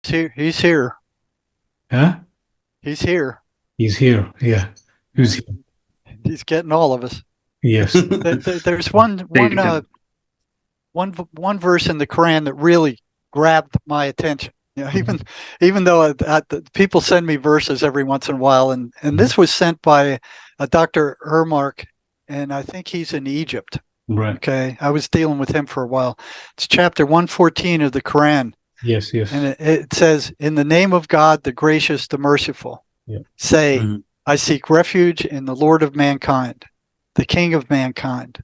here. He's here. Huh? He's here. He's here. Yeah. Who's here? He's getting all of us. Yes. There's one verse in the Quran that really grabbed my attention. You know, even though people send me verses every once in a while, and this was sent by a Dr. Ermark, and I think he's in Egypt. Right. Okay, I was dealing with him for a while. It's chapter 114 of the Quran. Yes, yes. And it says, "In the name of God, the gracious, the merciful, say, I seek refuge in the Lord of mankind, the King of mankind,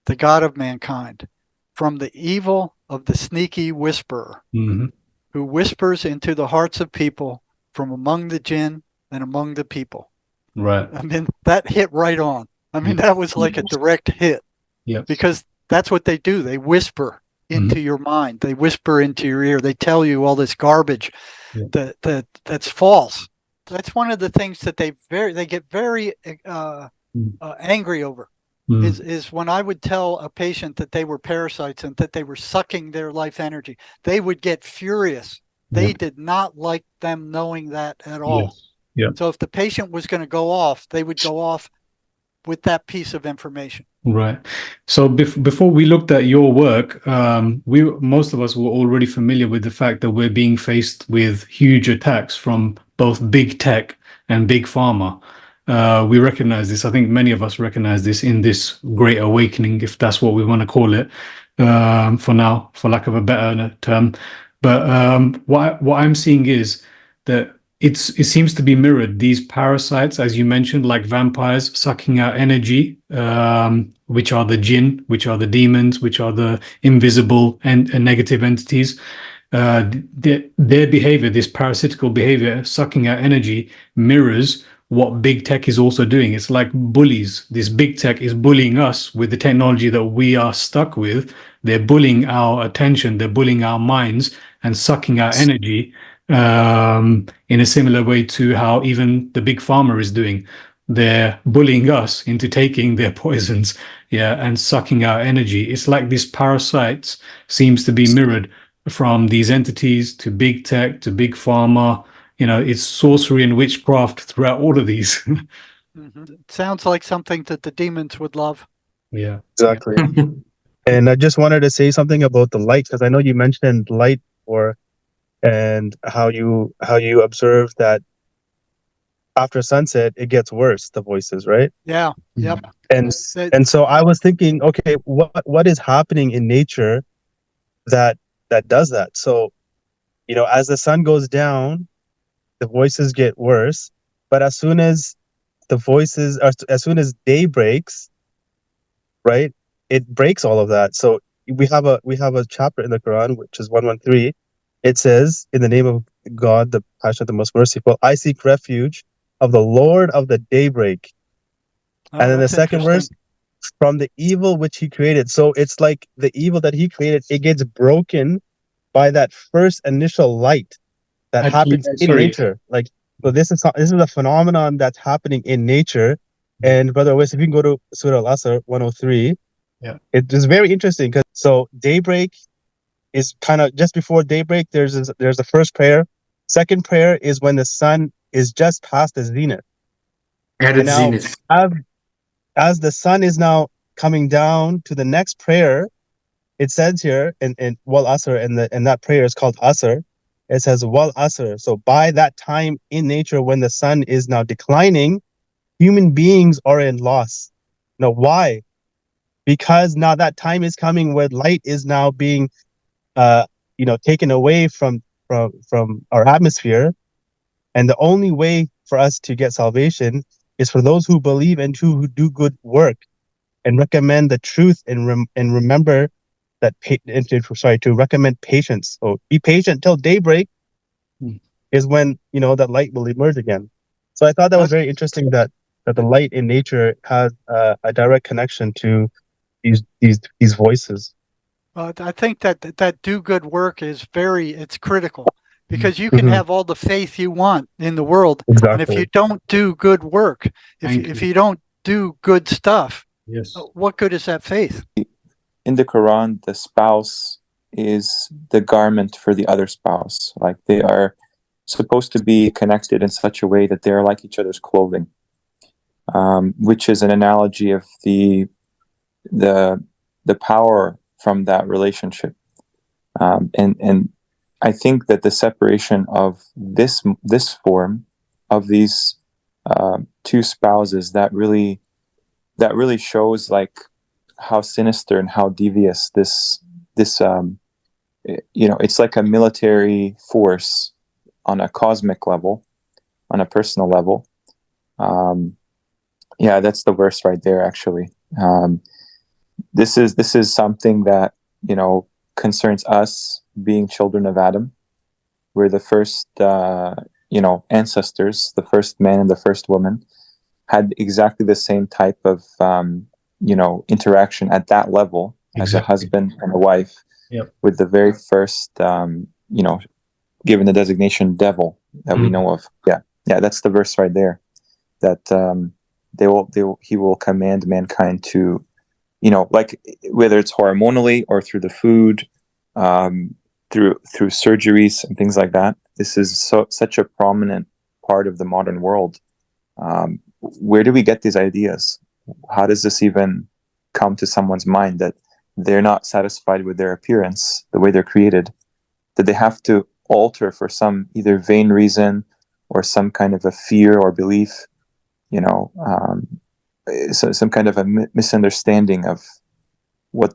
the God of mankind, from the evil of the sneaky whisperer, who whispers into the hearts of people from among the Jinn and among the people." Right. I mean, that hit right on. I mean, that was like a direct hit. Yeah. Because that's what they do. They whisper into your mind. They whisper into your ear. They tell you all this garbage that's false. That's one of the things that they get very angry over. Is when I would tell a patient that they were parasites and that they were sucking their life energy, they would get furious. They did not like them knowing that at all. Yeah. So if the patient was going to go off, they would go off with that piece of information. Right. So before we looked at your work, most of us were already familiar with the fact that we're being faced with huge attacks from both big tech and big pharma. We recognize this. I think many of us recognize this in this great awakening, if that's what we want to call it, for now, for lack of a better term. But what I'm seeing is that it seems to be mirrored. These parasites, as you mentioned, like vampires sucking out energy, which are the jinn, which are the demons, which are the invisible and negative entities. Their behavior, this parasitical behavior, sucking out energy, mirrors what big tech is also doing. It's like bullies. This big tech is bullying us with the technology that we are stuck with. They're bullying our attention. They're bullying our minds and sucking our energy. In a similar way to how even the big pharma is doing. They're bullying us into taking their poisons, and sucking our energy. It's like these parasites seems to be mirrored from these entities to big tech to big pharma. You know, it's sorcery and witchcraft throughout all of these. It sounds like something that the demons would love. Yeah, exactly. And I just wanted to say something about the light, because I know you mentioned light and how you observe that after sunset it gets worse, the voices, right? Yeah. Yep. And so I was thinking, okay, what is happening in nature that does that? So, you know, as the sun goes down, the voices get worse, but as soon as day breaks, right, it breaks all of that. So we have a chapter in the Quran, which is 113. It says, "In the name of God, the Passionate, the Most Merciful, I seek refuge of the Lord of the daybreak." And then the second verse, "From the evil which He created." So it's like the evil that He created, it gets broken by that first initial light that happens in nature. Like, so this is a phenomenon that's happening in nature. And Brother Wes, if you can go to Surah Al-Asr 103, it is very interesting, because so daybreak is kind of just before daybreak. There's the first prayer. Second prayer is when the sun is just past the zenith. And now, as the sun is now coming down to the next prayer, it says here in Wal Asr, and that prayer is called Asr. It says Wal Asr. So by that time in nature, when the sun is now declining, human beings are in loss. Now, why? Because now that time is coming where light is now being taken away from our atmosphere, and the only way for us to get salvation is for those who believe and who do good work and recommend the truth and remember that to recommend patience. So be patient till daybreak is when that light will emerge again. So I thought that was very interesting that the light in nature has a direct connection to these voices. I think that do good work is it's critical, because you can have all the faith you want in the world, and if you don't do good work, if you don't do good stuff, what good is that faith? In the Quran, the spouse is the garment for the other spouse. Like they are supposed to be connected in such a way that they are like each other's clothing, which is an analogy of the power from that relationship. And I think that the separation of this form of these two spouses, that really shows like how sinister and how devious this it's like a military force on a cosmic level, on a personal level. Yeah, that's the verse right there, actually. This is something that, concerns us being children of Adam. We're the first, ancestors, the first man and the first woman had exactly the same type of, interaction at that level as a husband and a wife. Yep. With the very first, given the designation devil that we know of. Yeah, that's the verse right there. That he will command mankind to, like whether it's hormonally or through the food, through surgeries and things like that. This is such a prominent part of the modern world. Where do we get these ideas? How does this even come to someone's mind that they're not satisfied with their appearance, the way they're created, that they have to alter for some either vain reason or some kind of a fear or belief, so some kind of a misunderstanding of what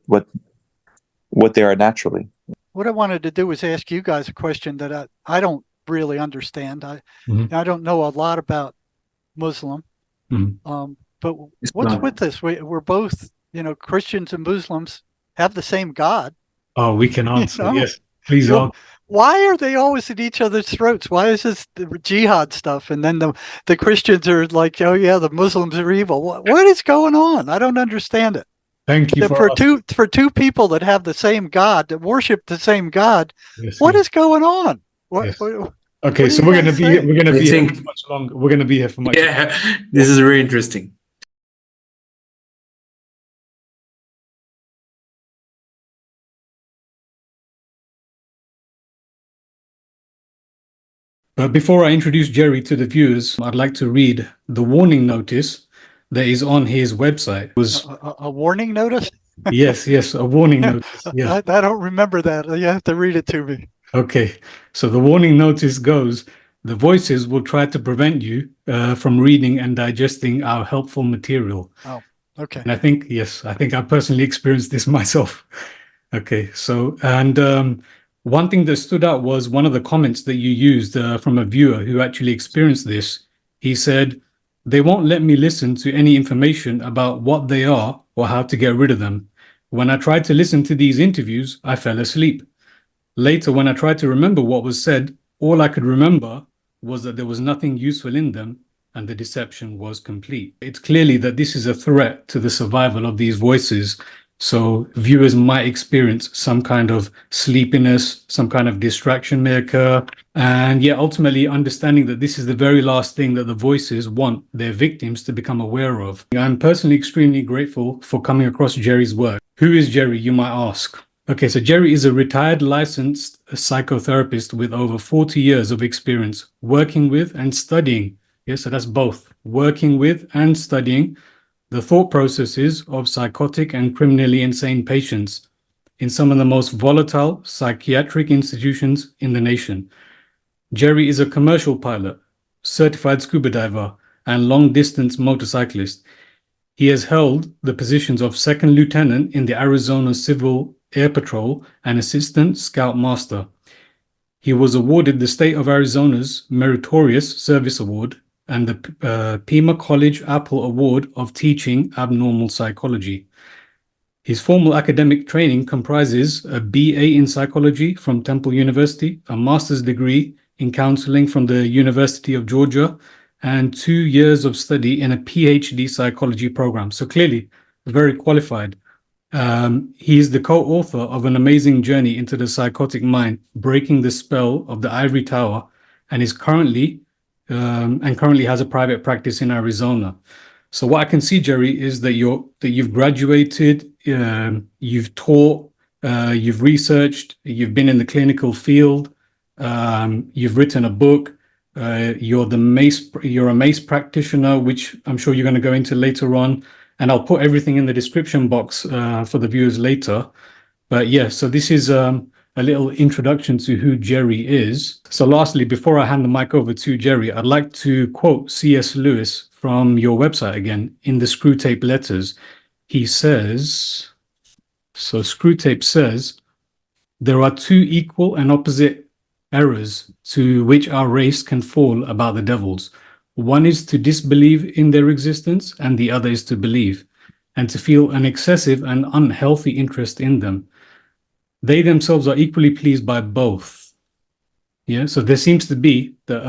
they are naturally. What I wanted to do was ask you guys a question that I don't really understand. I don't know a lot about Muslim, but what's with this? We're both, Christians and Muslims have the same God. Oh, we can answer. Yes, please answer. Why are they always at each other's throats? Why is this the jihad stuff? And then the Christians are like, oh yeah, the Muslims are evil. What is going on? I don't understand it. Thank you for two people that have the same God, that worship the same God. Yes, what is going on? Okay, so we're going to be here for much longer. We're going to be here for much longer. Yeah, this is very interesting. But before I introduce Jerry to the viewers, I'd like to read the warning notice that is on his website. A warning notice? Yes, a warning notice. Yes. I don't remember that. You have to read it to me. Okay, so the warning notice goes, the voices will try to prevent you from reading and digesting our helpful material. Oh, okay. And I think I personally experienced this myself. Okay, so, and one thing that stood out was one of the comments that you used from a viewer who actually experienced this. He said, they won't let me listen to any information about what they are or how to get rid of them. When I tried to listen to these interviews, I fell asleep. Later, when I tried to remember what was said, all I could remember was that there was nothing useful in them and the deception was complete. It's clearly that this is a threat to the survival of these voices. So viewers might experience some kind of sleepiness, some kind of distraction may occur. And yet ultimately understanding that this is the very last thing that the voices want their victims to become aware of. I'm personally extremely grateful for coming across Jerry's work. Who is Jerry, you might ask? Okay, so Jerry is a retired licensed psychotherapist with over 40 years of experience working with and studying. Yes, so that's both, working with and studying the thought processes of psychotic and criminally insane patients in some of the most volatile psychiatric institutions in the nation. Jerry is a commercial pilot, certified scuba diver, and long-distance motorcyclist. He has held the positions of second lieutenant in the Arizona Civil Air Patrol and assistant scout master. He was awarded the state of Arizona's Meritorious Service Award and the Pima College Apple Award of Teaching Abnormal Psychology. His formal academic training comprises a BA in psychology from Temple University, a master's degree in counseling from the University of Georgia, and 2 years of study in a PhD psychology program. So clearly, very qualified. He is the co-author of An Amazing Journey into the Psychotic Mind, Breaking the Spell of the Ivory Tower, and is currently has a private practice in Arizona. So what I can see, Jerry, is that you've graduated, you've taught, you've researched, you've been in the clinical field, you've written a book, you're a MACE practitioner, which I'm sure you're going to go into later on. And I'll put everything in the description box for the viewers later. But yeah, so this is a little introduction to who Jerry is. So lastly, before I hand the mic over to Jerry, I'd like to quote C.S. Lewis from your website again in the Screwtape Letters. He says, so Screwtape says, there are two equal and opposite errors to which our race can fall about the devils. One is to disbelieve in their existence, and the other is to believe, and to feel an excessive and unhealthy interest in them. They themselves are equally pleased by both. Yeah, so there seems to be that,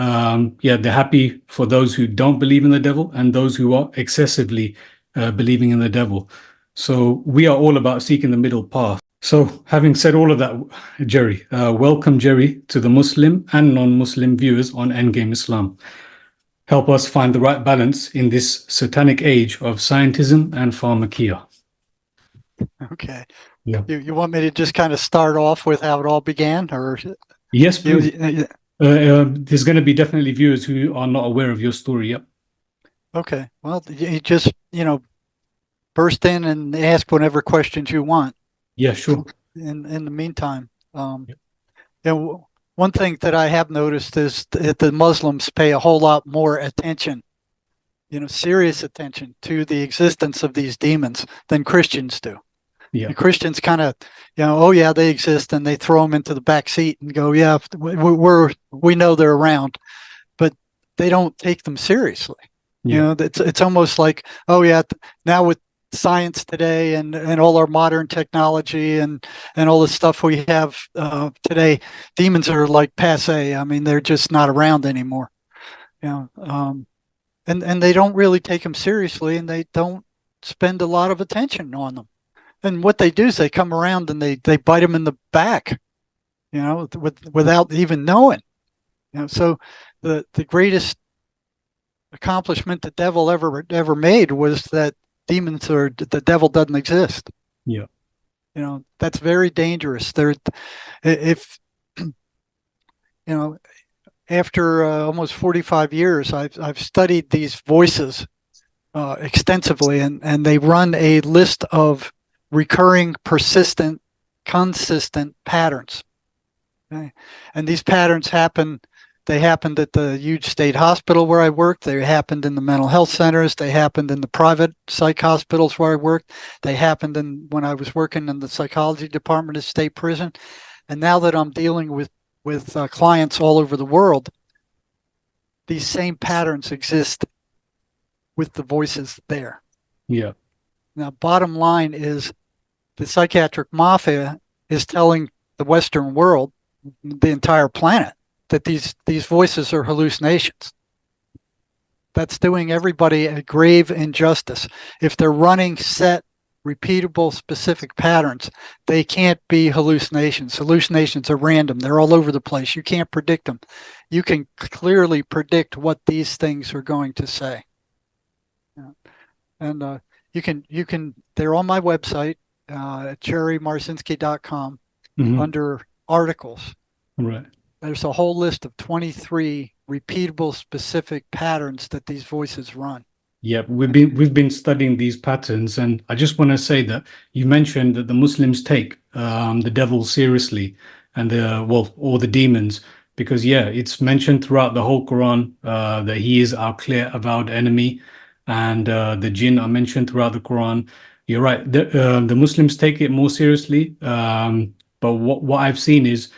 they're happy for those who don't believe in the devil and those who are excessively believing in the devil. So we are all about seeking the middle path. So having said all of that, Jerry, welcome, Jerry, to the Muslim and non-Muslim viewers on Endgame Islam. Help us find the right balance in this satanic age of scientism and pharmakia. Okay. Yeah. You want me to just kind of start off with how it all began, or? Yes, please. There's going to be definitely viewers who are not aware of your story. Yep. Okay. Well, you just, burst in and ask whatever questions you want. Yeah, sure. In the meantime, one thing that I have noticed is that the Muslims pay a whole lot more attention, serious attention to the existence of these demons than Christians do. Yeah. The Christians kind of, oh yeah, they exist, and they throw them into the back seat and go, yeah, we know they're around, but they don't take them seriously. Yeah. It's almost like, oh yeah, now with science today and all our modern technology and all the stuff we have today, demons are like passe. I mean, they're just not around anymore. And they don't really take them seriously, and they don't spend a lot of attention on them. And what they do is they come around and they bite them in the back, without even knowing. So the greatest accomplishment the devil ever made was that the devil doesn't exist. Yeah. That's very dangerous. After almost 45 years, I've studied these voices extensively, and they run a list of recurring, persistent, consistent patterns. Okay? And these patterns happened at the huge state hospital where I worked. They happened in the mental health centers. They happened in the private psych hospitals where I worked. They happened when I was working in the psychology department of state prison. And now that I'm dealing with clients all over the world, these same patterns exist with the voices there. Yeah. Now, bottom line is the psychiatric mafia is telling the Western world, the entire planet, that these voices are hallucinations. That's doing everybody a grave injustice. If they're running set, repeatable, specific patterns, they can't be hallucinations. Hallucinations are random. They're all over the place. You can't predict them. You can clearly predict what these things are going to say. And you can. They're on my website, jerrymarzinsky.com, under articles. Right. There's a whole list of 23 repeatable, specific patterns that these voices run. Yeah, we've been studying these patterns, and I just want to say that you mentioned that the Muslims take the devil seriously, and or the demons, because it's mentioned throughout the whole Quran that he is our clear avowed enemy, and the Jinn are mentioned throughout the Quran. You're right. The Muslims take it more seriously, but what I've seen is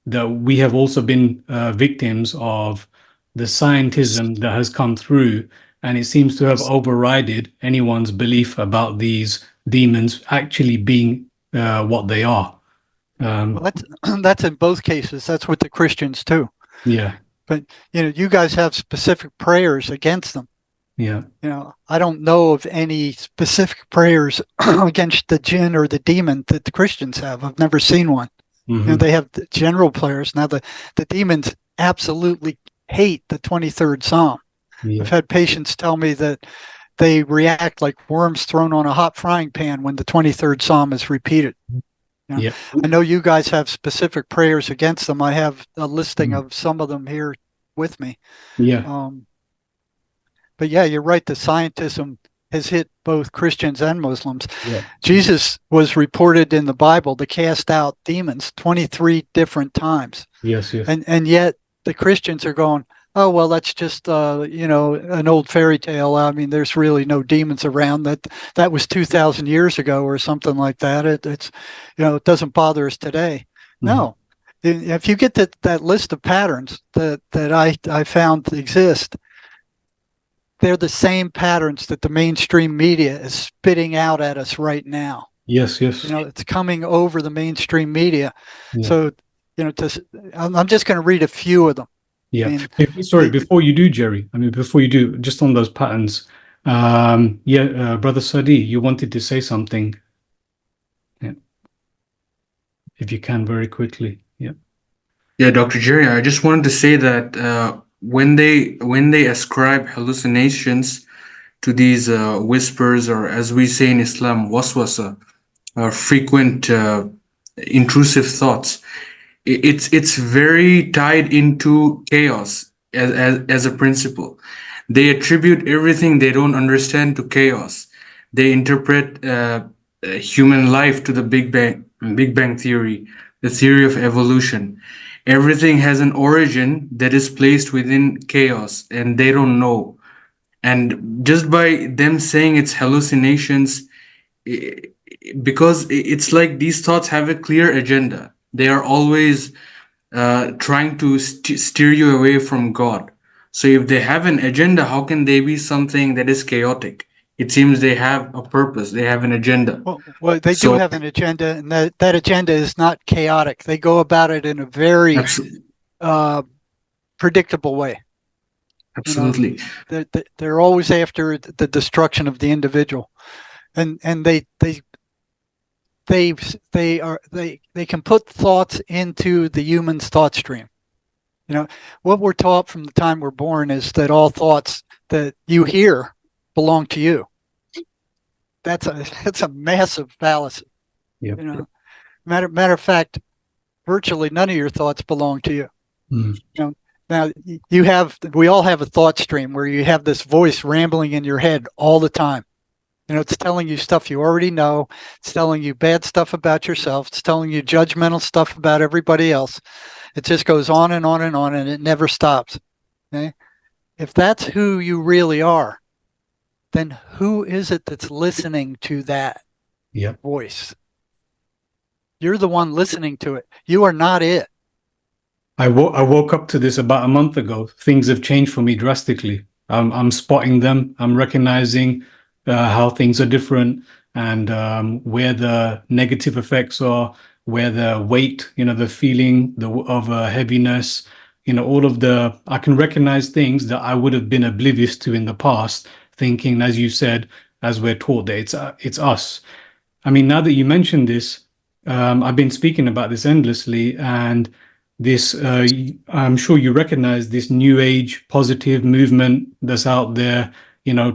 that we have also been victims of the scientism that has come through, and it seems to have overridden anyone's belief about these demons actually being what they are. Well, that's in both cases. That's with the Christians too. Yeah. But you guys have specific prayers against them. Yeah. I don't know of any specific prayers against the jinn or the demon that the Christians have. I've never seen one. Mm-hmm. They have the general prayers. Now the demons absolutely hate the 23rd Psalm. Yeah. I've had patients tell me that they react like worms thrown on a hot frying pan when the 23rd Psalm is repeated. You know, Yeah. I know you guys have specific prayers against them. I have a listing Mm. of some of them here with me. Yeah. But yeah, you're right. The scientism has hit both Christians and Muslims. Yeah. Jesus was reported in the Bible to cast out demons 23 different times. Yes. Yes. And yet the Christians are going, oh, well, that's just, an old fairy tale. I mean, there's really no demons around. That was 2,000 years ago or something like that. It's, it doesn't bother us today. Mhm. No. If you get that list of patterns that I found exist, they're the same patterns that the mainstream media is spitting out at us right now. Yes. Yes. It's coming over the mainstream media. Yeah. So, I'm just going to read a few of them. Yeah. I mean, Sorry, before you do, Jerry, before you do, just on those patterns, Brother Sadi, you wanted to say something. Yeah. If you can, very quickly. Yeah. Yeah, Dr. Jerry, I just wanted to say that when they ascribe hallucinations to these whispers, or as we say in Islam, waswasa, or frequent intrusive thoughts, it's very tied into chaos as a principle. They attribute everything they don't understand to chaos. They interpret human life to the Big Bang theory, the theory of evolution. Everything has an origin that is placed within chaos, and they don't know. And just by them saying it's hallucinations, because it's like these thoughts have a clear agenda. They are always trying to steer you away from God. So if they have an agenda, how can they be something that is chaotic? It seems they have a purpose. They have an agenda. Well, they do have an agenda, and that agenda is not chaotic. They go about it in a very predictable way. Absolutely. They're always after the destruction of the individual, and they can put thoughts into the human's thought stream. What we're taught from the time we're born is that all thoughts that you hear belong to you. That's a massive fallacy. Yep. Matter of fact, virtually none of your thoughts belong to you. Mm. Now we all have a thought stream where you have this voice rambling in your head all the time. It's telling you stuff you already know. It's telling you bad stuff about yourself. It's telling you judgmental stuff about everybody else. It just goes on and on and on, and it never stops. Okay? If that's who you really are, then who is it that's listening to that voice? You're the one listening to it. You are not it. I woke up to this about a month ago. Things have changed for me drastically. I'm spotting them. I'm recognizing how things are different, and where the negative effects are, where the weight, the feeling of heaviness, all of I can recognize things that I would have been oblivious to in the past, thinking, as you said, as we're taught, that it's us. Now that you mentioned this, I've been speaking about this endlessly, and this, I'm sure you recognize this new age positive movement that's out there,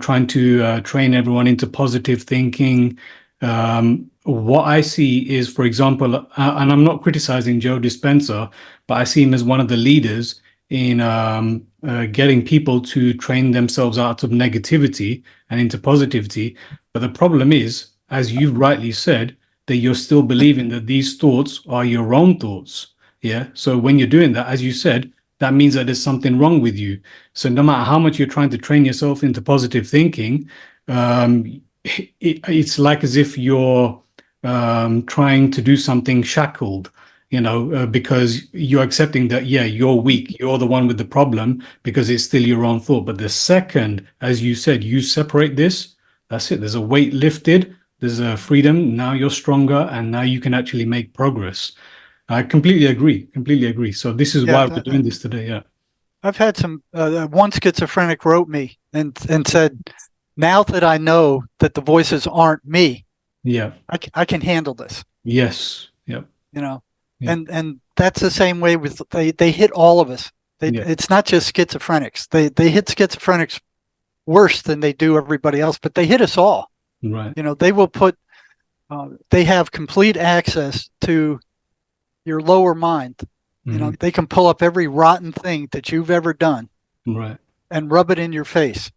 trying to train everyone into positive thinking. What I see is, for example, and I'm not criticizing Joe Dispenza, but I see him as one of the leaders in getting people to train themselves out of negativity and into positivity. But the problem is, as you've rightly said, that you're still believing that these thoughts are your own thoughts. Yeah. So when you're doing that, as you said, that means that there's something wrong with you. So no matter how much you're trying to train yourself into positive thinking, it's like as if you're trying to do something shackled, because you're accepting that, you're weak, you're the one with the problem, because it's still your own thought. But the second, as you said, you separate this, that's it. There's a weight lifted, there's a freedom. Now you're stronger, and now you can actually make progress. I completely agree. So this is why we're doing this today. Yeah. I've had some, one schizophrenic wrote me and said, now that I know that the voices aren't me, I can handle this. Yes. Yep. And that's the same way with, they hit all of us. It's not just schizophrenics. They hit schizophrenics worse than they do everybody else, but they hit us all. Right. They will put they have complete access to your lower mind. You know, they can pull up every rotten thing that you've ever done, Right. and rub it in your face.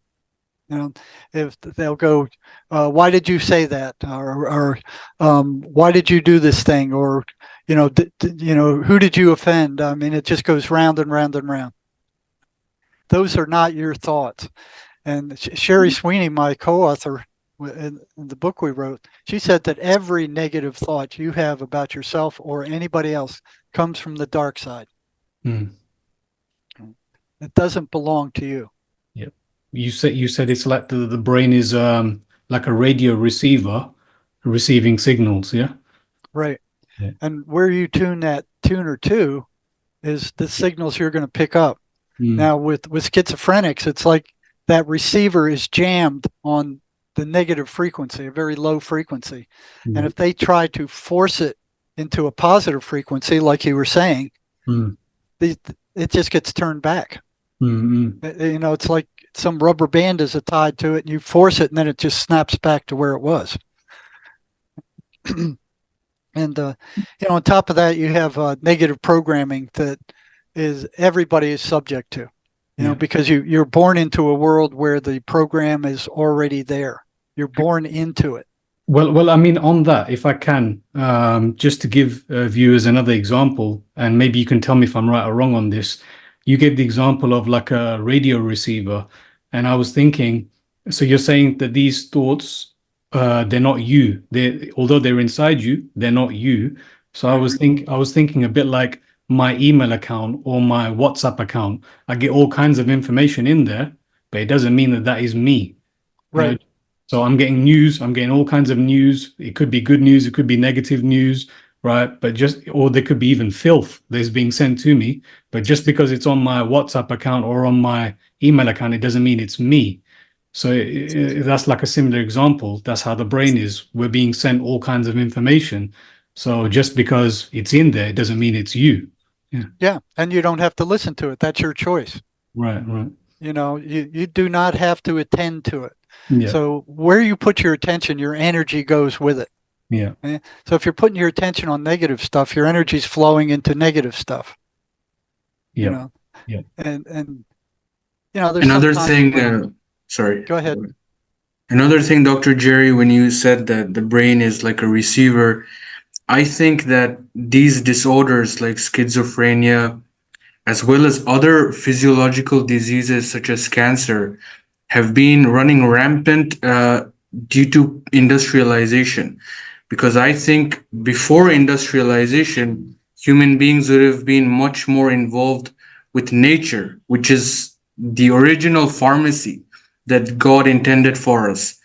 You know, if they'll go, why did you say that, or why did you do this thing, or who did you offend? I mean, it just goes round and round and round. Those are not your thoughts. And Sherry Sweeney, my co-author in the book we wrote, she said that every negative thought you have about yourself or anybody else comes from the dark side. It doesn't belong to you. Yep. You said it's like the brain is like a radio receiver receiving signals, yeah? Right. Yeah. And where you tune that tuner to is the signals you're going to pick up. Now with schizophrenics, it's like that receiver is jammed on the negative frequency, a very low frequency. And if they try to force it into a positive frequency, like you were saying, it just gets turned back. You know, it's like some rubber band is tied to it, and you force it, and then it just snaps back to where it was. And on top of that, you have negative programming that everybody is subject to. You know, because you're born into a world where the program is already there. You're born into it. Well, I mean, on that, if I can, just to give viewers another example, and maybe you can tell me if I'm right or wrong on this. You gave the example of like a radio receiver, and I was thinking, so you're saying that these thoughts, they're not you. Although they're inside you, they're not you. So I was thinking a bit like my email account or my WhatsApp account. I get all kinds of information in there, but it doesn't mean that is me. Right. You know? So I'm getting news. I'm getting all kinds of news. It could be good news. It could be negative news, right? Or there could be even filth that's being sent to me. But just because it's on my WhatsApp account or on my email account, it doesn't mean it's me. So that's like a similar example. That's how the brain is. We're being sent all kinds of information. So just because it's in there, it doesn't mean it's you. Yeah. And you don't have to listen to it. That's your choice. Right. You know, you do not have to attend to it. Yeah. So where you put your attention, your energy goes with it. Yeah. So if you're putting your attention on negative stuff, your energy's flowing into negative stuff. Yeah. You know? Yeah. And there's another thing. Sorry. Go ahead. Another thing, Dr. Jerry, when you said that the brain is like a receiver, I think that these disorders like schizophrenia, as well as other physiological diseases such as cancer, have been running rampant due to industrialization. Because I think before industrialization, human beings would have been much more involved with nature, which is the original pharmacy that God intended for us.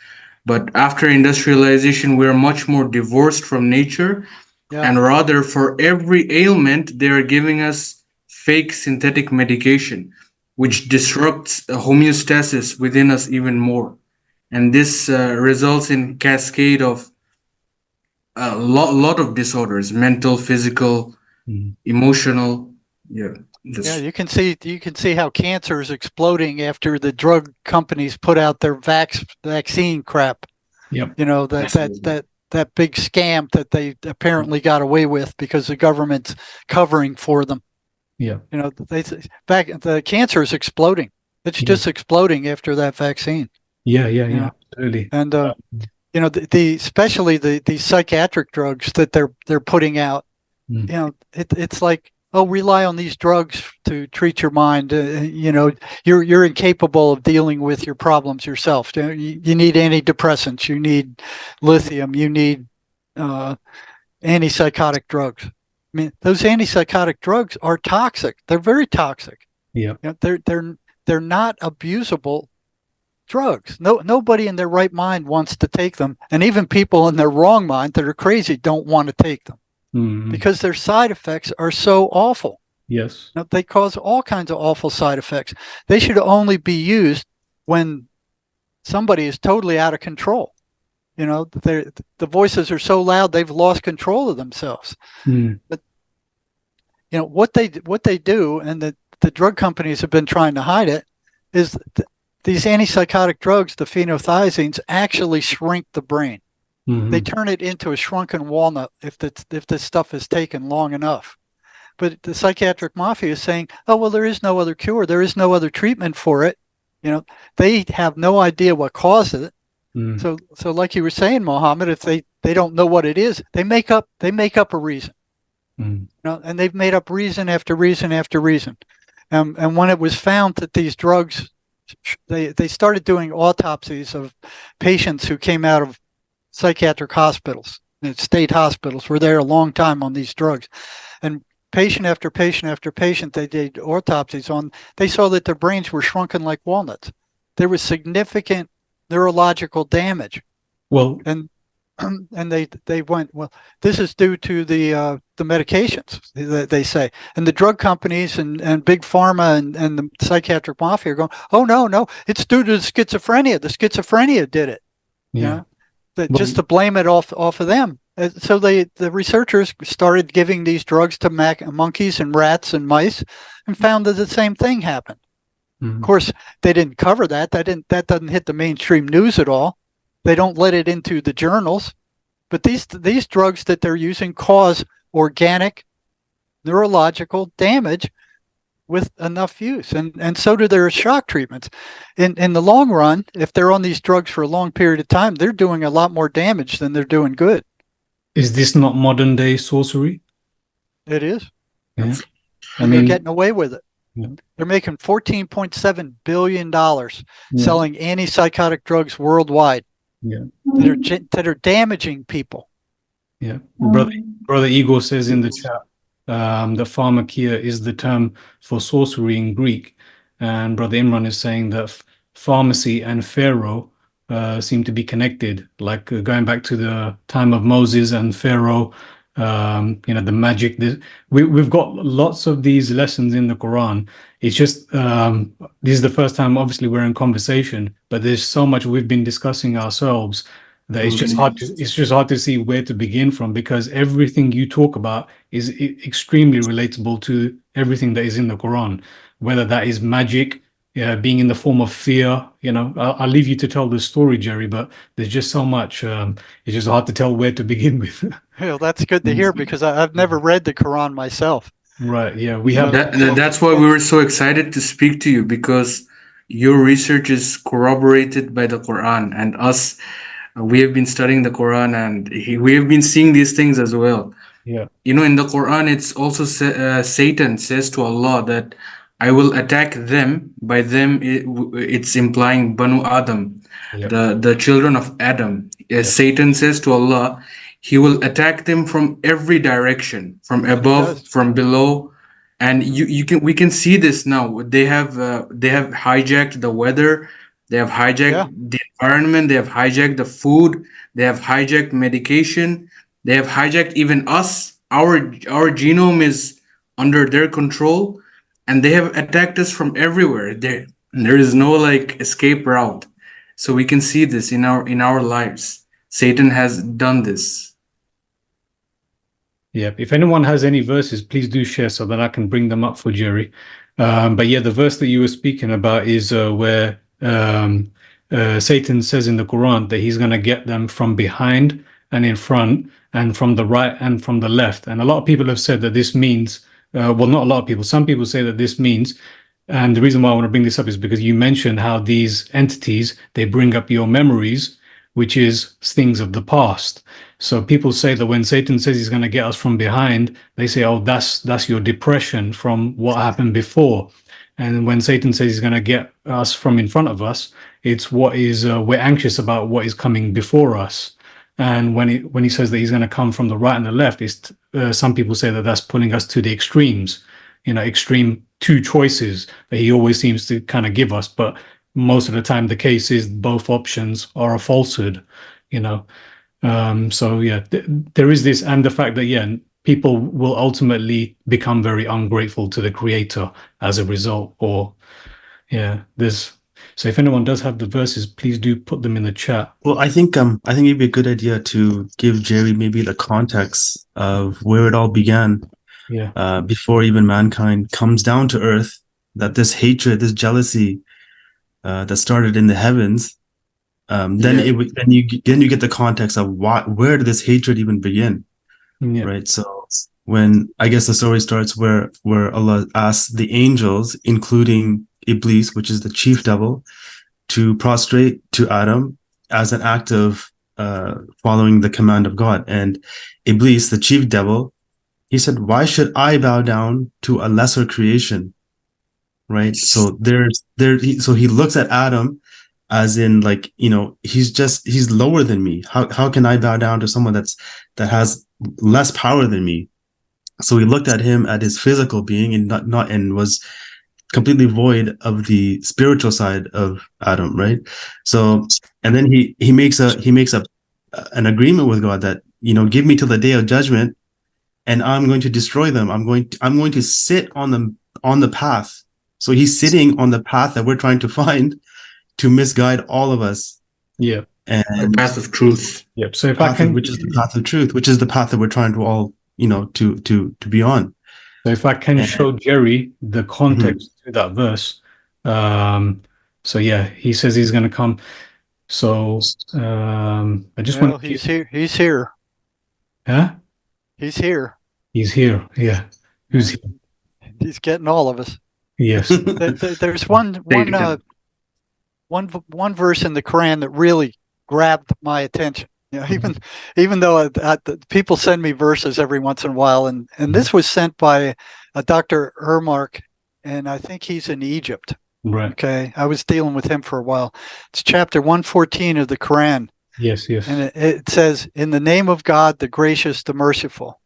But after industrialization, we're much more divorced from nature. Yeah. And rather, for every ailment, they're giving us fake synthetic medication, which disrupts homeostasis within us even more. And this results in cascade of a lot of disorders: mental, physical, emotional. Yeah. You can see how cancer is exploding after the drug companies put out their vaccine crap. Yep. You know, that big scam that they apparently got away with because the government's covering for them. Yeah. You know, the cancer is exploding. It's just exploding after that vaccine. Yeah. Absolutely. And especially the psychiatric drugs that they're putting out. You know, it's like, rely on these drugs to treat your mind. You're incapable of dealing with your problems yourself. You need antidepressants. You need lithium. You need antipsychotic drugs. I mean, those antipsychotic drugs are toxic. They're very toxic. Yeah. They're not abusable drugs. Nobody in their right mind wants to take them, and even people in their wrong mind that are crazy don't want to take them. Because their side effects are so awful. Yes. They cause all kinds of awful side effects. They should only be used when somebody is totally out of control. You know, the voices are so loud they've lost control of themselves. But what they do, and the drug companies have been trying to hide it, is these antipsychotic drugs, the phenothiazines, actually shrink the brain. They turn it into a shrunken walnut if this stuff is taken long enough. But the psychiatric mafia is saying, oh, well, there is no other cure. There is no other treatment for it. You know, they have no idea what causes it. So like you were saying, Mohammed, if they don't know what it is, they make up a reason. You know, and they've made up reason after reason after reason. And when it was found that these drugs, they started doing autopsies of patients who came out of psychiatric hospitals, state hospitals, were there a long time on these drugs. And patient after patient after patient they did autopsies on, they saw that their brains were shrunken like walnuts. There was significant neurological damage. Well, and they went, well, this is due to the medications, they say. And the drug companies and big pharma and the psychiatric mafia are going, oh, no, it's due to the schizophrenia. The schizophrenia did it. Yeah. Just to blame it off of them. So the researchers started giving these drugs to monkeys and rats and mice and found that the same thing happened. Of course, they didn't cover that. That doesn't hit the mainstream news at all. They don't let it into the journals. But these drugs that they're using cause organic neurological damage with enough use. And so do their shock treatments. In the long run, if they're on these drugs for a long period of time, they're doing a lot more damage than they're doing good. Is this not modern day sorcery? It is. Yeah. They're getting away with it. Yeah. They're making $14.7 billion selling antipsychotic drugs worldwide. Yeah. That are damaging people. Yeah. Brother Igor says in the chat that pharmakia is the term for sorcery in Greek. And Brother Imran is saying that pharmacy and Pharaoh seem to be connected, like going back to the time of Moses and Pharaoh, the magic. We've got lots of these lessons in the Quran. It's just this is the first time, obviously, we're in conversation, but there's so much we've been discussing ourselves that it's just hard to see where to begin from, because everything you talk about is extremely relatable to everything that is in the Quran, whether that is magic, being in the form of fear. I'll leave you to tell the story, Jerry, but there's just so much. It's just hard to tell where to begin with. Well, that's good to hear, because I've never read the Quran myself. Right. Yeah, we have. That's why we were so excited to speak to you, because your research is corroborated by the Quran, and us. We have been studying the Quran, and we have been seeing these things as well. Yeah. In the Quran, it's also Satan says to Allah that I will attack them. By them, it's implying Banu Adam, the children of Adam. Satan says to Allah, he will attack them from every direction, from above, from below, and we can see this now. They have hijacked the weather. They have hijacked the environment. They have hijacked the food. They have hijacked medication. They have hijacked even us. Our genome is under their control, and they have attacked us from everywhere. There is no escape route. So we can see this in our lives. Satan has done this. Yeah. If anyone has any verses, please do share so that I can bring them up for Jerry. But yeah, the verse that you were speaking about is where Satan says in the Quran that he's going to get them from behind and in front and from the right and from the left. And a lot of people have said that this means, well, not a lot of people, some people say that this means, and the reason why I want to bring this up is because you mentioned how these entities, they bring up your memories, which is things of the past. So people say that when Satan says he's going to get us from behind, they say, oh, that's your depression from what happened before. And when Satan says he's going to get us from in front of us, it's what is we're anxious about what is coming before us. And when he says that he's going to come from the right and the left, it's some people say that that's pulling us to the extremes, extreme two choices that he always seems to kind of give us. But most of the time, the case is both options are a falsehood, So yeah, there is this, and the fact that people will ultimately become very ungrateful to the Creator as a result. So if anyone does have the verses, please do put them in the chat. Well, I think it'd be a good idea to give Jerry maybe the context of where it all began. Yeah. Before even mankind comes down to earth, that this hatred, this jealousy that started in the heavens, then then you get the context of where did this hatred even begin, right? So when I guess the story starts where Allah asks the angels, including Iblis, which is the chief devil, to prostrate to Adam as an act of following the command of God. And Iblis, the chief devil, he said, "Why should I bow down to a lesser creation?" Right. So so he looks at Adam as in, like, he's lower than me. How can I bow down to someone that has less power than me? So he looked at him at his physical being and and was completely void of the spiritual side of Adam, right? So, and then he makes an agreement with God that, give me till the day of judgment, and I'm going to destroy them. I'm going to sit on the path. So he's sitting on the path that we're trying to find to misguide all of us. Yeah. And the path of truth. Yep. So which is the path of truth, which is the path that we're trying to all, to be on. So if I can show Jerry the context to that verse, so yeah, he says he's going to come. So I just want to. He's here. He's here. Huh? He's here. He's here. Yeah. Who's here? He's getting all of us. Yes. There's one verse in the Quran that really grabbed my attention. Even though people send me verses every once in a while, and this was sent by a Dr. Ermark, and I think he's in Egypt. Right. Okay, I was dealing with him for a while. It's chapter 114 of the Quran. Yes. And it says, "In the name of God, the gracious, the merciful,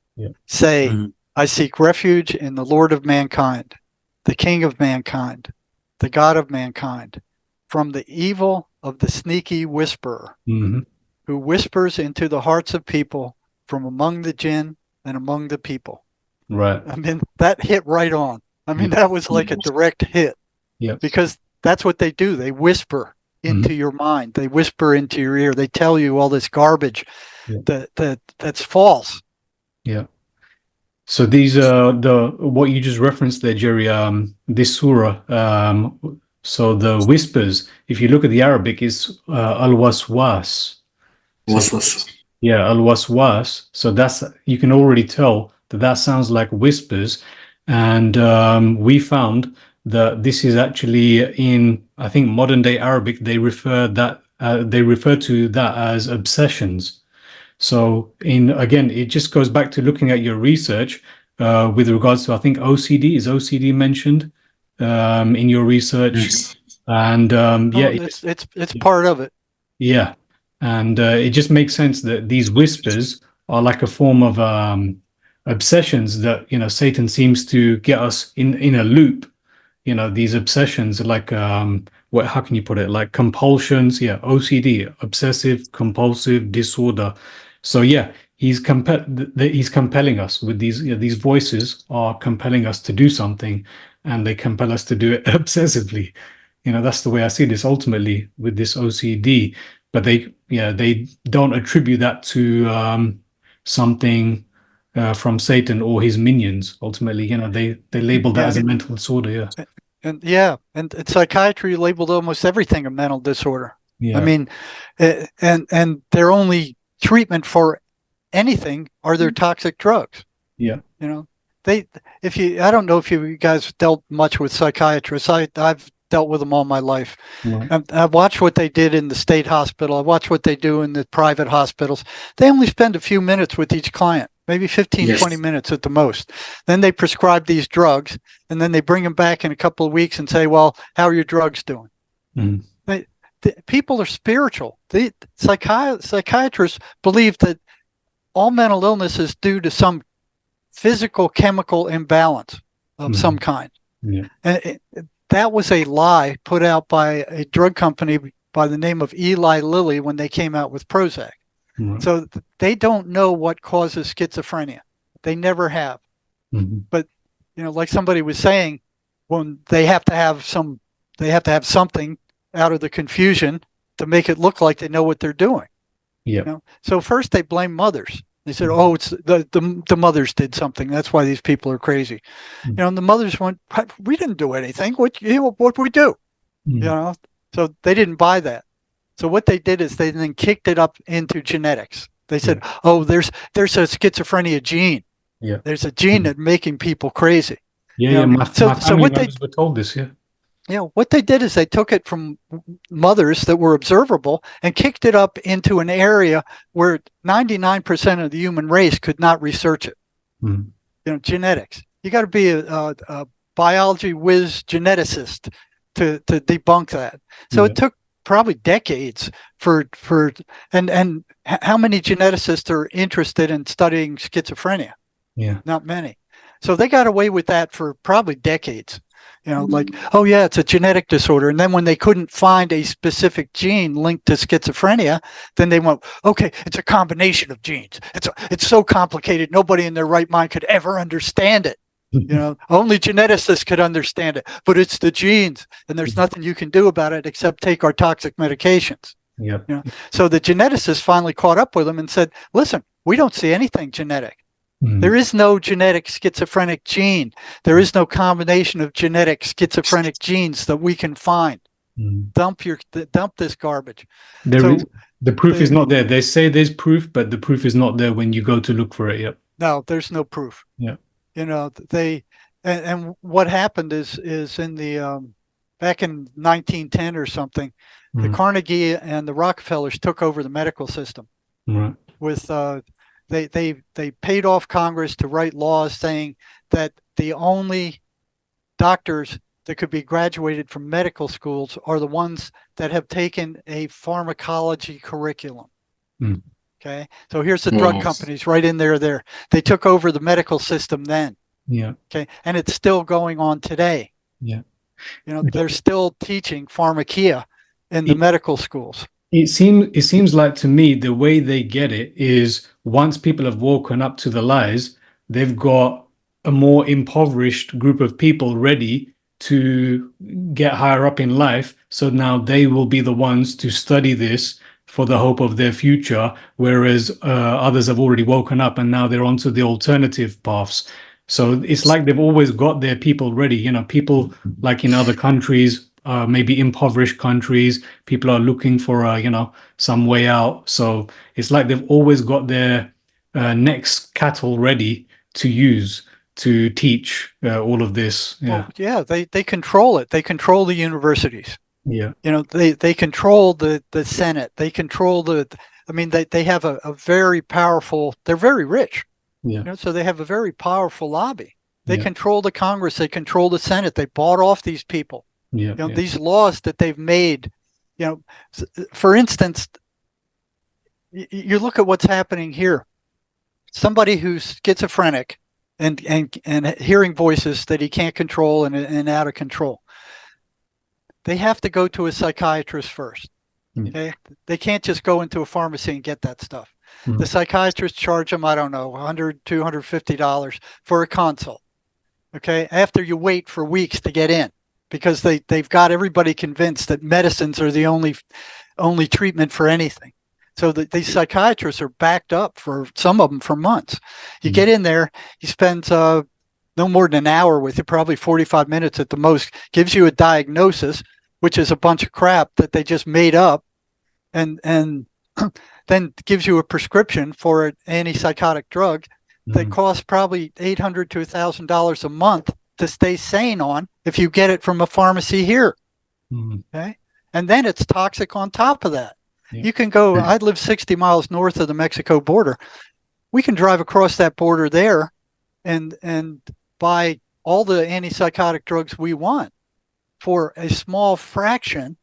say, I seek refuge in the Lord of mankind, the King of mankind, the God of mankind, from the evil of the sneaky whisperer, who whispers into the hearts of people from among the Jinn and among the people." Right. I mean, that hit right on. I mean, that was like a direct hit. Yeah. Because that's what they do. They whisper into your mind. They whisper into your ear. They tell you all this garbage that's false. Yeah. So these are what you just referenced there, Jerry. This surah. So the whispers, if you look at the Arabic, is al-waswas. Yeah, al-waswas. So that's, you can already tell that sounds like whispers, and we found that this is actually in, I think, modern day Arabic. They refer to that as obsessions. So again, it just goes back to looking at your research with regards to, I think, OCD. Is OCD mentioned in your research? Yes. And it's part of it. Yeah, and it just makes sense that these whispers are like a form of obsessions that Satan seems to get us in a loop. These obsessions, like how can you put it? Like compulsions. Yeah, OCD, obsessive compulsive disorder. So yeah, he's compelling us with these voices are compelling us to do something, and they compel us to do it obsessively. That's the way I see this ultimately with this OCD. But they don't attribute that to something from Satan or his minions. Ultimately, they label that as a mental disorder. Yeah. And psychiatry labeled almost everything a mental disorder. Yeah. I mean, and their only treatment for anything are their toxic drugs. Yeah. I don't know if you guys dealt much with psychiatrists. I've dealt with them all my life. Right. I watched what they did in the state hospital. I watched what they do in the private hospitals. They only spend a few minutes with each client, maybe 15, 20 minutes at the most. Then they prescribe these drugs, and then they bring them back in a couple of weeks and say, well, how are your drugs doing? People are spiritual. The psychiatrists believe that all mental illness is due to some physical chemical imbalance of some kind. Yeah. And that was a lie put out by a drug company by the name of Eli Lilly when they came out with Prozac. Right. So they don't know what causes schizophrenia. They never have. But like somebody was saying, when they have to have something out of the confusion to make it look like they know what they're doing. Yeah. So first they blame mothers. They said, "Oh, it's the mothers did something. That's why these people are crazy." And the mothers went, "We didn't do anything. What we do?" So they didn't buy that. So what they did is they then kicked it up into genetics. They said, "Oh, there's a schizophrenia gene. Yeah. There's a gene that's making people crazy." Yeah, my family members were told this. What they did is they took it from mothers that were observable and kicked it up into an area where 99% of the human race could not research it. Genetics. You got to be a biology whiz geneticist to debunk that. So it took probably decades and how many geneticists are interested in studying schizophrenia? Not many. So they got away with that for probably decades. Like, oh yeah, it's a genetic disorder. And then when they couldn't find a specific gene linked to schizophrenia, then they went, okay, it's a combination of genes. It's so complicated. Nobody in their right mind could ever understand it. Only geneticists could understand it, but it's the genes and there's nothing you can do about it except take our toxic medications. So the geneticists finally caught up with them and said, listen, we don't see anything genetic. There is no genetic schizophrenic gene. There is no combination of genetic schizophrenic genes that we can find. Dump this garbage. The proof is not there. They say there's proof, but the proof is not there when you go to look for it. No, there's no proof. And what happened is in the back in 1910 or something, the Carnegie and the Rockefellers took over the medical system with they paid off Congress to write laws saying that the only doctors that could be graduated from medical schools are the ones that have taken a pharmacology curriculum. Okay, so here's the drug companies right in there. They took over the medical system then. Okay, and it's still going on today. They're still teaching pharmacia in the medical schools. It seems like to me the way they get it is once people have woken up to the lies, they've got a more impoverished group of people ready to get higher up in life. So now they will be the ones to study this for the hope of their future, whereas others have already woken up and now they're onto the alternative paths. So it's like they've always got their people ready. People like in other countries, maybe impoverished countries, people are looking for some way out. So it's like they've always got their next cattle ready to use to teach all of this. They control it. They control the universities. They control the Senate. They control they have a very powerful, they're very rich. So they have a very powerful lobby. They control the Congress. They control the Senate. They bought off these people. These laws that they've made, for instance, you look at what's happening here. Somebody who's schizophrenic and hearing voices that he can't control and out of control. They have to go to a psychiatrist first. Okay? They can't just go into a pharmacy and get that stuff. The psychiatrist charge them, I don't know, $100, $250 for a consult. Okay, after you wait for weeks to get in, because they've got everybody convinced that medicines are the only treatment for anything. So these psychiatrists are backed up for some of them for months. You get in there, he spends no more than an hour with you, probably 45 minutes at the most, gives you a diagnosis, which is a bunch of crap that they just made up, and then gives you a prescription for an antipsychotic drug that costs probably $800 to $1,000 a month to stay sane on if you get it from a pharmacy here. Okay, and then it's toxic on top of that. You can go, I live 60 miles north of the Mexico border. We can drive across that border there and buy all the antipsychotic drugs we want for a small fraction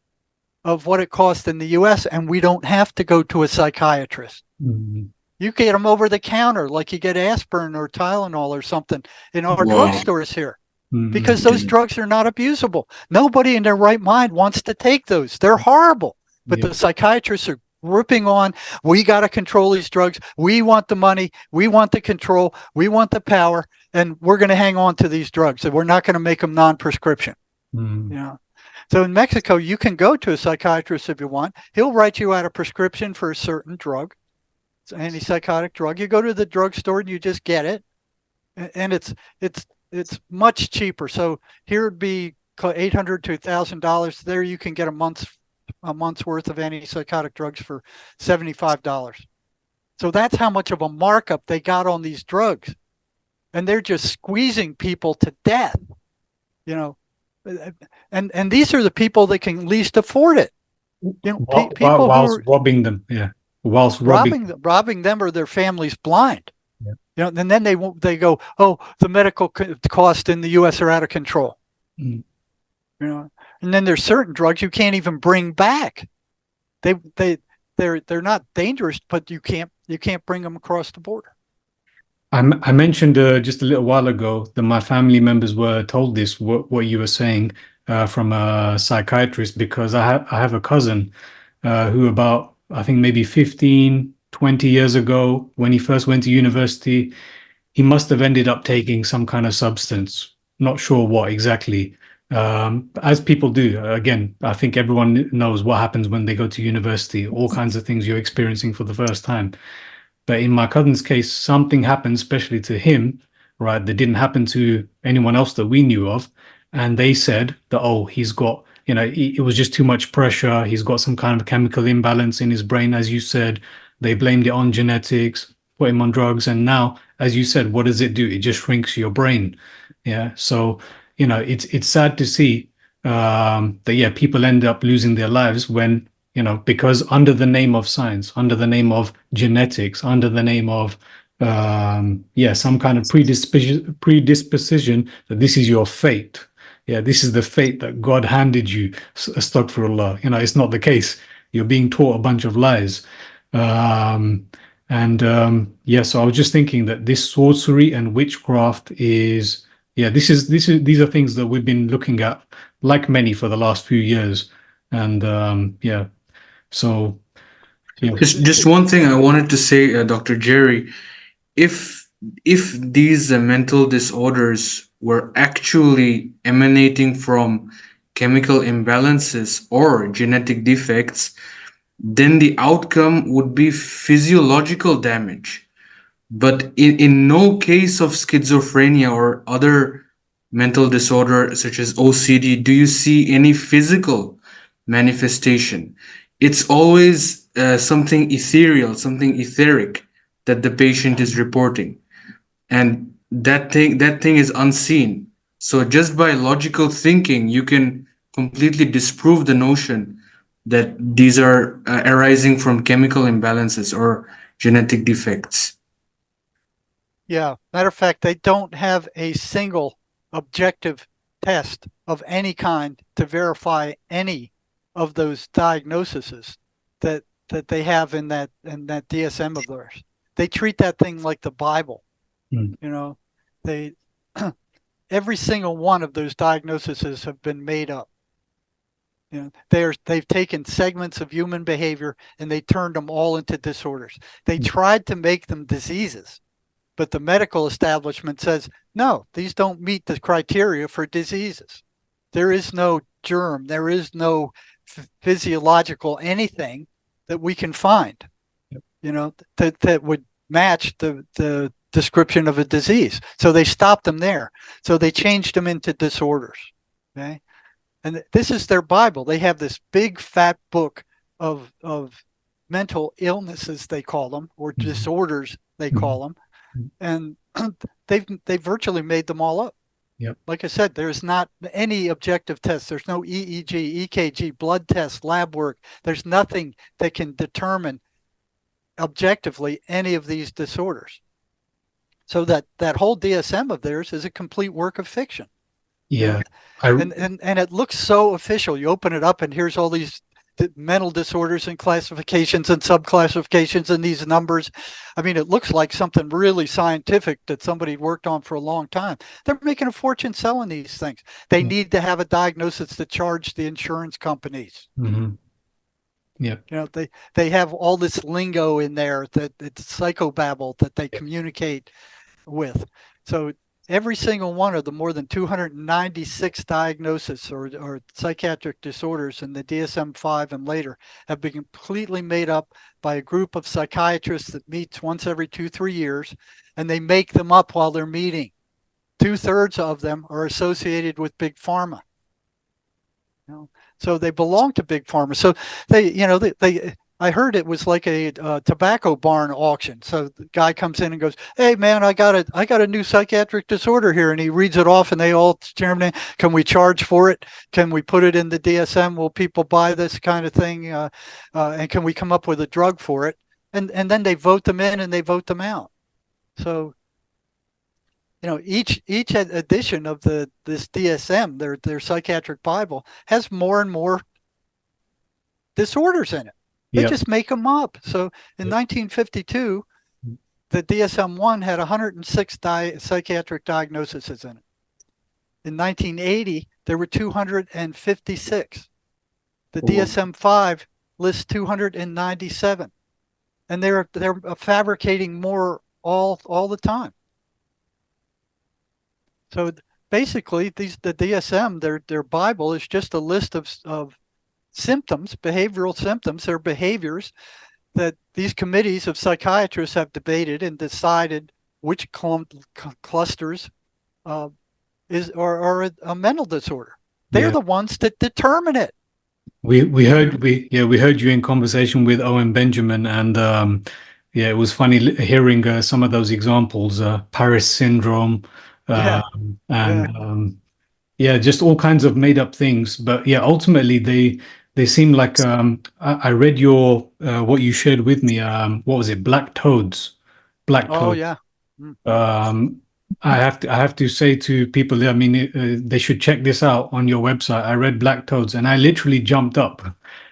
of what it costs in the US, and we don't have to go to a psychiatrist. You get them over the counter like you get aspirin or Tylenol or something in our drugstores here, because those drugs are not abusable. Nobody in their right mind wants to take those. They're horrible. But the psychiatrists are ripping on, we got to control these drugs. We want the money. We want the control. We want the power. And we're going to hang on to these drugs. And we're not going to make them non-prescription. So in Mexico, you can go to a psychiatrist if you want. He'll write you out a prescription for a certain drug. It's an antipsychotic drug. You go to the drugstore and you just get it. And it's much cheaper. So here it'd be $800 to $1,000. There you can get a month's a month's worth of antipsychotic drugs for $75. So that's how much of a markup they got on these drugs. And they're just squeezing people to death, you know. And these are the people that can least afford it. You know, people whilst who are robbing them, whilst robbing them or their families blind. Yeah. You know, and then they go, oh, the medical costs in the U.S. are out of control. Mm. You know, and then there's certain drugs you can't even bring back. They're not dangerous, but you can't bring them across the border. I mentioned just a little while ago that my family members were told this, what you were saying, from a psychiatrist, because I have a cousin who about, I think maybe 15, 20 years ago, when he first went to university, he must have ended up taking some kind of substance, not sure what exactly. As people do. Again, I think everyone knows what happens when they go to university, all kinds of things you're experiencing for the first time. But in my cousin's case, something happened, especially to him, right, that didn't happen to anyone else that we knew of. And they said that, oh, he's got, it was just too much pressure. He's got some kind of chemical imbalance in his brain, as you said. They blamed it on genetics, put him on drugs. And now, as you said, what does it do? It just shrinks your brain. Yeah. So, it's sad to see that, yeah, people end up losing their lives when, because under the name of science, under the name of genetics, under the name of, some kind of predisposition that this is your fate. Yeah, this is the fate that God handed you. Astaghfirullah. It's not the case. You're being taught a bunch of lies. So I was just thinking that this sorcery and witchcraft is, these are things that we've been looking at, like many, for the last few years. And so just one thing I wanted to say, Dr. Jerry, if these mental disorders were actually emanating from chemical imbalances or genetic defects, then the outcome would be physiological damage. But in no case of schizophrenia or other mental disorder such as OCD do you see any physical manifestation. It's always something ethereal, something etheric that the patient is reporting, and that thing is unseen. So just by logical thinking, you can completely disprove the notion that these are arising from chemical imbalances or genetic defects. Yeah, matter of fact, they don't have a single objective test of any kind to verify any of those diagnoses that they have in that DSM of theirs. They treat that thing like the Bible. They every single one of those diagnoses have been made up. They've taken segments of human behavior and they turned them all into disorders. They tried to make them diseases, but the medical establishment says, no, these don't meet the criteria for diseases. There is no germ. There is no physiological anything that we can find, that would match the description of a disease. So they stopped them there. So they changed them into disorders. Okay. And this is their Bible. They have this big fat book of mental illnesses, they call them, or disorders, they call them. And they've virtually made them all up. Yep. Like I said, there's not any objective test. There's no EEG, EKG, blood test, lab work. There's nothing that can determine objectively any of these disorders. So that whole DSM of theirs is a complete work of fiction. Yeah. And it looks so official. You open it up and here's all these mental disorders and classifications and subclassifications and these numbers. I mean, it looks like something really scientific that somebody worked on for a long time. They're making a fortune selling these things. They need to have a diagnosis to charge the insurance companies. Mm-hmm. Yeah. They have all this lingo in there that it's psychobabble that they communicate with. So every single one of the more than 296 diagnoses or psychiatric disorders in the DSM-5 and later have been completely made up by a group of psychiatrists that meets once every 2-3 years, and they make them up while they're meeting. 2/3 of them are associated with big pharma. So they belong to big pharma. So they, I heard it was like a tobacco barn auction. So the guy comes in and goes, "Hey man, I got a new psychiatric disorder here," and he reads it off, and they all determine, can we charge for it? Can we put it in the DSM? Will people buy this kind of thing? And can we come up with a drug for it? And then they vote them in and they vote them out. So each edition of this DSM, their psychiatric Bible, has more and more disorders in it. They just make them up. So in 1952, the DSM-1 had 106 psychiatric diagnoses in it. In 1980, there were 256. The DSM-5 lists 297, and they're fabricating more all the time. So basically, the DSM, their Bible, is just a list of symptoms, behavioral symptoms. They're behaviors that these committees of psychiatrists have debated and decided which clusters are a mental disorder. They're the ones that determine it. We heard you in conversation with Owen Benjamin, and it was funny hearing some of those examples, Paris syndrome, just all kinds of made up things. But ultimately they seem like I read your what you shared with me. What was it? Black toads. Oh yeah. I have to say to people, I mean, they should check this out on your website. I read Black Toads, and I literally jumped up.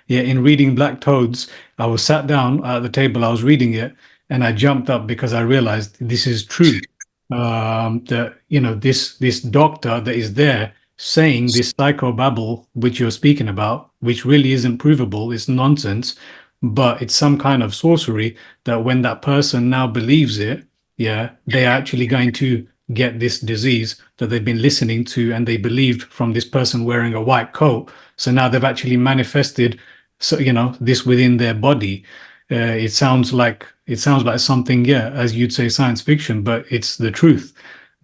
In reading Black Toads, I was sat down at the table, I was reading it, and I jumped up because I realized this is true. That this doctor that is there saying this psychobabble which you're speaking about, which really isn't provable, it's nonsense, but it's some kind of sorcery that when that person now believes it, they're actually going to get this disease that they've been listening to and they believed from this person wearing a white coat. So now they've actually manifested, this within their body. It sounds like something, as you'd say, science fiction, but it's the truth.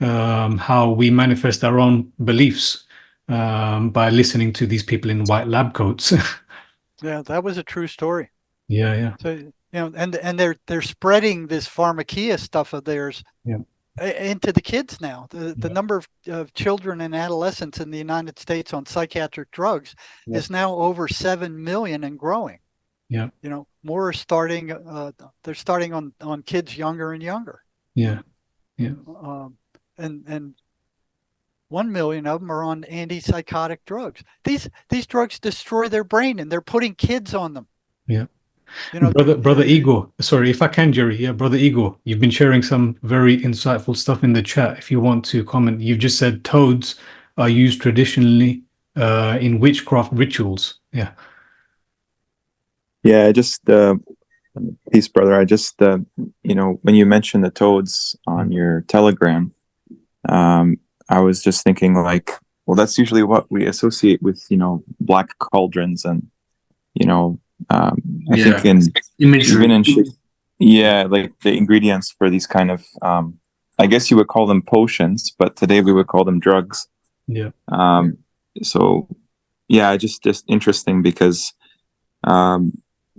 How we manifest our own beliefs by listening to these people in white lab coats. Yeah, that was a true story. Yeah. So and they're spreading this pharmakia stuff of theirs into the kids now. The number of children and adolescents in the United States on psychiatric drugs is now over 7 million and growing. Yeah. More are starting. They're starting on kids younger and younger. Yeah. And 1 million of them are on antipsychotic drugs. These drugs destroy their brain, and they're putting kids on them. Yeah. Brother Igor, sorry if I can, Jerry. Yeah, Brother Igor, you've been sharing some very insightful stuff in the chat. If you want to comment, you've just said toads are used traditionally in witchcraft rituals. Just peace, brother. I just when you mentioned the toads on your Telegram, I was just thinking well, that's usually what we associate with black cauldrons and I think in imagery. Like the ingredients for these kind of I guess you would call them potions, but today we would call them drugs. Just interesting because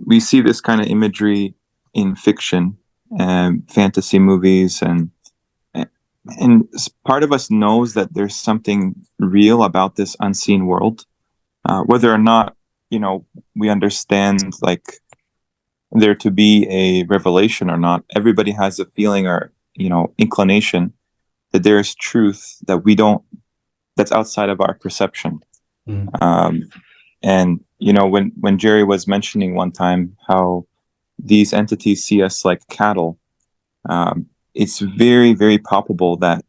we see this kind of imagery in fiction and fantasy movies, and part of us knows that there's something real about this unseen world, whether or not we understand there to be a revelation or not. Everybody has a feeling or inclination that there is truth that that's outside of our perception. And when Jerry was mentioning one time how these entities see us like cattle, it's very, very palpable that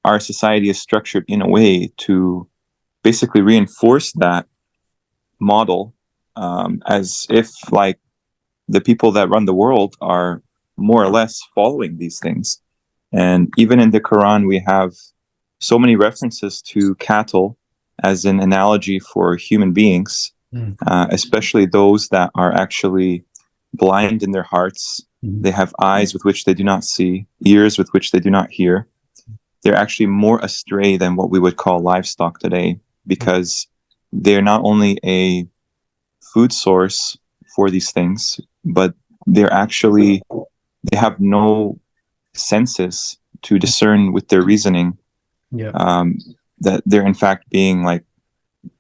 our society is structured in a way to basically reinforce that model, as if the people that run the world are more or less following these things. And even in the Quran, we have so many references to cattle as an analogy for human beings, especially those that are actually blind in their hearts. They have eyes with which they do not see, ears with which they do not hear. They're actually more astray than what we would call livestock today, because they're not only a food source for these things, but they're actually, they have no senses to discern with their reasoning that they're in fact being like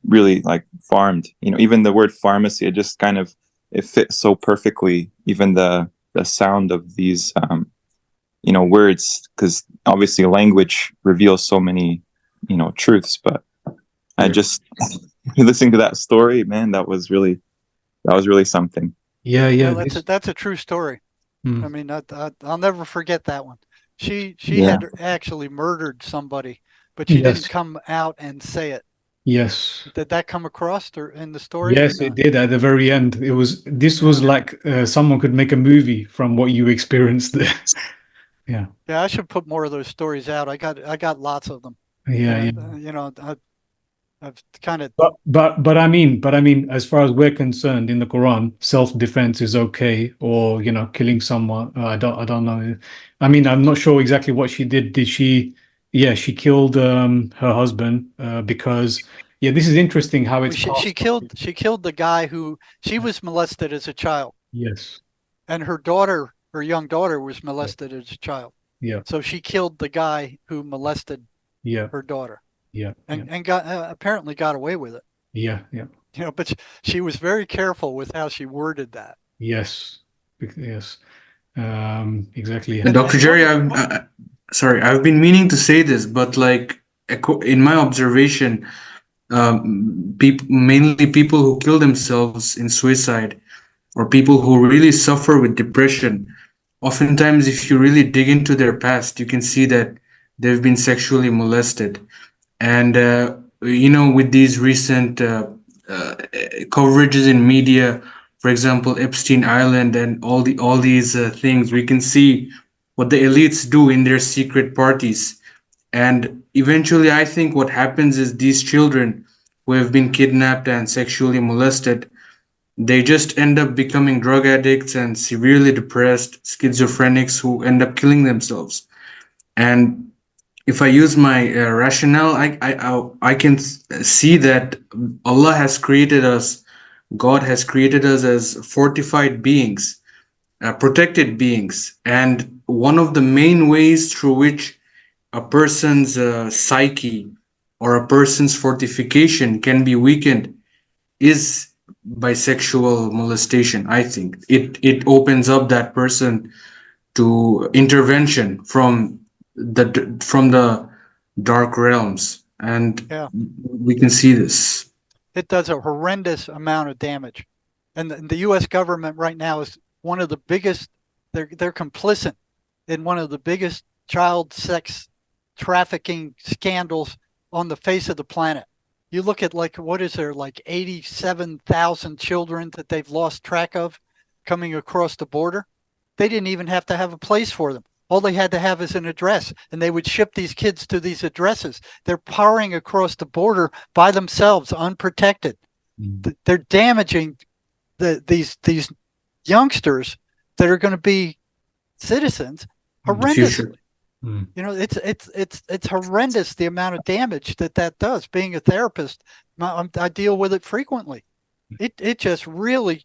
really like farmed. You know, even the word pharmacy, it just kind of, it fits so perfectly. Even the sound of these you know, words, because obviously language reveals so many, you know, truths. But I just listening to that story, man, that was really something. Yeah, that's a true story. I mean, I'll never forget that one. She had actually murdered somebody, but she didn't come out and say it. Yes. Did that come across in the story? Yes, it did at the very end. It was, this was like someone could make a movie from what you experienced there. Yeah, I should put more of those stories out. I got lots of them. Yeah, you know, I've kind of. But I mean, as far as we're concerned, in the Quran, self-defense is okay, or you know, killing someone. I don't know. I mean, I'm not sure exactly what she did. Did she? Yeah, she killed her husband because. Yeah, this is interesting how it's. She killed the guy who she was molested as a child. Yes. And her young daughter was molested as a child. Yeah. So she killed the guy who molested her daughter. Yeah. And got apparently got away with it. Yeah. You know, but she was very careful with how she worded that. Yes. Yes. Exactly. And Dr. Jerry, sorry, I've been meaning to say this, but like in my observation, mainly people who kill themselves in suicide, or people who really suffer with depression, oftentimes if you really dig into their past, you can see that they've been sexually molested. And you know, with these recent coverages in media, for example, Epstein Island and all these things, we can see what the elites do in their secret parties. And eventually, I think what happens is these children who have been kidnapped and sexually molested, they just end up becoming drug addicts and severely depressed schizophrenics who end up killing themselves. And if I use my rationale, I can see that Allah has created us, God has created us as fortified beings, protected beings. And one of the main ways through which a person's psyche or a person's fortification can be weakened is by sexual molestation. I think it opens up that person to intervention from the dark realms, and we can see this. It does a horrendous amount of damage, and the U.S. government right now is one of the biggest. They're complicit in one of the biggest child sex trafficking scandals on the face of the planet. You look at like, what is there, like 87,000 children that they've lost track of coming across the border. They didn't even have to have a place for them. All they had to have is an address, and they would ship these kids to these addresses. They're powering across the border by themselves, unprotected. They're damaging these youngsters that are going to be citizens horrendously. You know, it's horrendous the amount of damage that does. Being a therapist, I deal with it frequently. It just really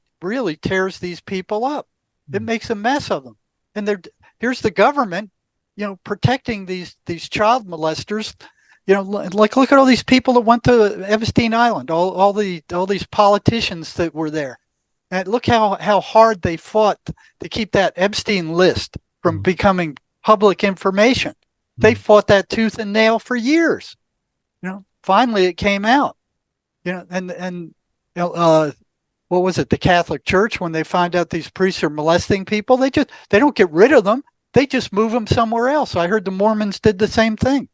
tears these people up. It makes a mess of them. And here's the government, you know, protecting these child molesters. You know, like look at all these people that went to Epstein Island, all these politicians that were there, and look how hard they fought to keep that Epstein list from becoming public information. They fought that tooth and nail for years. You know, finally it came out. You know, and you know, what was it? The Catholic Church, when they find out these priests are molesting people, they don't get rid of them. They just move them somewhere else. I heard the Mormons did the same thing.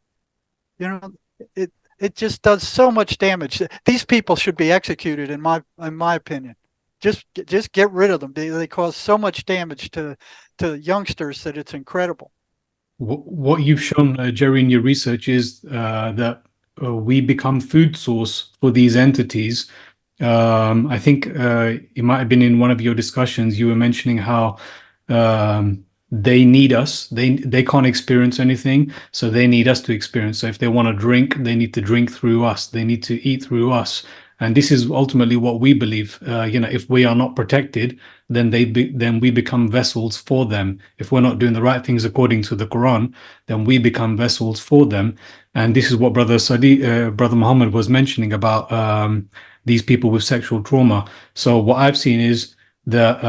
You know, it just does so much damage. These people should be executed, in my opinion. Just get rid of them. They cause so much damage to youngsters that it's incredible. What you've shown, Jerry, in your research is that we become food source for these entities. I think it might have been in one of your discussions, you were mentioning how they need us. They can't experience anything, so they need us to experience. So if they want to drink, they need to drink through us. They need to eat through us. And this is ultimately what we believe. If we are not protected, then then we become vessels for them. If we're not doing the right things according to the Quran, then we become vessels for them. And this is what Brother Muhammad was mentioning about these people with sexual trauma. So what I've seen is that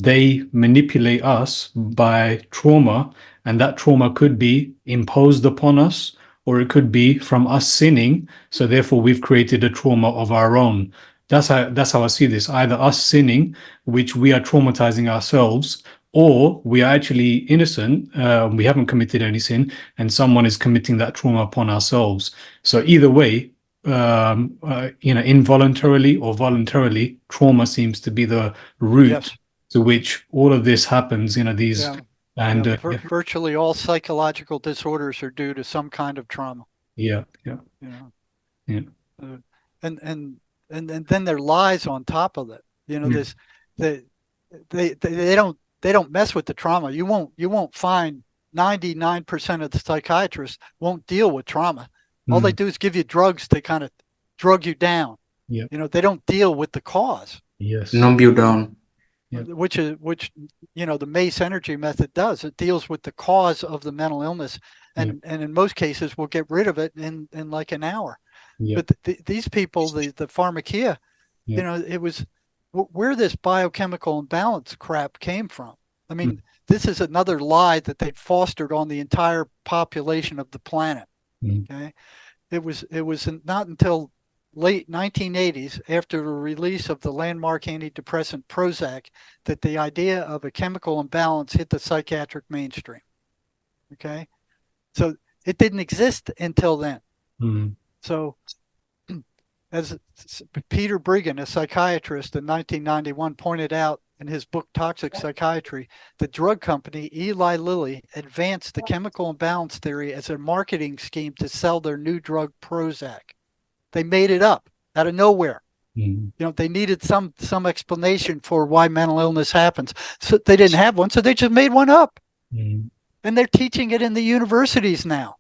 they manipulate us by trauma, and that trauma could be imposed upon us, or it could be from us sinning. So therefore, we've created a trauma of our own. That's how I see this. Either us sinning, which we are traumatizing ourselves, or we are actually innocent. We haven't committed any sin, and someone is committing that trauma upon ourselves. So either way, involuntarily or voluntarily, trauma seems to be the root to which all of this happens. Virtually all psychological disorders are due to some kind of trauma. And then there lies on top of it. They don't mess with the trauma. You won't find 99% of the psychiatrists won't deal with trauma. All they do is give you drugs to kind of drug you down. They don't deal with the cause. Numb you down. Which the MACE energy method does. It deals with the cause of the mental illness, and in most cases will get rid of it in like an hour. But these people, the pharmacia, it was where this biochemical imbalance crap came from. I mean, this is another lie that they fostered on the entire population of the planet. Okay, it was not until late 1980s, after the release of the landmark antidepressant Prozac, that the idea of a chemical imbalance hit the psychiatric mainstream. Okay, so it didn't exist until then. So, as Peter Brigham, a psychiatrist in 1991, pointed out in his book Toxic Psychiatry, the drug company Eli Lilly advanced the chemical imbalance theory as a marketing scheme to sell their new drug Prozac. They made it up out of nowhere. They needed some explanation for why mental illness happens. So they didn't have one, so they just made one up. And they're teaching it in the universities now.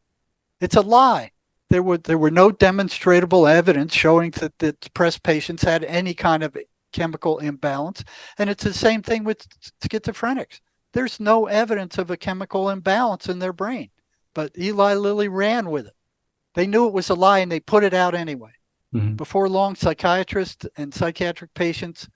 It's a lie. There were no demonstrable evidence showing that the depressed patients had any kind of chemical imbalance. And it's the same thing with schizophrenics. There's no evidence of a chemical imbalance in their brain. But Eli Lilly ran with it. They knew it was a lie, and they put it out anyway. Before long, psychiatrists and psychiatric patients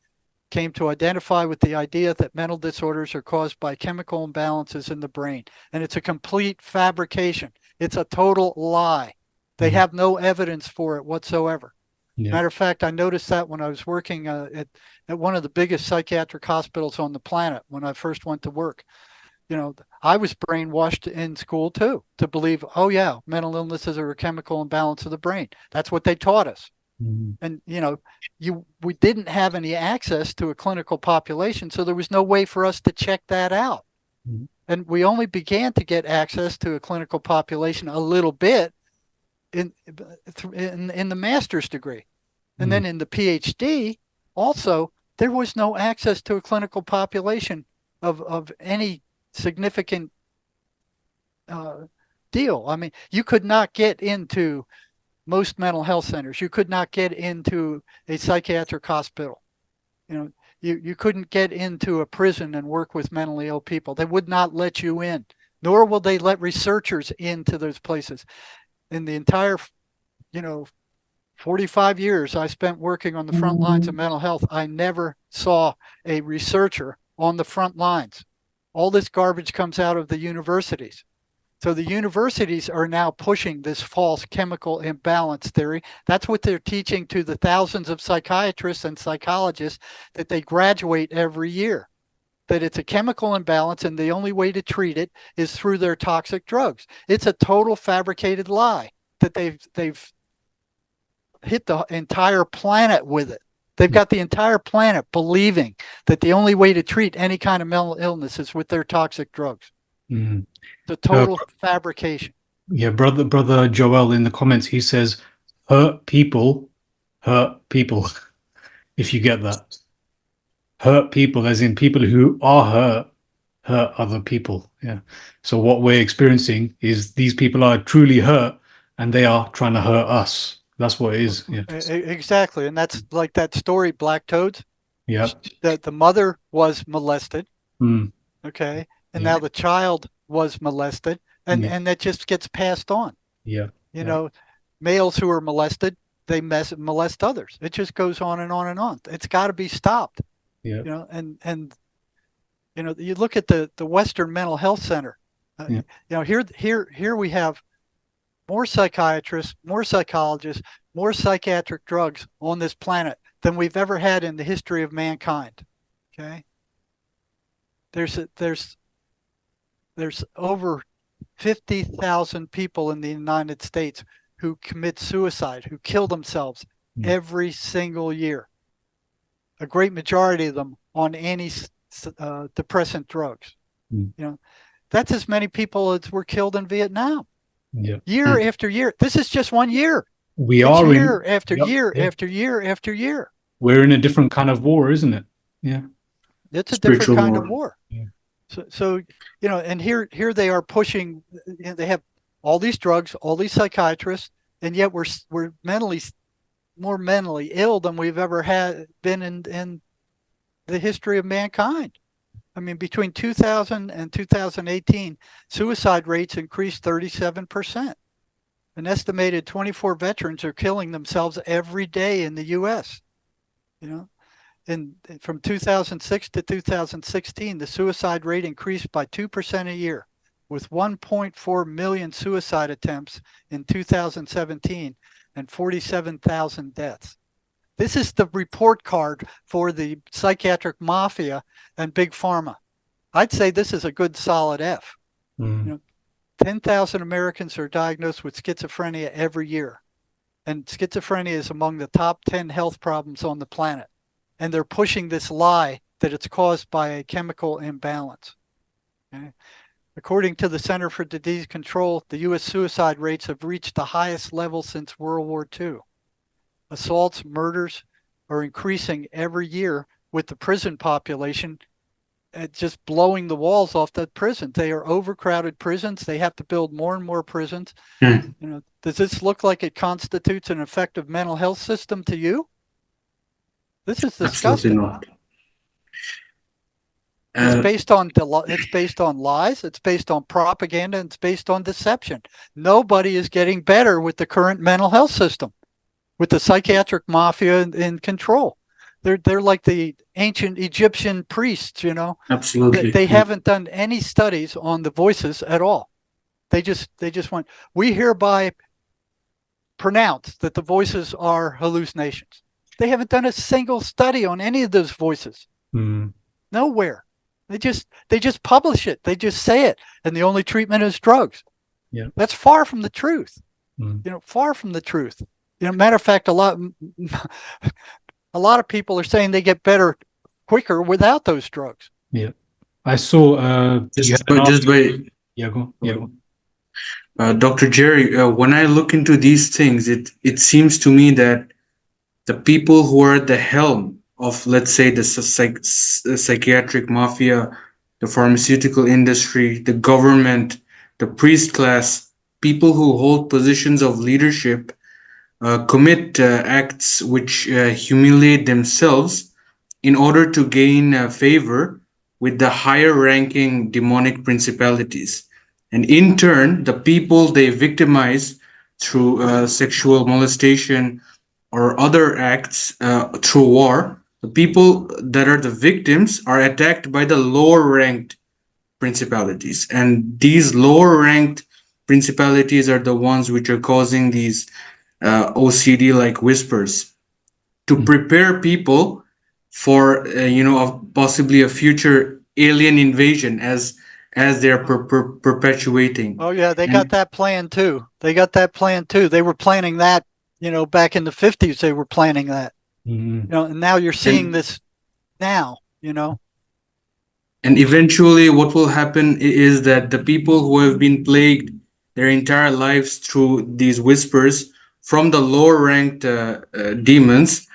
came to identify with the idea that mental disorders are caused by chemical imbalances in the brain. And it's a complete fabrication. It's a total lie. They have no evidence for it whatsoever. Matter of fact, I noticed that when I was working at one of the biggest psychiatric hospitals on the planet when I first went to work. I was brainwashed in school too to believe, oh yeah, mental illnesses are a chemical imbalance of the brain. That's what they taught us. And we didn't have any access to a clinical population, so there was no way for us to check that out. And we only began to get access to a clinical population a little bit in the master's degree. And then in the PhD, also, there was no access to a clinical population of any significant deal. I mean, you could not get into most mental health centers. You could not get into a psychiatric hospital. You couldn't get into a prison and work with mentally ill people. They would not let you in, nor will they let researchers into those places. In the entire, 45 years I spent working on the front lines of mental health, I never saw a researcher on the front lines. All this garbage comes out of the universities. So the universities are now pushing this false chemical imbalance theory. That's what they're teaching to the thousands of psychiatrists and psychologists that they graduate every year, that it's a chemical imbalance and the only way to treat it is through their toxic drugs. It's a total fabricated lie that they've hit the entire planet with it. They've got the entire planet believing that the only way to treat any kind of mental illness is with their toxic drugs. The total fabrication. Yeah, brother Joel in the comments, he says, hurt people. If you get that. Hurt people, as in people who are hurt other people. Yeah. So what we're experiencing is these people are truly hurt and they are trying to hurt us. That's what it is. Yeah. Exactly. And that's like that story, Black Toads. Yeah. That the mother was molested. Mm. Okay. And Yeah. now the child was molested, and Yeah. and that just gets passed on. Yeah. You know, males who are molested, they molest others. It just goes on and on and on. It's got to be stopped. Yeah. You know, and you know, you look at the Western Mental Health Center. Yeah. You know, here we have more psychiatrists, more psychologists, more psychiatric drugs on this planet than we've ever had in the history of mankind. Okay. There's over 50,000 people in the United States who commit suicide, who kill themselves every single year. A great majority of them on antidepressant drugs. You know, that's as many people as were killed in Vietnam. Year after year. This is just 1 year. We it's are year after year after year after year. We're in a different kind of war, isn't it? Yeah. It's a different kind war. of war. Yeah. So you know, and here they are pushing. You know, they have all these drugs, all these psychiatrists, and yet we're more mentally ill than we've ever been in the history of mankind. I mean, between 2000 and 2018, suicide rates increased 37%. An estimated 24 veterans are killing themselves every day in the U.S. You know, and from 2006 to 2016, the suicide rate increased by 2% a year, with 1.4 million suicide attempts in 2017 and 47,000 deaths. This is the report card for the psychiatric mafia and big pharma. I'd say this is a good solid F. You know, 10,000 Americans are diagnosed with schizophrenia every year. And schizophrenia is among the top 10 health problems on the planet. And they're pushing this lie that it's caused by a chemical imbalance. Okay? According to the Center for Disease Control, the U.S. suicide rates have reached the highest level since World War II. Assaults, murders are increasing every year, with the prison population just blowing the walls off the prison. They are overcrowded prisons. They have to build more and more prisons. You know, does this look like it constitutes an effective mental health system to you? This is disgusting. Absolutely not. It's based on lies. It's based on propaganda. And it's based on deception. Nobody is getting better with the current mental health system, with the psychiatric mafia in control. They're like the ancient Egyptian priests, you know. Absolutely. They haven't done any studies on the voices at all. They just went, we hereby pronounce that the voices are hallucinations. They haven't done a single study on any of those voices. Nowhere. They just publish it. They just say it. And the only treatment is drugs. Yeah. That's far from the truth. You know, far from the truth. You know, matter of fact, a lot of people are saying they get better quicker without those drugs. Yeah. I saw Dr. Jerry, when I look into these things, it seems to me that the people who are at the helm of, let's say, the psychiatric mafia, the pharmaceutical industry, the government, the priest class, people who hold positions of leadership, commit acts which humiliate themselves in order to gain favor with the higher ranking demonic principalities. And in turn, the people they victimize through sexual molestation or other acts through war, the people that are the victims are attacked by the lower ranked principalities. And these lower ranked principalities are the ones which are causing these OCD like whispers to prepare people for possibly a future alien invasion as they're perpetuating. Oh yeah, they got that plan too. They were planning that, you know, back in the 50s. They were planning that. You know, and now you're seeing this now, you know. And eventually what will happen is that the people who have been plagued their entire lives through these whispers from the lower ranked demons,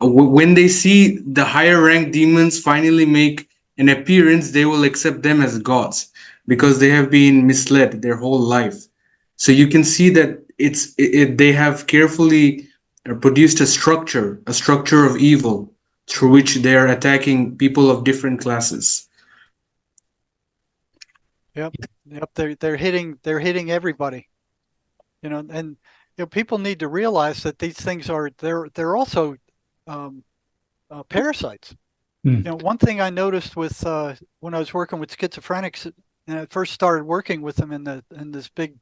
when they see the higher ranked demons finally make an appearance, they will accept them as gods because they have been misled their whole life. So you can see that they have carefully produced a structure of evil through which they are attacking people of different classes. Yep. They're hitting everybody. And people need to realize that these things they're also parasites. One thing I noticed with when I was working with schizophrenics, and I first started working with them in this big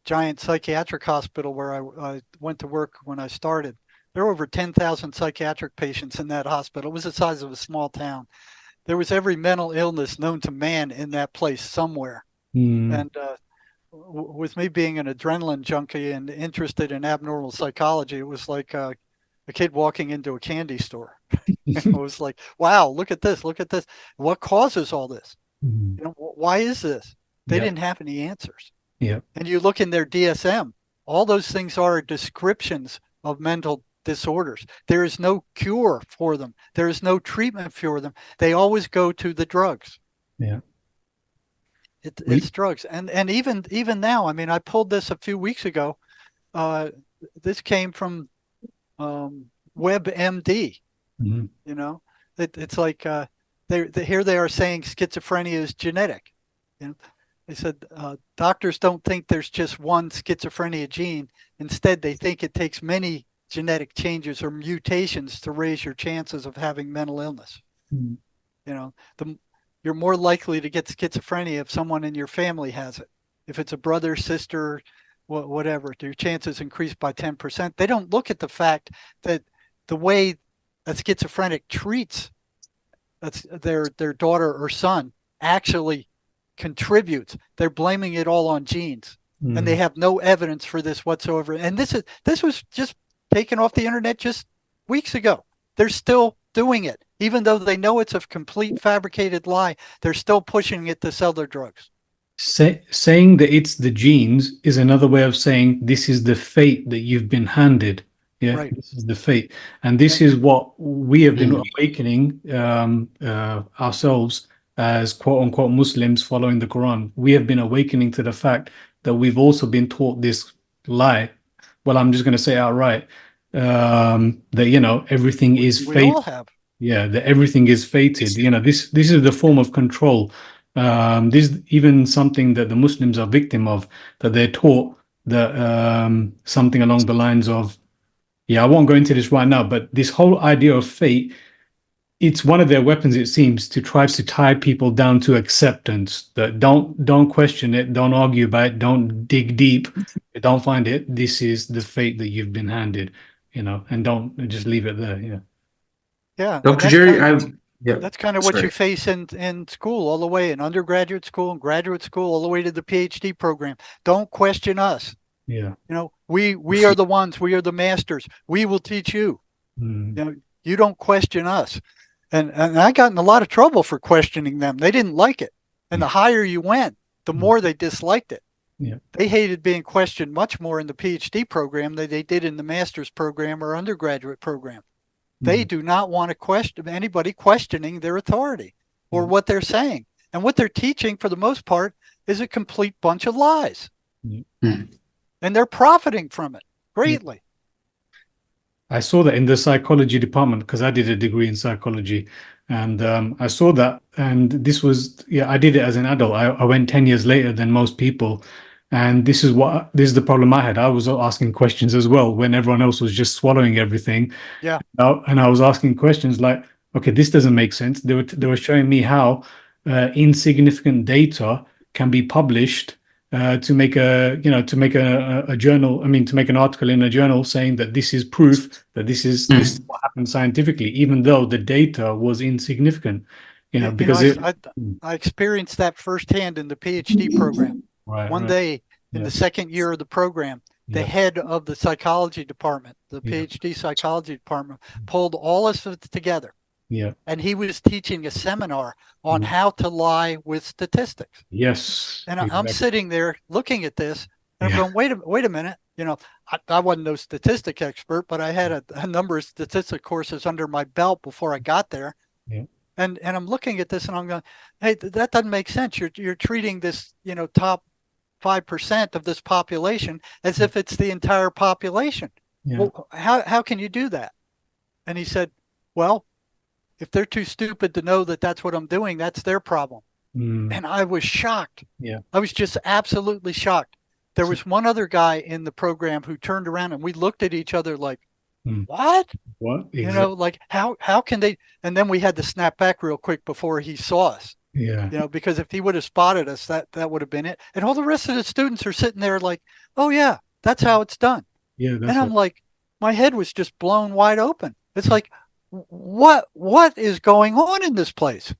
giant psychiatric hospital where I went to work when I started. There were over 10,000 psychiatric patients in that hospital. It was the size of a small town. There was every mental illness known to man in that place somewhere. And with me being an adrenaline junkie and interested in abnormal psychology, it was like a kid walking into a candy store. It was like, wow, look at this. What causes all this? Why is this? They didn't have any answers. Yeah. And you look in their DSM, all those things are descriptions of mental disorders. There is no cure for them. There is no treatment for them. They always go to the drugs. Yeah. It's drugs. And even now, I mean, I pulled this a few weeks ago. This came from WebMD. It's like here they are saying schizophrenia is genetic. They said doctors don't think there's just one schizophrenia gene. Instead, they think it takes many genetic changes or mutations to raise your chances of having mental illness. You're more likely to get schizophrenia if someone in your family has it. If it's a brother, sister, whatever, your chances increase by 10%. They don't look at the fact that the way a schizophrenic treats their daughter or son actually contributes. They're blaming it all on genes, and they have no evidence for this whatsoever. And this was just taken off the internet just weeks ago. They're still doing it, even though they know it's a complete fabricated lie. They're still pushing it to sell their drugs. Saying that it's the genes is another way of saying this is the fate that you've been handed. Yeah, right. This is the fate, and this is what we have been awakening ourselves as quote unquote Muslims following the Quran. We have been awakening to the fact that we've also been taught this lie. Well, I'm just going to say outright that everything is we fate. all have. Yeah, that everything is fated. This is the form of control. This is even something that the Muslims are victim of, that they're taught that something along the lines of, I won't go into this right now, but this whole idea of fate, it's one of their weapons, it seems, to try to tie people down to acceptance. That don't question it, don't argue about it, don't dig deep, don't find it. This is the fate that you've been handed, and don't just leave it there. Yeah. Yeah. Dr. Jerry, that's kind of what you face in school, all the way in undergraduate school and graduate school, all the way to the PhD program. Don't question us. Yeah. We are the ones, we are the masters. We will teach you. You don't question us. And I got in a lot of trouble for questioning them. They didn't like it. And the higher you went, the more they disliked it. Yeah. They hated being questioned much more in the PhD program than they did in the master's program or undergraduate program. They do not want to question anybody questioning their authority or what they're saying. And what they're teaching, for the most part, is a complete bunch of lies. And they're profiting from it greatly. I saw that in the psychology department because I did a degree in psychology, and I saw that. And this was, I did it as an adult. I went 10 years later than most people. And this is the problem I had. I was asking questions as well when everyone else was just swallowing everything. Yeah. And I was asking questions like, okay, this doesn't make sense. They were showing me how insignificant data can be published to make a journal. I mean, to make an article in a journal saying that this is proof that this is what happened scientifically, even though the data was insignificant. Because I experienced that firsthand in the PhD program. One day in the second year of the program, the head of the psychology department, the PhD psychology department, pulled all of us together. Yeah. And he was teaching a seminar on how to lie with statistics. Yes. And I'm sitting there looking at this, and I'm going, wait a minute. I wasn't no statistic expert, but I had a number of statistic courses under my belt before I got there. Yeah. And I'm looking at this and I'm going, hey, that doesn't make sense. You're treating this, top 5% of this population as if it's the entire population. Yeah. Well, how can you do that? And he said, well, if they're too stupid to know that that's what I'm doing, that's their problem. And I was shocked. Yeah. I was just absolutely shocked. There was one other guy in the program who turned around and we looked at each other like, what? What? Exactly. You know, like how can they? And then we had to snap back real quick before he saw us. Yeah. You know, because if he would have spotted us, that would have been it. And all the rest of the students are sitting there like, oh yeah, that's how it's done. Yeah. And I'm like, my head was just blown wide open. It's like, what is going on in this place?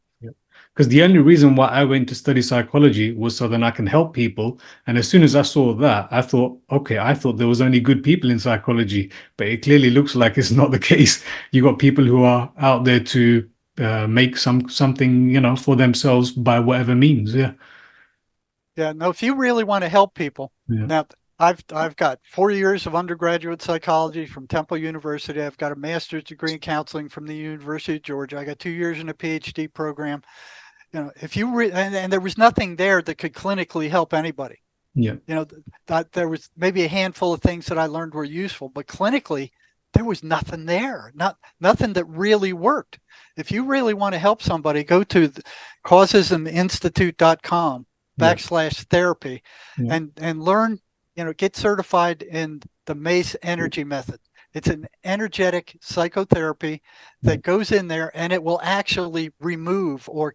Because the only reason why I went to study psychology was so that I can help people. And as soon as I saw that, I thought, okay, I thought there was only good people in psychology, but it clearly looks like it's not the case. You got people who are out there to make something, you know, for themselves by whatever means. Yeah. Yeah. No, if you really want to help people, now I've got 4 years of undergraduate psychology from Temple University. I've got a master's degree in counseling from the University of Georgia. I got 2 years in a PhD program. You know, if you and there was nothing there that could clinically help anybody. Yeah. You know, that there was maybe a handful of things that I learned were useful, but clinically, there was nothing there. Nothing that really worked. If you really want to help somebody, go to causesandinstitute.com/therapy and learn. You know, get certified in the MACE energy method. It's an energetic psychotherapy that goes in there and it will actually remove or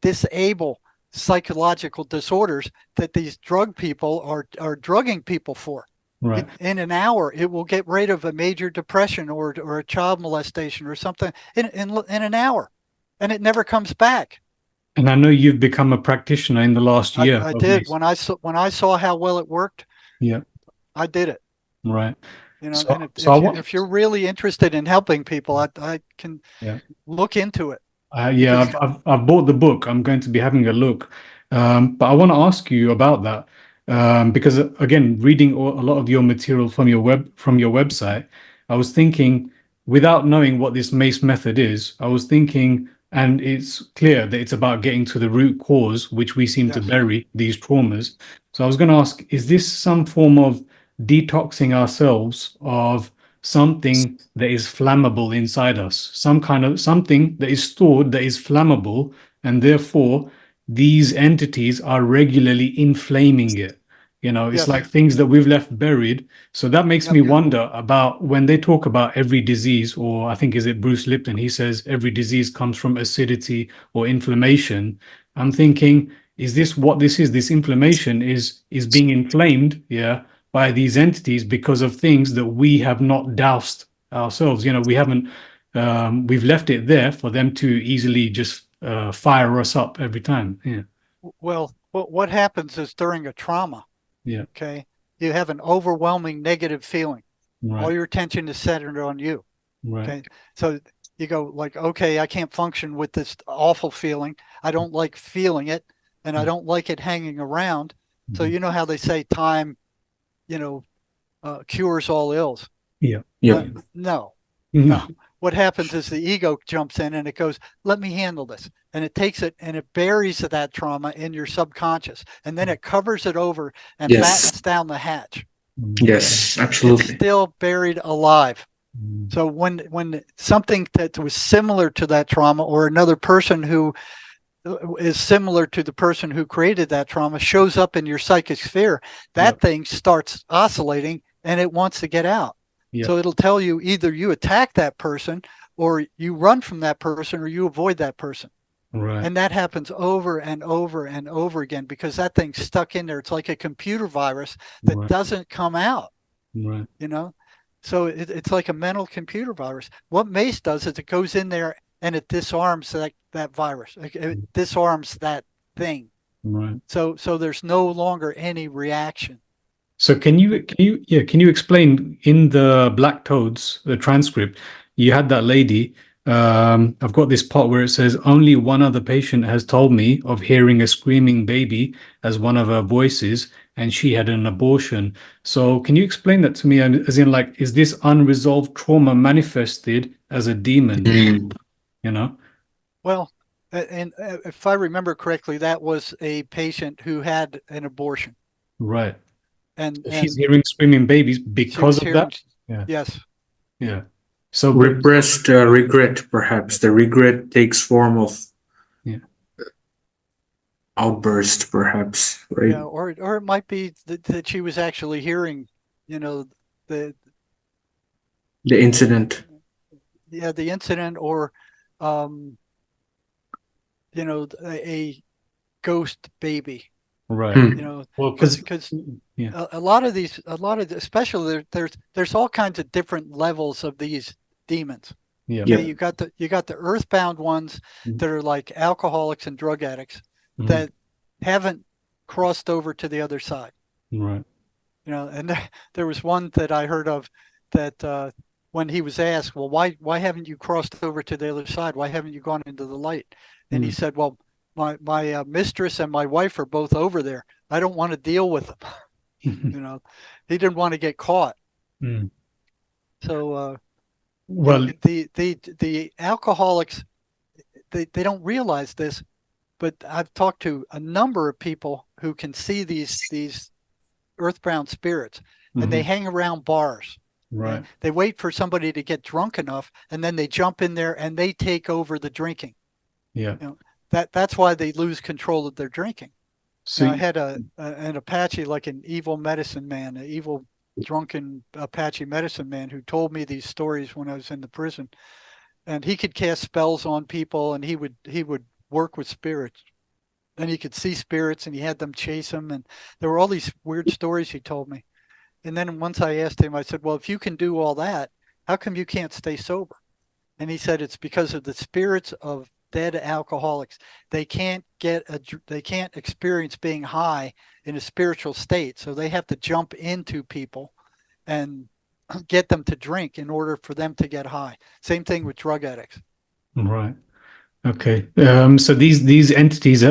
disable psychological disorders that these drug people are drugging people for. Right. In an hour, it will get rid of a major depression or a child molestation or something in an hour, and it never comes back. And I know you've become a practitioner in the last year. I did. When I saw how well it worked, I did it. Right. You know, and if you're really interested in helping people, I can look into it. I've bought the book. I'm going to be having a look. But I want to ask you about that. Because again, reading a lot of your material from your website, I was thinking, without knowing what this MACE method is, I was thinking, and it's clear that it's about getting to the root cause, which we seem to bury, these traumas. So I was going to ask, is this some form of detoxing ourselves of something that is flammable inside us, some kind of something that is stored that is flammable, and therefore these entities are regularly inflaming it? You know, it's like things that we've left buried. So that makes me wonder about when they talk about every disease, or I think, is it Bruce Lipton? He says every disease comes from acidity or inflammation. I'm thinking, is this what this is? This inflammation is being inflamed, by these entities because of things that we have not doused ourselves. You know, we haven't, we've left it there for them to easily just fire us up every time. Yeah. Well, what happens is during a trauma, okay, you have an overwhelming negative feeling. Right. All your attention is centered on you. Right. Okay. So you go like, okay, I can't function with this awful feeling. I don't like feeling it, and I don't like it hanging around. So you know how they say time, cures all ills. Yeah. No. What happens is the ego jumps in and it goes, let me handle this. And it takes it and it buries that trauma in your subconscious. And then it covers it over and battens down the hatch. Yes, absolutely. It's still buried alive. So when something that was similar to that trauma, or another person who is similar to the person who created that trauma, shows up in your psychic sphere, that thing starts oscillating and it wants to get out. So it'll tell you either you attack that person, or you run from that person, or you avoid that person. Right. And that happens over and over and over again because that thing's stuck in there. It's like a computer virus that doesn't come out. Right. So it's like a mental computer virus. What MACE does is it goes in there and it disarms that virus. It disarms that thing. Right. So there's no longer any reaction. So can you explain, in the Black Toads, the transcript, you had that lady, I've got this part where it says, only one other patient has told me of hearing a screaming baby as one of her voices, and she had an abortion. So can you explain that to me, as in, like, is this unresolved trauma manifested as a demon? Well, And if I remember correctly, that was a patient who had an abortion. Right. And She's hearing screaming babies she because was of hearing, that. Yeah. yes. Yeah. So Repressed regret, perhaps. The regret takes form of outburst, perhaps, right? Yeah, or it might be that she was actually hearing, the incident. the incident, or a ghost baby. Right. Well, because a lot of especially there's all kinds of different levels of these demons. Yeah. Okay, you got the earthbound ones that are like alcoholics and drug addicts that haven't crossed over to the other side. Right. And there was one that I heard of that when he was asked, well, why haven't you crossed over to the other side? Why haven't you gone into the light? And he said, well, my mistress and my wife are both over there. I don't want to deal with them. He didn't want to get caught. So, well, the alcoholics, they don't realize this, but I've talked to a number of people who can see these earthbound spirits, and they hang around bars. Right. They wait for somebody to get drunk enough, and then they jump in there and they take over the drinking. Yeah. That's why they lose control of their drinking. So I had an Apache, like an evil medicine man, an evil drunken Apache medicine man, who told me these stories when I was in the prison. And he could cast spells on people, and he would work with spirits. And he could see spirits, and he had them chase him. And there were all these weird stories he told me. And then once I asked him, I said, well, if you can do all that, how come you can't stay sober? And he said, it's because of the spirits of dead alcoholics. They can't experience being high in a spiritual state. So they have to jump into people and get them to drink in order for them to get high. Same thing with drug addicts. Right. Okay. So these entities,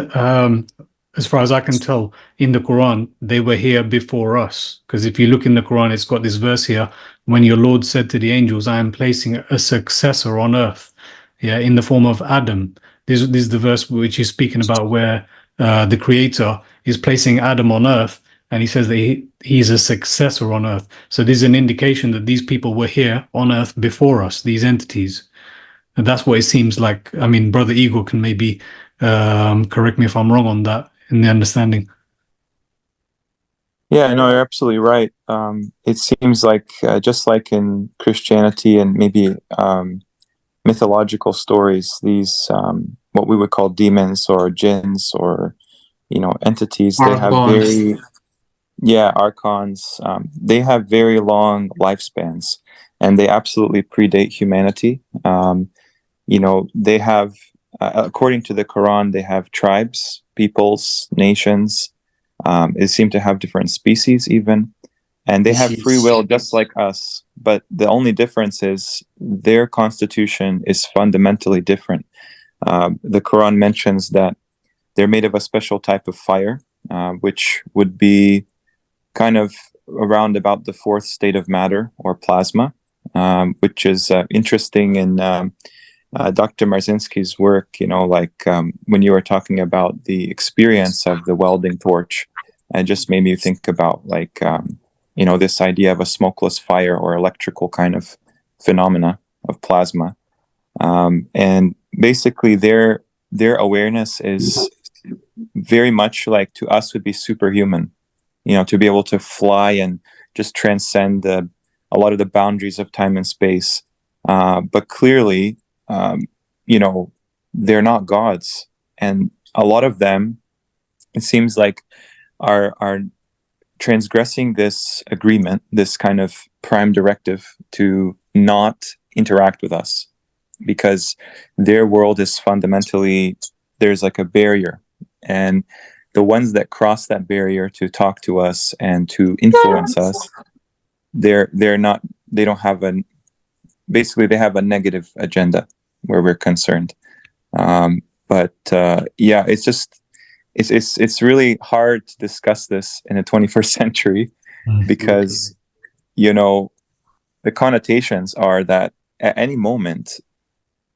as far as I can tell, in the Quran, they were here before us. Because if you look in the Quran, it's got this verse here: when your Lord said to the angels, "I am placing a successor on earth," in the form of Adam. This is the verse which is speaking about where the Creator is placing Adam on earth, and he says that he's a successor on earth. So this is an indication that these people were here on earth before us, these entities. And that's what it seems like. I mean, Brother Eagle can maybe correct me if I'm wrong on that in the understanding. Yeah, no, you're absolutely right. It seems like just like in Christianity and maybe mythological stories, these what we would call demons or jinns or entities, they have archons. They have very long lifespans, and they absolutely predate humanity. They have, according to the Quran, they have tribes, peoples, nations. They seem to have different species even, and they have free will just like us. But the only difference is their constitution is fundamentally different. The Quran mentions that they're made of a special type of fire, which would be kind of around about the fourth state of matter or plasma, which is interesting in Dr. Marzinsky's work. When you were talking about the experience of the welding torch, it just made me think about this idea of a smokeless fire or electrical kind of phenomena of plasma. And basically their awareness is very much like to us would be superhuman, to be able to fly and just transcend a lot of the boundaries of time and space. But clearly, they're not gods. And a lot of them, it seems like, are transgressing this agreement, this kind of prime directive to not interact with us, because their world is fundamentally, there's like a barrier, and the ones that cross that barrier to talk to us and to influence us, they don't have basically they have a negative agenda where we're concerned. It's really hard to discuss this in the 21st century because the connotations are that at any moment,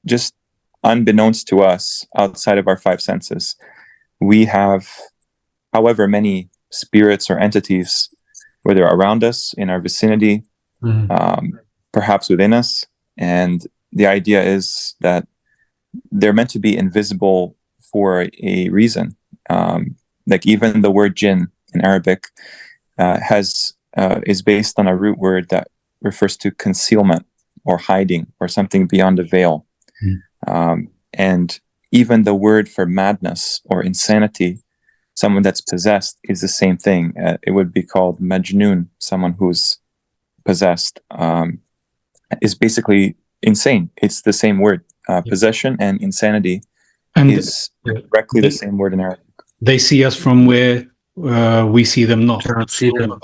just unbeknownst to us, outside of our five senses, we have however many spirits or entities, whether around us, in our vicinity, perhaps within us. And the idea is that they're meant to be invisible for a reason. Like even the word jinn in Arabic is based on a root word that refers to concealment or hiding or something beyond a veil. And even the word for madness or insanity, someone that's possessed, is the same thing. It would be called majnoon, someone who's possessed, is basically insane. It's the same word. Possession and insanity is directly the same word in Arabic. They see us from where we see them not. Cannot see them.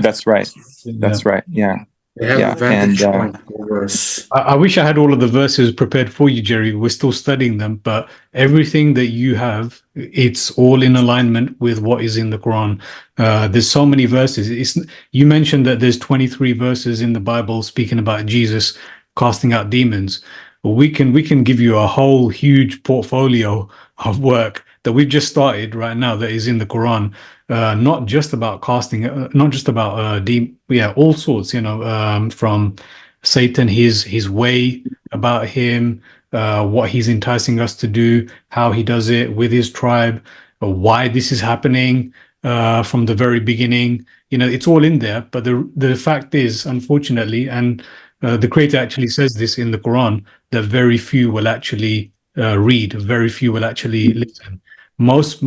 That's right. That's right. Yeah. They have a vantage point over us. I wish I had all of the verses prepared for you, Jerry. We're still studying them, but everything that you have, it's all in alignment with what is in the Quran. There's so many verses. You mentioned that there's 23 verses in the Bible speaking about Jesus casting out demons. We can give you a whole huge portfolio of work that we've just started right now that is in the Quran. Not just about casting, not just about all sorts, from Satan, his way about him, what he's enticing us to do, how he does it with his tribe, why this is happening from the very beginning. It's all in there. But the fact is, unfortunately, and the Creator actually says this in the Quran, that very few will actually read, very few will actually listen. Most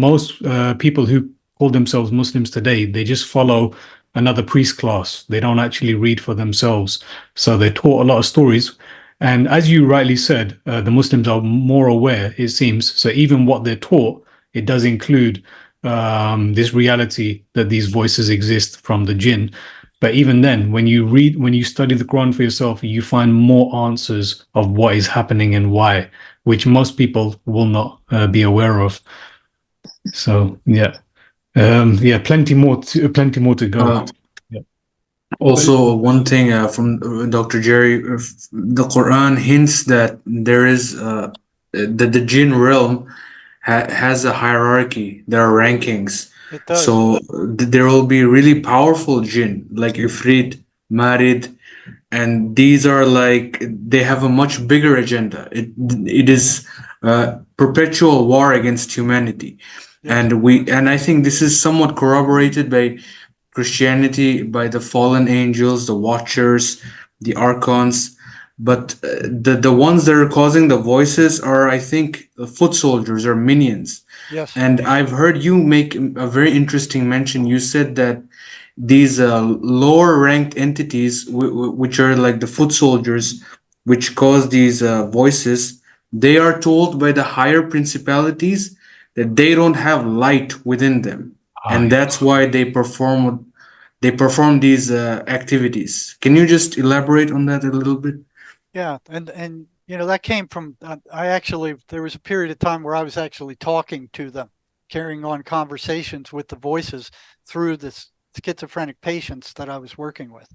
people who call themselves Muslims today, they just follow another priest class. They don't actually read for themselves. So they're taught a lot of stories. And as you rightly said, the Muslims are more aware, it seems. So even what they're taught, it does include this reality that these voices exist from the jinn. But even then, when you study the Quran for yourself, you find more answers of what is happening and why, which most people will not be aware of. So plenty more to go. Also, one thing from Dr. Jerry, the Quran hints that there is that the jinn realm has a hierarchy. There are rankings. It does. So there will be really powerful jinn like Ifrit, Marid, and these are like they have a much bigger agenda. It is perpetual war against humanity. Yes. And I think this is somewhat corroborated by Christianity, by the fallen angels, the watchers, the archons. But the ones that are causing the voices are, I think, foot soldiers or minions. Yes. And I've heard you make a very interesting mention. You said that these lower ranked entities, which are like the foot soldiers, which cause these voices, they are told by the higher principalities that they don't have light within them, and that's why they perform these activities. Can you just elaborate on that a little bit? Yeah, and that came from there was a period of time where I was actually talking to them, carrying on conversations with the voices through this schizophrenic patients that I was working with.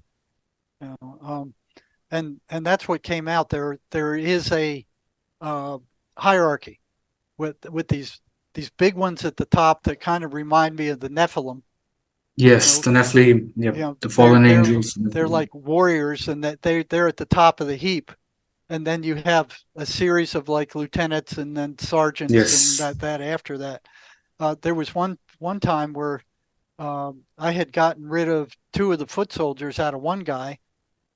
And that's what came out. There is a hierarchy with these big ones at the top that kind of remind me of the Nephilim. Yes, the Nephilim, the fallen angels. They're like warriors, and that they're at the top of the heap. And then you have a series of like lieutenants and then sergeants, yes. and that after that. There was one time where I had gotten rid of 2 of the foot soldiers out of one guy,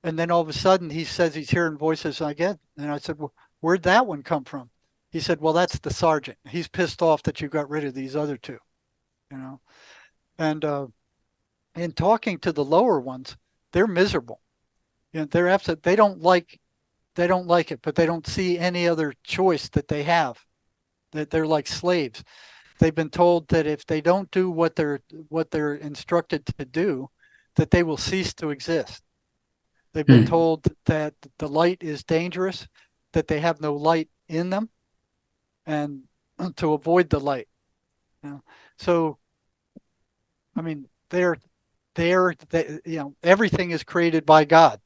and then all of a sudden he says he's hearing voices again. And I said, well, where'd that one come from? He said, well, that's the sergeant. He's pissed off that you got rid of these other 2, And in talking to the lower ones, they're miserable. They're upset. They don't like it, but they don't see any other choice that they have. That they're like slaves. They've been told that if they don't do what they're instructed to do, that they will cease to exist. They've been told that the light is dangerous, that they have no light in them, and to avoid the light. So, I mean, everything is created by God,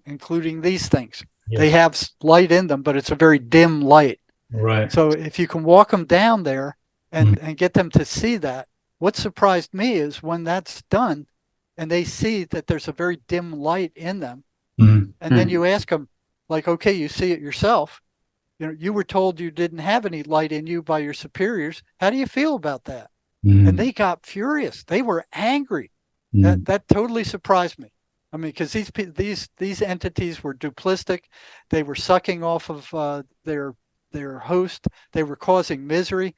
including these things. They have light in them, but it's a very dim light. Right. So if you can walk them down there and get them to see that, what surprised me is when that's done and they see that there's a very dim light in them, and then you ask them, like, okay, you see it yourself. You know, you were told you didn't have any light in you by your superiors. How do you feel about that? And they got furious. They were angry. That totally surprised me. I mean, because these entities were duplistic. They were sucking off of their host. They were causing misery.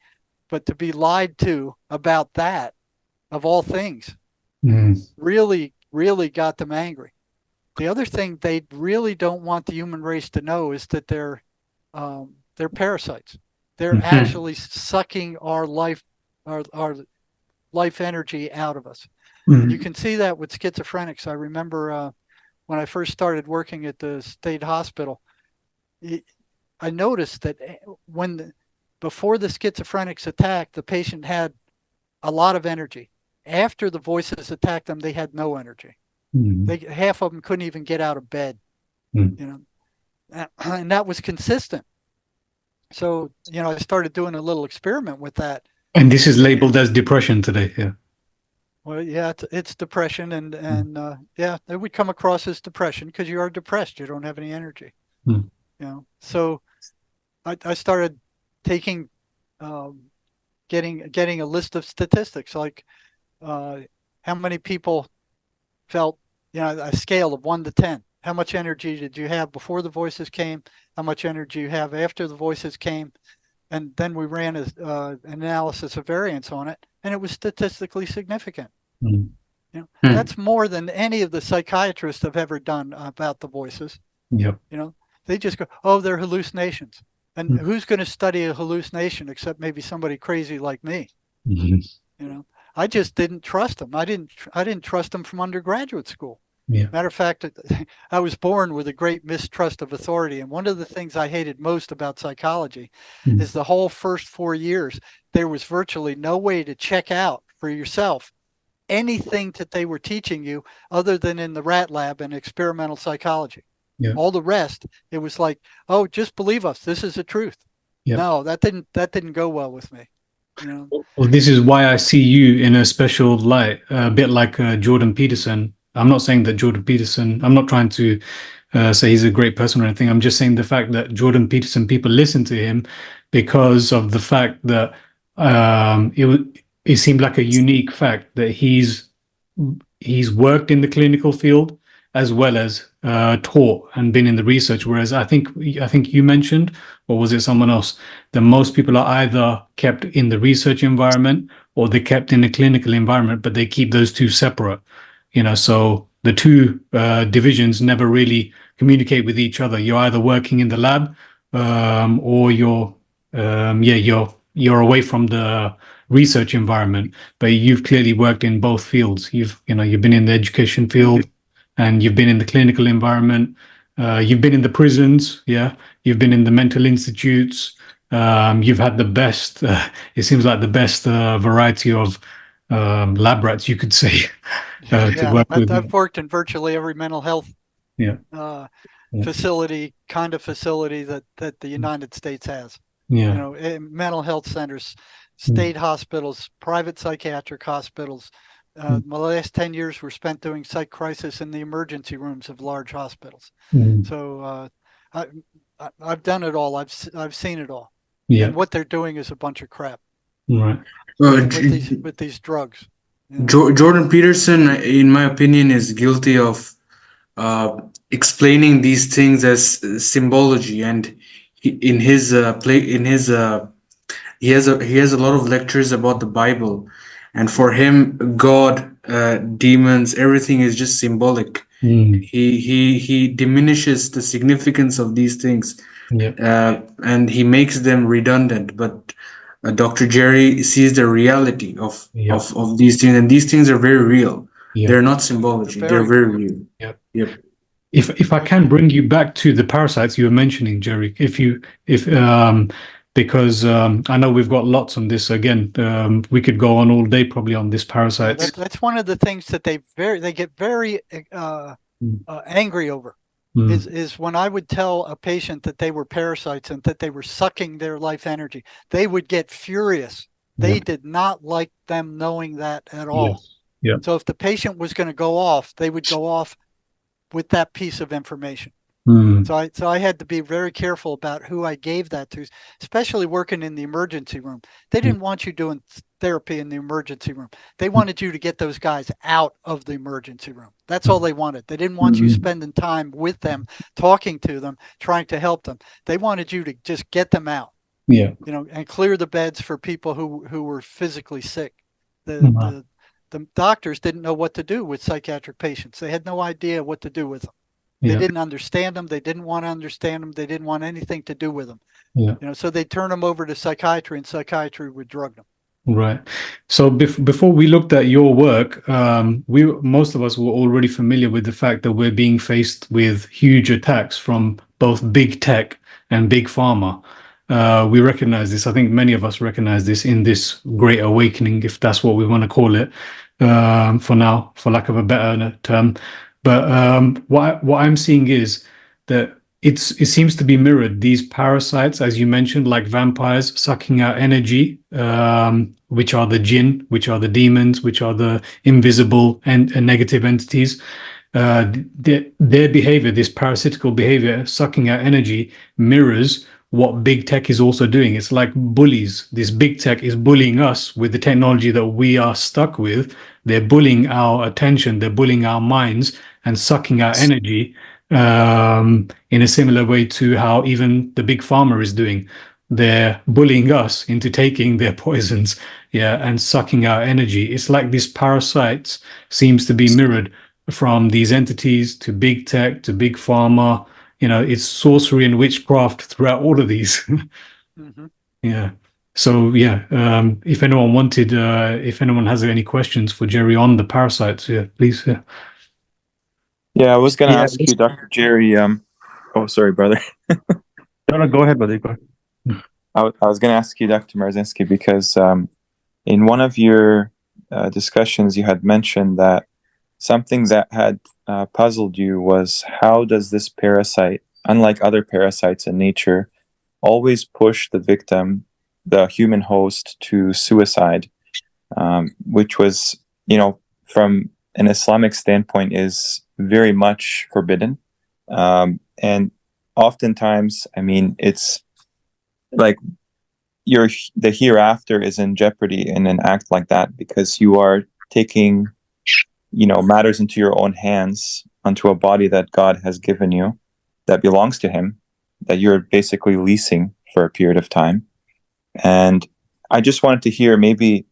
But to be lied to about that, of all things, really, really got them angry. The other thing they really don't want the human race to know is that they're parasites. They're actually sucking our life energy out of us. You can see that with schizophrenics. I remember when I first started working at the state hospital, I noticed that before the schizophrenics attacked, the patient had a lot of energy. After the voices attacked them, they had no energy. Half of them couldn't even get out of bed, you know, and that was consistent. So, you know, I started doing a little experiment with that. And this is labeled as depression today. Yeah. Well, yeah, it's depression, and yeah, it would come across as depression because you are depressed. You don't have any energy. You know, so I started taking, getting a list of statistics, like how many people felt, you know, a scale of 1 to 10. How much energy did you have before the voices came? How much energy you have after the voices came? And then we ran an analysis of variance on it, and it was statistically significant. You know, that's more than any of the psychiatrists have ever done about the voices. You know, they just go, oh, they're hallucinations. And who's going to study a hallucination except maybe somebody crazy like me? You know, I just didn't trust them. I didn't trust them from undergraduate school. Matter of fact, I was born with a great mistrust of authority. And one of the things I hated most about psychology is the whole first 4 years, there was virtually no way to check out for yourself anything that they were teaching you other than in the rat lab and experimental psychology. All the rest, it was like, oh, just believe us. This is the truth. No, that didn't go well with me. You know? Well, this is why I see you in a special light, a bit like Jordan Peterson. I'm not saying that Jordan Peterson, I'm not trying to say he's a great person or anything. I'm just saying the fact that Jordan Peterson, people listen to him because of the fact that it seemed like a unique fact that he's worked in the clinical field as well as taught and been in the research. Whereas I think you mentioned, or was it someone else, that most people are either kept in the research environment or they're kept in a clinical environment, but they keep those two separate. You know, so the two divisions never really communicate with each other. You're either working in the lab or you're away from the research environment. But you've clearly worked in both fields. You've been in the education field and you've been in the clinical environment. You've been in the prisons. You've been in the mental institutes. You've had the best, it seems like the best variety of lab rats, you could say. To work with. I've worked in virtually every mental health facility that the United States has. You know, mental health centers, state hospitals, private psychiatric hospitals. My last 10 years were spent doing psych crisis in the emergency rooms of large hospitals. So I've done it all. I've seen it all. And what they're doing is a bunch of crap. Right. With these drugs. Jordan Peterson, in my opinion, is guilty of explaining these things as symbology, and he has a lot of lectures about the Bible, and for him, God, demons, everything is just symbolic. He diminishes the significance of these things, and he makes them redundant. But Dr. Jerry sees the reality of these things, and these things are very real. They're not symbology; they're very real. If I can bring you back to the parasites you were mentioning, Jerry, because I know we've got lots on this. Again, we could go on all day probably on this parasites. That's one of the things that they get very angry over. is when I would tell a patient that they were parasites and that they were sucking their life energy, they would get furious. They did not like them knowing that at all. Yeah. So if the patient was going to go off, they would go off with that piece of information. So I had to be very careful about who I gave that to, especially working in the emergency room. They didn't want you doing therapy in the emergency room. They wanted you to get those guys out of the emergency room. That's all they wanted. They didn't want you spending time with them, talking to them, trying to help them. They wanted you to just get them out. Yeah. You know, and clear the beds for people who were physically sick. The doctors didn't know what to do with psychiatric patients. They had no idea what to do with them. They didn't understand them. They didn't want to understand them. They didn't want anything to do with them. Yeah. You know, so they turn them over to psychiatry, and psychiatry would drug them. Right. So before we looked at your work, most of us were already familiar with the fact that we're being faced with huge attacks from both big tech and big pharma. We recognize this. I think many of us recognize this in this great awakening, if that's what we want to call it, for now, for lack of a better term. But what I'm seeing is that it seems to be mirrored. These parasites, as you mentioned, like vampires sucking out energy, which are the Jinn, which are the demons, which are the invisible and negative entities. Their behavior, this parasitical behavior, sucking out energy, mirrors what big tech is also doing. It's like bullies. This big tech is bullying us with the technology that we are stuck with. They're bullying our attention. They're bullying our minds and sucking our energy in a similar way to how even the big pharma is doing. They're bullying us into taking their poisons, and sucking our energy. It's like these parasites seems to be mirrored from these entities to big tech to big pharma. You know, it's sorcery and witchcraft throughout all of these. Yeah. So if anyone wanted, if anyone has any questions for Jerry on the parasites, please. Yeah, I was going to ask you, Dr. Jerry. Oh, sorry, brother. No, go ahead, buddy. Go ahead. I was going to ask you, Dr. Marzinsky, because in one of your discussions, you had mentioned that something that had puzzled you was how does this parasite, unlike other parasites in nature, always push the victim, the human host, to suicide, which was, from an Islamic standpoint, is very much forbidden. And oftentimes, I mean, it's like the hereafter is in jeopardy in an act like that, because you are taking, matters into your own hands, onto a body that God has given you, that belongs to him, that you're basically leasing for a period of time. And I just wanted to hear maybe,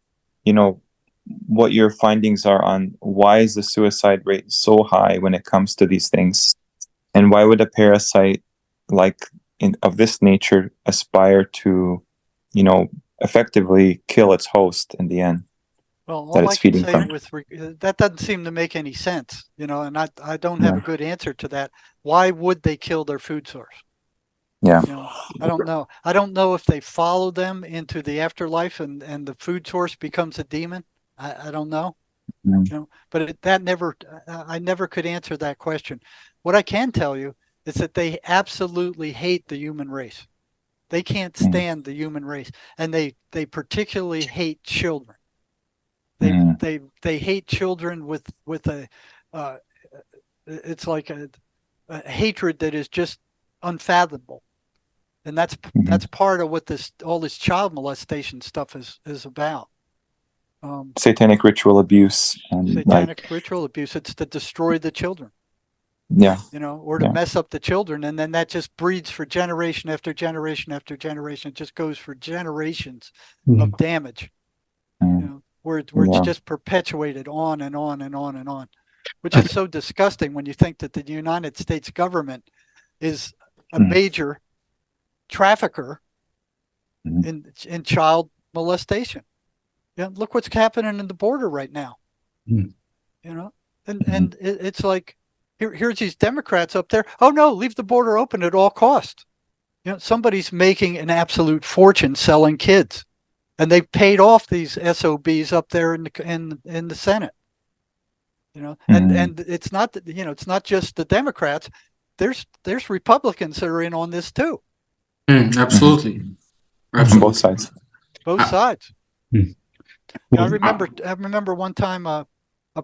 what your findings are on why is the suicide rate so high when it comes to these things, and why would a parasite of this nature aspire to, effectively kill its host in the end. Well, that all it's I can feeding say from. that doesn't seem to make any sense, and I don't have a good answer to that. Why would they kill their food source? Yeah. I don't know. I don't know if they follow them into the afterlife and the food source becomes a demon. I don't know. But I never could answer that question. What I can tell you is that they absolutely hate the human race. They can't stand the human race, and they particularly hate children. They hate children with a it's like a hatred that is just unfathomable, and that's part of what all this child molestation stuff is about. Satanic ritual abuse and ritual abuse. It's to destroy the children. Yeah. Or to mess up the children, and then that just breeds for generation after generation after generation. It just goes for generations of damage. Where it's just perpetuated on and on and on and on, which is so disgusting when you think that the United States government is a major trafficker in child molestation. Look what's happening in the border right now. And it's like, here's these Democrats up there. Oh no, leave the border open at all costs. Somebody's making an absolute fortune selling kids. And they've paid off these SOBs up there in the Senate, and it's not it's not just the Democrats. there's Republicans that are in on this too. Absolutely. On both sides. Both sides. Mm. I remember one time a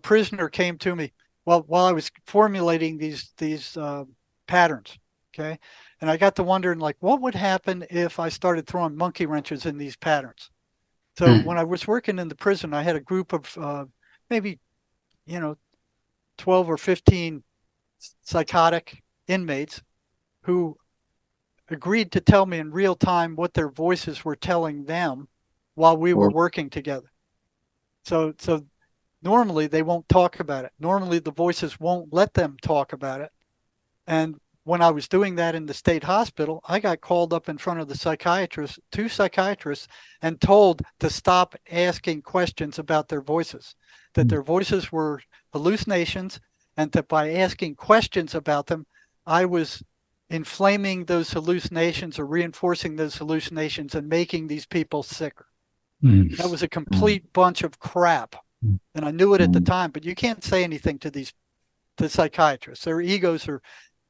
prisoner came to me while I was formulating these patterns. Okay. And I got to wondering, like, what would happen if I started throwing monkey wrenches in these patterns? So when I was working in the prison, I had a group of maybe, 12 or 15 psychotic inmates who agreed to tell me in real time what their voices were telling them while we were working together. So normally they won't talk about it. Normally the voices won't let them talk about it. And when I was doing that in the state hospital, I got called up in front of the two psychiatrists, and told to stop asking questions about their voices, that their voices were hallucinations, and that by asking questions about them, I was inflaming those hallucinations or reinforcing those hallucinations and making these people sicker. That was a complete bunch of crap. And I knew it at the time, but you can't say anything to the psychiatrists. Their egos are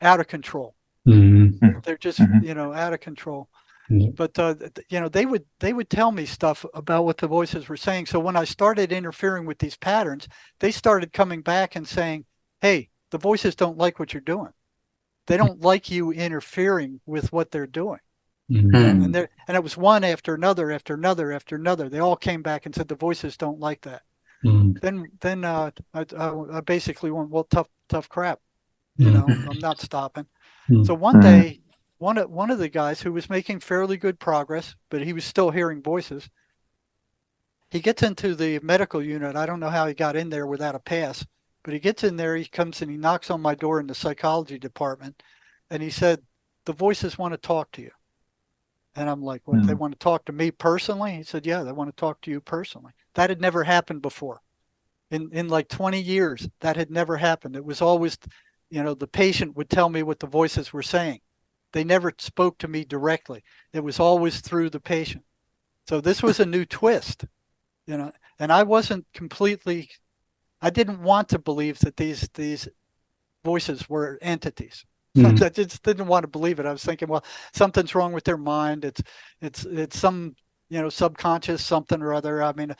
out of control. They're just, out of control. But, they would tell me stuff about what the voices were saying. So when I started interfering with these patterns, they started coming back and saying, hey, the voices don't like what you're doing. They don't like you interfering with what they're doing. And it was one after another, after another, after another. They all came back and said the voices don't like that. Then I basically went, well, tough crap. I'm not stopping. So one day, one of the guys who was making fairly good progress, but he was still hearing voices, he gets into the medical unit. I don't know how he got in there without a pass, but he gets in there. He comes and he knocks on my door in the psychology department, and he said, the voices want to talk to you. And I'm like, what, they want to talk to me personally? He said, yeah, they want to talk to you personally. That had never happened before. In like 20 years, that had never happened. It was always, the patient would tell me what the voices were saying. They never spoke to me directly. It was always through the patient. So this was a new twist, and I wasn't completely, I didn't want to believe that these voices were entities. I just didn't want to believe it. I was thinking, well, something's wrong with their mind. It's some, subconscious something or other. I mean,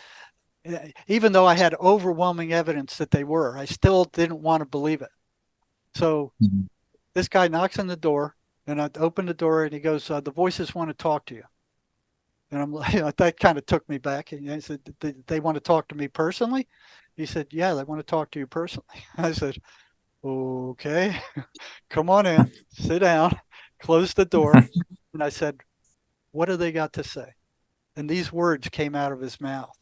even though I had overwhelming evidence that they were, I still didn't want to believe it. So this guy knocks on the door, and I open the door, and he goes, the voices want to talk to you. And I'm like, that kind of took me back. And I said, they want to talk to me personally? He said, yeah, they want to talk to you personally. I said, okay, come on in, sit down, close the door. And I said, what do they got to say? And these words came out of his mouth.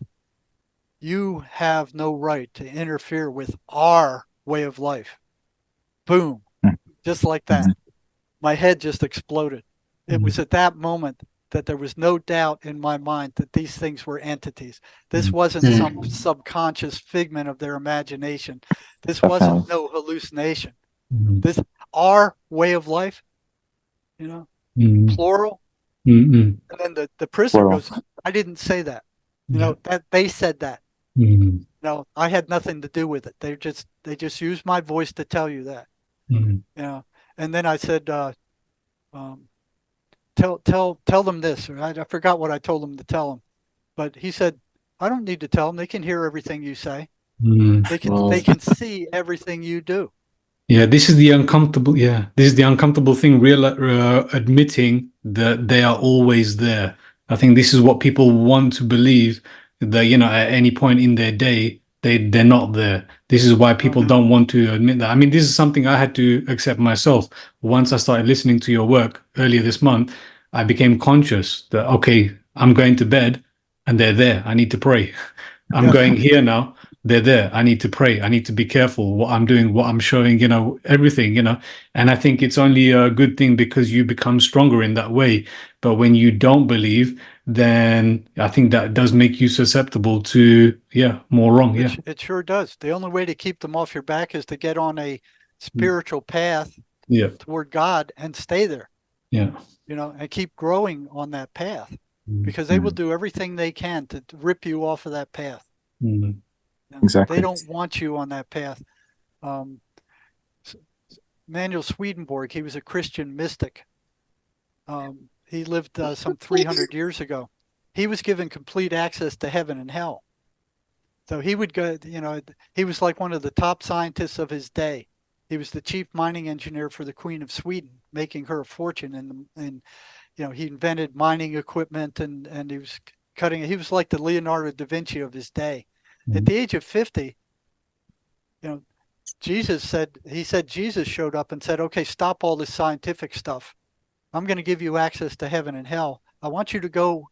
You have no right to interfere with our way of life. Boom. Just like that. My head just exploded. It was at that moment that there was no doubt in my mind that these things were entities. This wasn't some subconscious figment of their imagination. This wasn't no hallucination. This, our way of life, plural. And then the prisoner goes, I didn't say that. That they said that. No, I had nothing to do with it. They just used my voice to tell you that. And then I said, tell them this. Or I forgot what I told them to tell them, but he said, I don't need to tell them. They can hear everything you say. They can see everything you do. Yeah, this is the uncomfortable. Yeah, this is the uncomfortable thing. Admitting that they are always there. I think this is what people want to believe, that at any point in their day they're not there. This is why people don't want to admit that. I mean, this is something I had to accept myself. Once I started listening to your work earlier this month, I became conscious that, okay, I'm going to bed and they're there. I need to pray. I'm going here now. They're there. I need to pray. I need to be careful what I'm doing, what I'm showing, everything, and I think it's only a good thing because you become stronger in that way. But when you don't believe, then I think that does make you susceptible to, more wrong. It sure does. The only way to keep them off your back is to get on a spiritual path toward God and stay there. And keep growing on that path, because they will do everything they can to rip you off of that path. Exactly. They don't want you on that path. Emanuel Swedenborg, he was a Christian mystic. He lived some 300 years ago. He was given complete access to heaven and hell. So he would go, he was like one of the top scientists of his day. He was the chief mining engineer for the Queen of Sweden, making her a fortune. And he invented mining equipment, and he was he was like the Leonardo da Vinci of his day. Mm-hmm. At the age of 50, Jesus showed up and said, okay, stop all this scientific stuff. I'm going to give you access to heaven and hell. I want you to go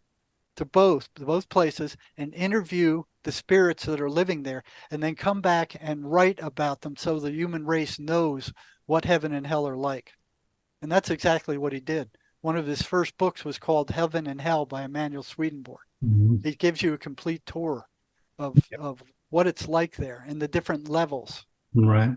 to both places and interview the spirits that are living there, and then come back and write about them so the human race knows what heaven and hell are like. And that's exactly what he did. One of his first books was called Heaven and Hell by Emanuel Swedenborg. Mm-hmm. He gives you a complete tour of what it's like there and the different levels, right,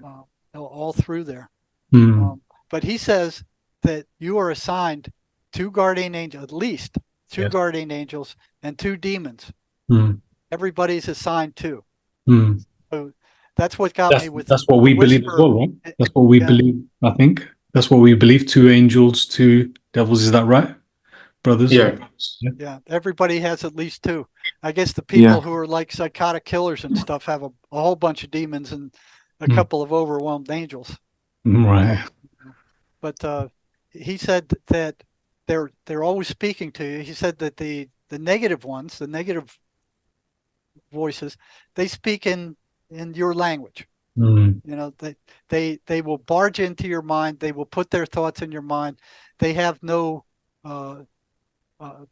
all through there. Mm. But he says that you are assigned 2 guardian angels, at least 2 guardian angels and 2 demons. Mm. Everybody's assigned 2. Mm. So that's what got me with. That's what we believe as well, right? That's what we believe. I think that's what we believe. 2 angels, 2 devils. Is that right, brothers? Yeah. Everybody has at least 2. I guess the people who are like psychotic killers and stuff have a whole bunch of demons and a couple of overwhelmed angels. Right. But he said that they're always speaking to you. He said that the negative ones, the negative voices, they speak in your language. They will barge into your mind. They will put their thoughts in your mind. They have no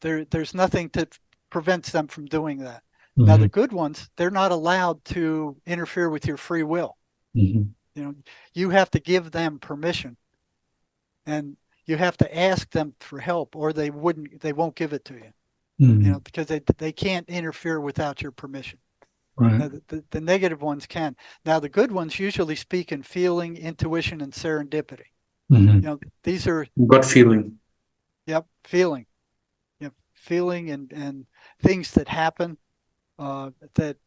there's nothing that prevents them from doing that. Mm-hmm. Now the good ones, they're not allowed to interfere with your free will. Mm-hmm. You have to give them permission, and you have to ask them for help, or they won't give it to you. Mm-hmm. Because they can't interfere without your permission. Right. Now, the negative ones can. Now the good ones usually speak in feeling, intuition, and serendipity. Mm-hmm. These are gut feeling. Yep, feeling. Feeling and things that happen that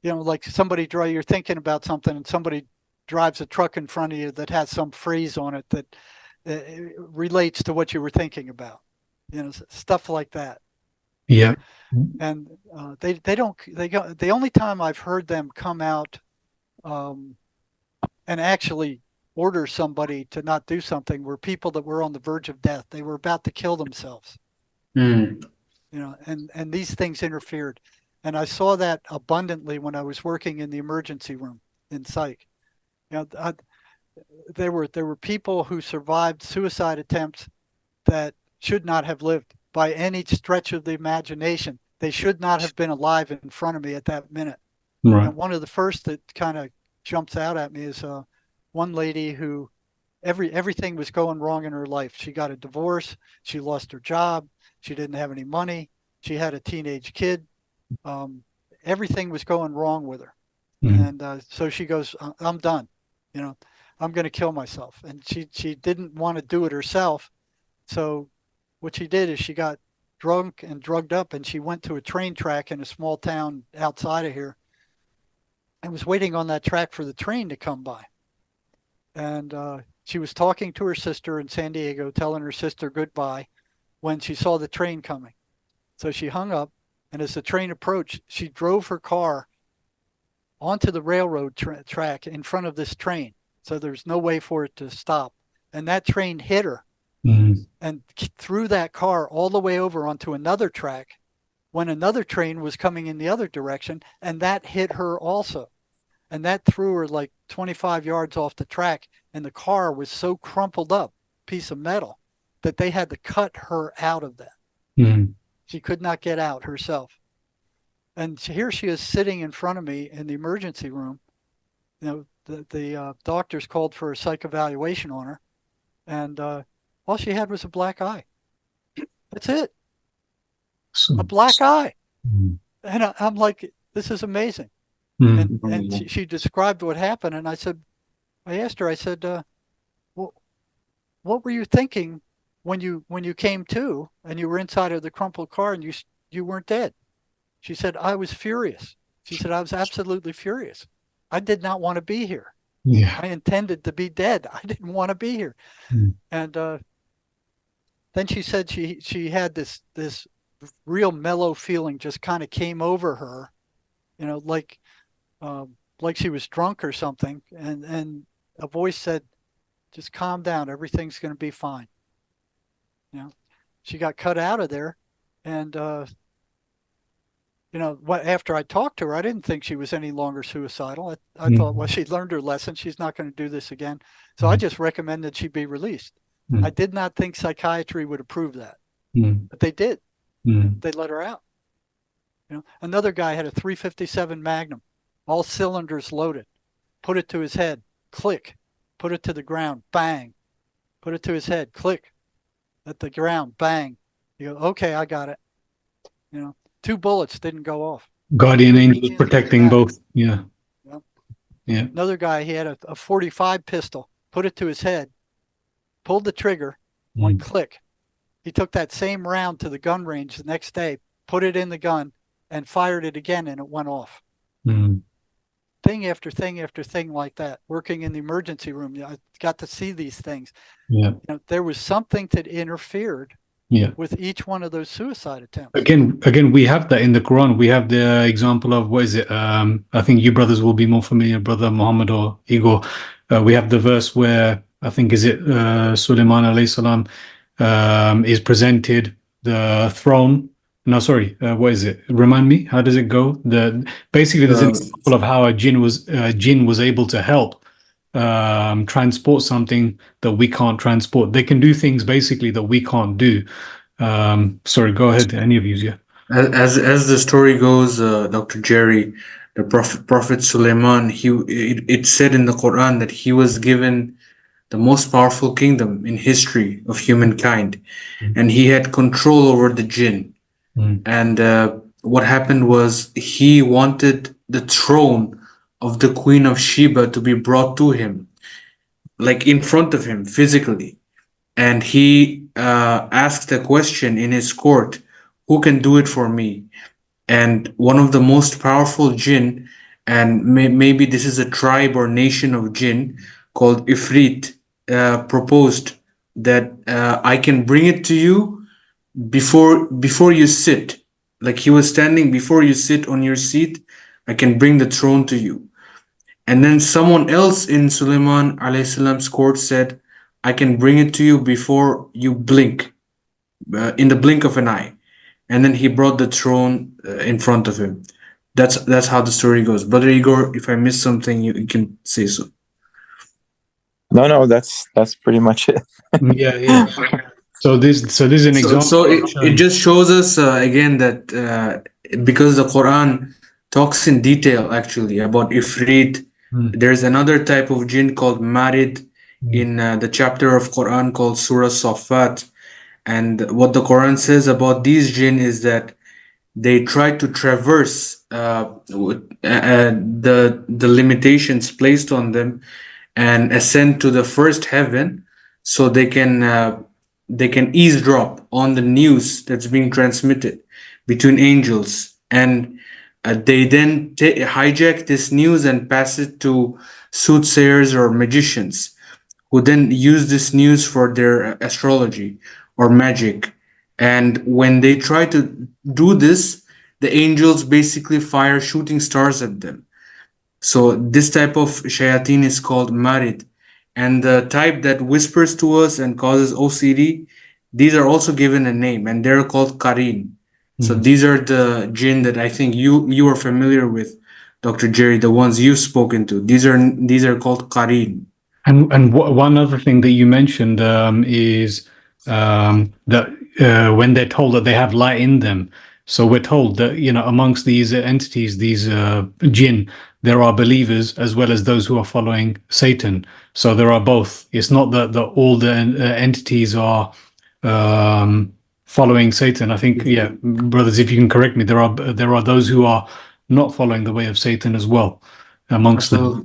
like you're thinking about something and somebody drives a truck in front of you that has some phrase on it that relates to what you were thinking about, stuff like that. Yeah. And the only time I've heard them come out and actually order somebody to not do something were people that were on the verge of death. They were about to kill themselves. And these things interfered. And I saw that abundantly when I was working in the emergency room in psych. There were people who survived suicide attempts that should not have lived by any stretch of the imagination. They should not have been alive in front of me at that minute. Right. And one of the first that kind of jumps out at me is one lady who everything was going wrong in her life. She got a divorce. She lost her job. She didn't have any money. She had a teenage kid. Everything was going wrong with her. Mm-hmm. And so she goes, I'm done. I'm going to kill myself. And she didn't want to do it herself. So what she did is she got drunk and drugged up, and she went to a train track in a small town outside of here and was waiting on that track for the train to come by. And she was talking to her sister in San Diego, telling her sister goodbye when she saw the train coming. So she hung up, and as the train approached, she drove her car onto the railroad track in front of this train. So there's no way for it to stop. And that train hit her and threw that car all the way over onto another track when another train was coming in the other direction, and that hit her also. And that threw her like 25 yards off the track, and the car was so crumpled up, piece of metal, that they had to cut her out of that. Mm-hmm. She could not get out herself. And here she is sitting in front of me in the emergency room. The doctors called for a psych evaluation on her, and all she had was a black eye. That's it. A black eye. Mm-hmm. And I'm like, this is amazing. Mm-hmm. And she described what happened, and I asked her, well, what were you thinking when you came to and you were inside of the crumpled car and you weren't dead? She said, I was furious. She said, I was absolutely furious. I did not want to be here. Yeah. I intended to be dead. I didn't want to be here. And then she said she had this real mellow feeling just kind of came over her, like she was drunk or something. And a voice said, "Just calm down. Everything's going to be fine." She got cut out of there, and after I talked to her, I didn't think she was any longer suicidal. I thought, well, she learned her lesson. She's not going to do this again. So I just recommended she be released. I did not think psychiatry would approve that, but they did. They let her out. Another guy had a 357 Magnum, all cylinders loaded. Put it to his head, click. Put it to the ground, bang. Put it to his head, click. At the ground, bang. You go, okay, I got it. 2 bullets didn't go off. Guardian angels protecting both. Yeah. Yeah. Another guy, he had a 45 pistol, put it to his head, pulled the trigger, went click. He took that same round to the gun range the next day, put it in the gun, and fired it again, and it went off. Thing after thing after thing like that. Working in the emergency room, I got to see these things. Yeah. There was something that interfered with each one of those suicide attempts. Again, we have that in the Quran. We have the example of, what is it? I think you brothers will be more familiar, Brother Muhammad or Igor. We have the verse where, I think, is it Sulaiman alayhi salam is presented the throne. No, sorry. What is it? Remind me. How does it go? Basically, there's an example of how a jinn was able to help transport something that we can't transport. They can do things basically that we can't do. Sorry, go ahead. Any of you? Yeah. As the story goes, Dr. Jerry, the Prophet Suleiman, it said in the Quran that he was given the most powerful kingdom in history of humankind, and he had control over the jinn. And what happened was he wanted the throne of the Queen of Sheba to be brought to him, like in front of him physically. And he asked a question in his court, who can do it for me? And one of the most powerful jinn, and maybe this is a tribe or nation of jinn called F.E.A.R, proposed that I can bring it to you before you sit. Like he was standing before you sit on your seat, I can bring the throne to you. And then someone else in Sulaiman alayhi salam's court said, I can bring it to you before you blink, in the blink of an eye. And then he brought the throne in front of him. That's how the story goes. Brother Igor, if I missed something, you can say so. No, that's pretty much it. Yeah. So this is an example. So it just shows us again that because the Quran talks in detail actually about Ifrit, there's another type of jinn called Marid in the chapter of Quran called Surah Safat. And what the Quran says about these jinn is that they try to traverse the limitations placed on them and ascend to the first heaven, so they can eavesdrop on the news that's being transmitted between angels, and they then hijack this news and pass it to soothsayers or magicians, who then use this news for their astrology or magic. And when they try to do this, the angels basically fire shooting stars at them. So this type of shayateen is called marid. And the type that whispers to us and causes OCD, these are also given a name, and they're called qarin. So these are the jinn that I think you are familiar with, Dr. Jerry, the ones you've spoken to. These are called qarin. And one other thing that you mentioned is that when they're told that they have light in them. So we're told that, amongst these entities, these jinn, there are believers as well as those who are following Satan. So there are both. It's not that all the entities are following Satan. I think, brothers, if you can correct me, there are those who are not following the way of Satan as well amongst them.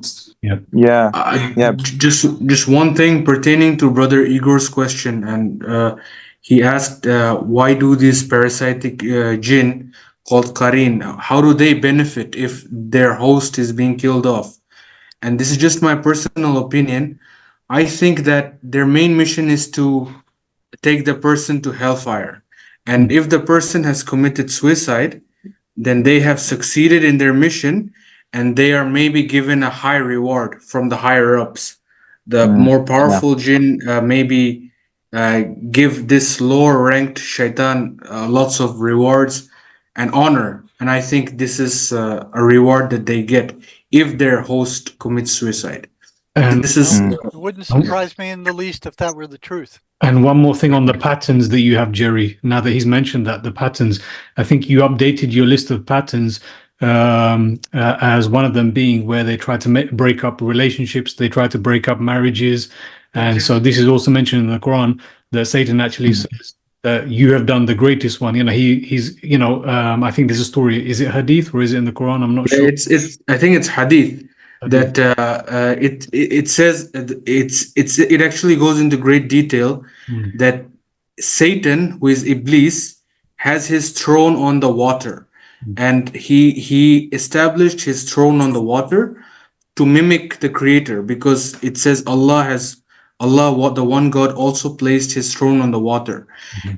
Just one thing pertaining to Brother Igor's question, and he asked, why do these parasitic jinn called qarin, how do they benefit if their host is being killed off? and this is just my personal opinion, I think that their main mission is to take the person to hellfire. And if the person has committed suicide, then they have succeeded in their mission, and they are maybe given a high reward from the higher ups. The more powerful jinn maybe give this lower ranked shaitan lots of rewards and honor. And I think this is a reward that they get if their host commits suicide. And This is It wouldn't surprise me in the least if that were the truth. And one more thing on the patterns that you have, Jerry. Now that he's mentioned that, the patterns, I think you updated your list of patterns as one of them being where they try to break up relationships, they try to break up marriages. And so this is also mentioned in the Quran that Satan actually says that you have done the greatest one. You know, he's, you know, I think there's a story. Is it hadith or is it in the Quran? I'm not sure. It's I think it's hadith. That it says it actually goes into great detail that Satan, who is Iblis, has his throne on the water, and he established his throne on the water to mimic the creator, because it says Allah, the one God, also placed his throne on the water.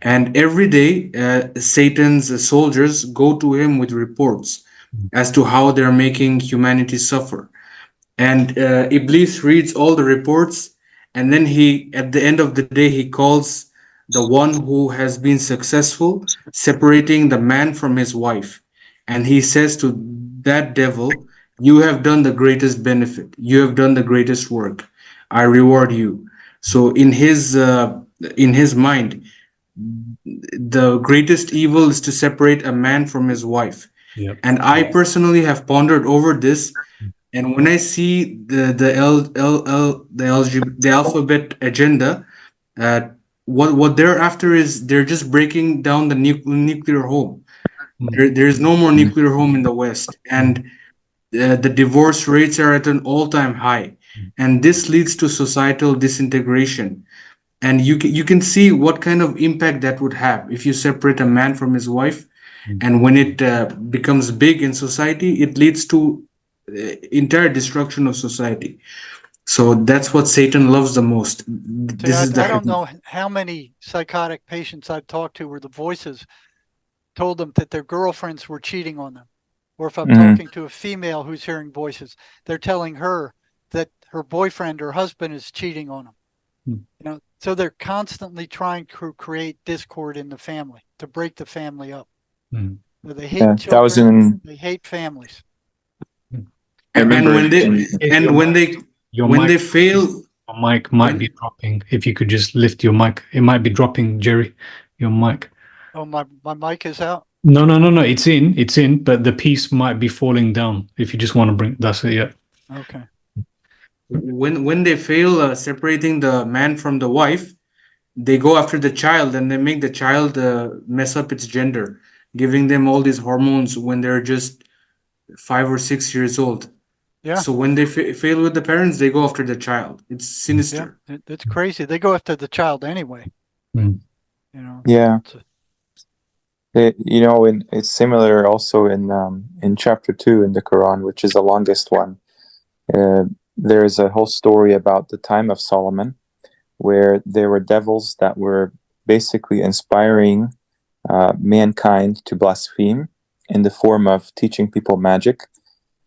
And every day Satan's soldiers go to him with reports as to how they're making humanity suffer. And Iblis reads all the reports, and then at the end of the day, he calls the one who has been successful separating the man from his wife, and he says to that devil, you have done the greatest benefit, you have done the greatest work, I reward you. So in his mind, the greatest evil is to separate a man from his wife. And I personally have pondered over this. And when I see the alphabet agenda, what they're after is they're just breaking down the nuclear home. There is no more nuclear home in the West, and the divorce rates are at an all-time high, and this leads to societal disintegration. And you can see what kind of impact that would have if you separate a man from his wife, and when it becomes big in society, it leads to entire destruction of society. So that's what Satan loves the most. I don't know how many psychotic patients I've talked to where the voices told them that their girlfriends were cheating on them. Or if I'm talking to a female who's hearing voices, they're telling her that her boyfriend or husband is cheating on them. You know, so they're constantly trying to create discord in the family, to break the family up. They hate children, they hate families. And when they fail, your mic might be dropping. If you could just lift your mic, it might be dropping, Jerry. Your mic. Oh, my mic is out. No. It's in, but the piece might be falling down. If you just want to bring, that's it. Yeah. Okay. When they fail separating the man from the wife, they go after the child, and they make the child mess up its gender, giving them all these hormones when they're just 5 or 6 years old. Yeah. So when they fail with the parents, they go after the child. It's sinister. Yeah, it's crazy. They go after the child anyway. You know. Yeah. It's similar also in chapter 2 in the Quran, which is the longest one. There's a whole story about the time of Solomon, where there were devils that were basically inspiring mankind to blaspheme in the form of teaching people magic.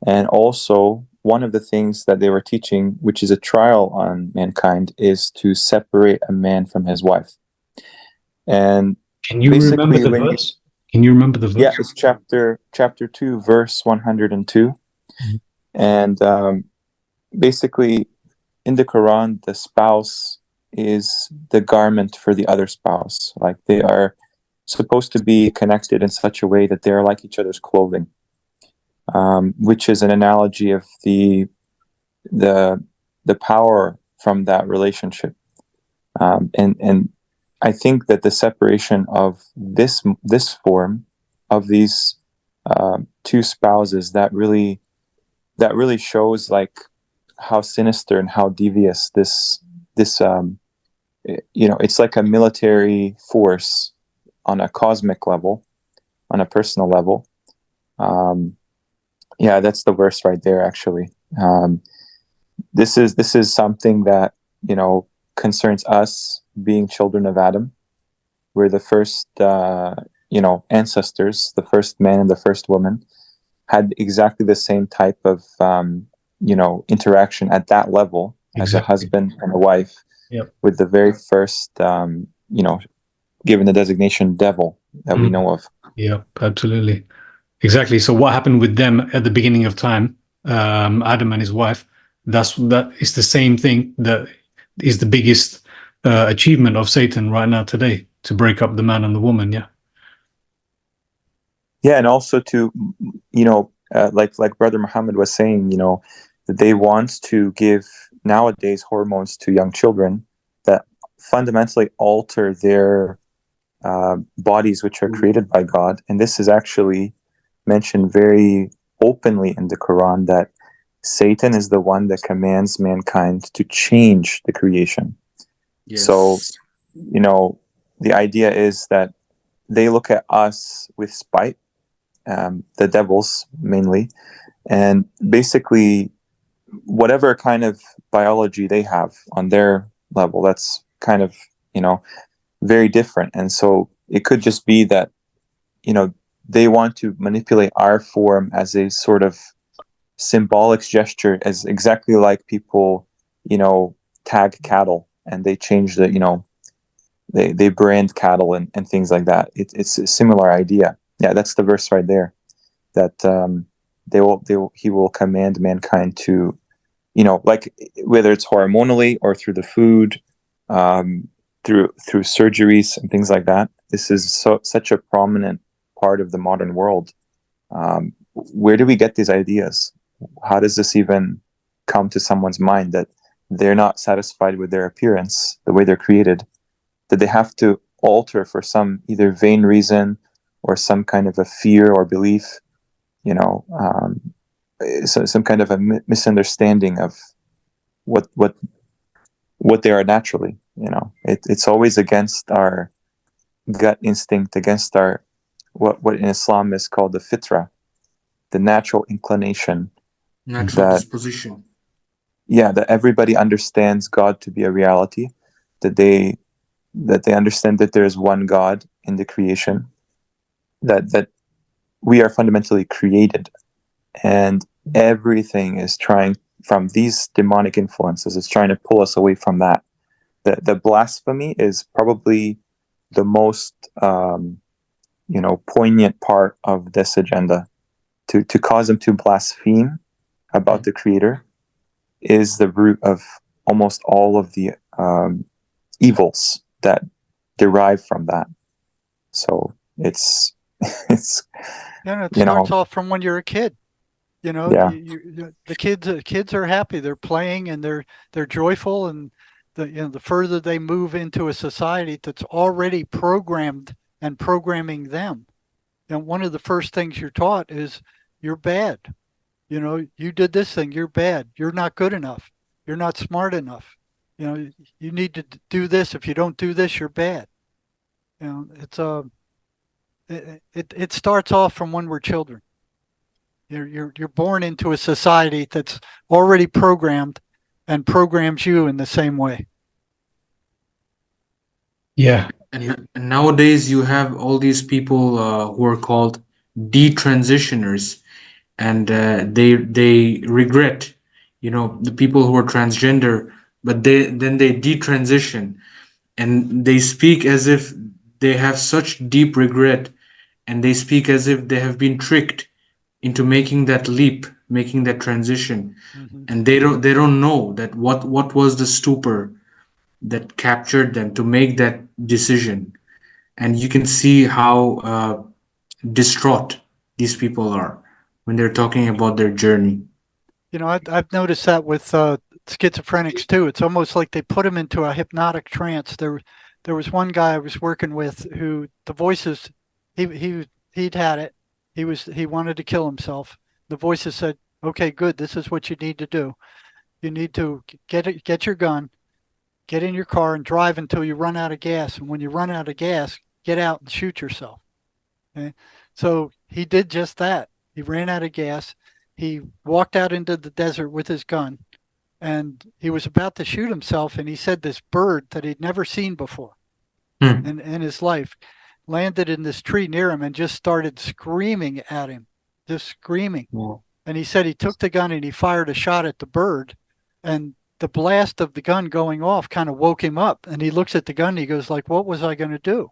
And also, one of the things that they were teaching, which is a trial on mankind, is to separate a man from his wife. And can you remember the verse? Can you remember the verse? Yeah, it's chapter 2, verse 102. And basically, in the Quran, the spouse is the garment for the other spouse. Like, they are supposed to be connected in such a way that they are like each other's clothing. Which is an analogy of the power from that relationship, and I think that the separation of this form of these two spouses that really shows like how sinister and how devious this it's like a military force on a cosmic level, on a personal level. Yeah, that's the verse right there, actually. this is something that, you know, concerns us being children of Adam. We're the first, you know, ancestors, the first man and the first woman had exactly the same type of, you know, interaction at that level as a husband and a wife, with the very first, you know, given the designation devil that we know of. Yeah, absolutely. Exactly. So what happened with them at the beginning of time, Adam and his wife, that is the same thing that is the biggest achievement of Satan right now today, to break up the man and the woman. Yeah. Yeah, and also to, you know, like Brother Muhammad was saying, you know, that they want to give nowadays hormones to young children that fundamentally alter their bodies, which are created by God. And this is actually mentioned very openly in the Quran, that Satan is the one that commands mankind to change the creation. Yes. So, you know, the idea is that they look at us with spite, the devils mainly, and basically whatever kind of biology they have on their level, that's kind of, you know, very different. And so it could just be that, you know, they want to manipulate our form as a sort of symbolic gesture, as exactly like people, you know, tag cattle and they change the, you know, they brand cattle and things like that. It's a similar idea. Yeah, that's the verse right there, that he will command mankind to, you know, like whether it's hormonally or through the food, through surgeries and things like that. This is such a prominent part of the modern world. Where do we get these ideas? How does this even come to someone's mind, that they're not satisfied with their appearance, the way they're created, that they have to alter for some either vain reason or some kind of a fear or belief, you know, so some kind of a misunderstanding of what they are naturally. You know, it's always against our gut instinct, against our what in Islam is called the fitra, the natural inclination, natural disposition. Yeah, that everybody understands God to be a reality, that they understand that there is one God in the creation, that we are fundamentally created, and everything is trying, from these demonic influences, is trying to pull us away from that. The blasphemy is probably the most you know, poignant part of this agenda. To cause them to blaspheme about the Creator is the root of almost all of the evils that derive from that. So it's it starts off from when you're a kid. You know, the kids are happy. They're playing and they're joyful, and the further they move into a society that's already programmed and programming them, and one of the first things you're taught is you're bad. You know, you did this thing, you're bad. You're not good enough. You're not smart enough. You know, you need to do this. If you don't do this, you're bad. You know, it starts off from when we're children. You're born into a society that's already programmed and programs you in the same way. Yeah. And nowadays you have all these people who are called detransitioners, and they regret, you know, the people who are transgender, but they detransition, and they speak as if they have such deep regret, and they speak as if they have been tricked into making that leap, making that transition. And they don't know that what was the stupor that captured them to make that decision. And you can see how distraught these people are when they're talking about their journey. You know, I've noticed that with schizophrenics too. It's almost like they put them into a hypnotic trance. There was one guy I was working with who the voices, he'd had it. He wanted to kill himself. The voices said, "Okay, good. This is what you need to do. You need to get your gun, get in your car, and drive until you run out of gas. And when you run out of gas, get out and shoot yourself." Okay? So he did just that. He ran out of gas. He walked out into the desert with his gun, and he was about to shoot himself, and he said this bird that he'd never seen before in his life landed in this tree near him and just started screaming at him, just screaming. Yeah. And he said he took the gun and he fired a shot at the bird, and the blast of the gun going off kind of woke him up. And he looks at the gun and he goes like, "What was I going to do?"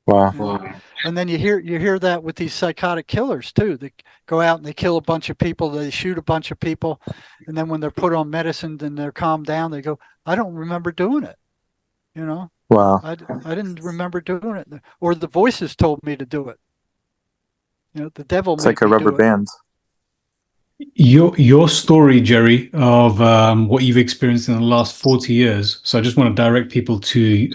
Wow. You know? And then you hear that with these psychotic killers too. They go out and they kill a bunch of people, they shoot a bunch of people, and then when they're put on medicine and they're calmed down, they go, "I don't remember doing it." You know, Wow. I didn't remember doing it, or the voices told me to do it. You know, the devil. It's made like a me rubber do it. band. Your story, Jerry, of what you've experienced in the last 40 years. So I just want to direct people to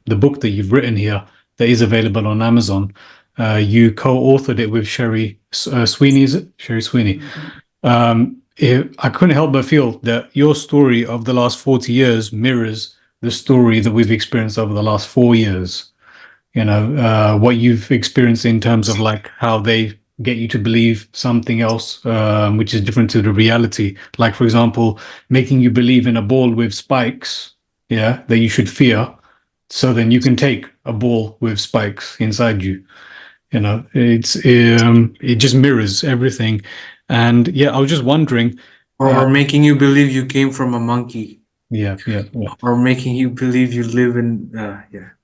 the book that you've written here that is available on Amazon. You co-authored it with Sherry Sweeney, is it? Sherry Sweeney. I couldn't help but feel that your story of the last 40 years mirrors the story that we've experienced over the last 4 years. You know, what you've experienced in terms of like how they get you to believe something else, which is different to the reality. Like, for example, making you believe in a ball with spikes, yeah, that you should fear. So then you can take a ball with spikes inside you. You know, it just mirrors everything. And yeah, I was just wondering. Or making you believe you came from a monkey. Yeah. Or making you believe you live in,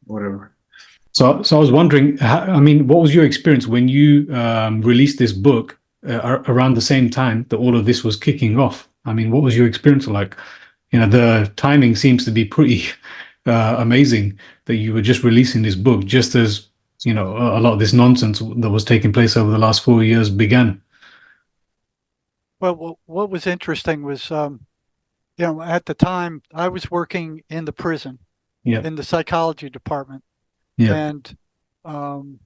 whatever. So I was wondering, I mean, what was your experience when you released this book around the same time that all of this was kicking off? I mean, what was your experience like? You know, the timing seems to be pretty amazing that you were just releasing this book just as, you know, a lot of this nonsense that was taking place over the last 4 years began. Well, what was interesting was, you know, at the time I was working in the prison, in the psychology department. Yeah. And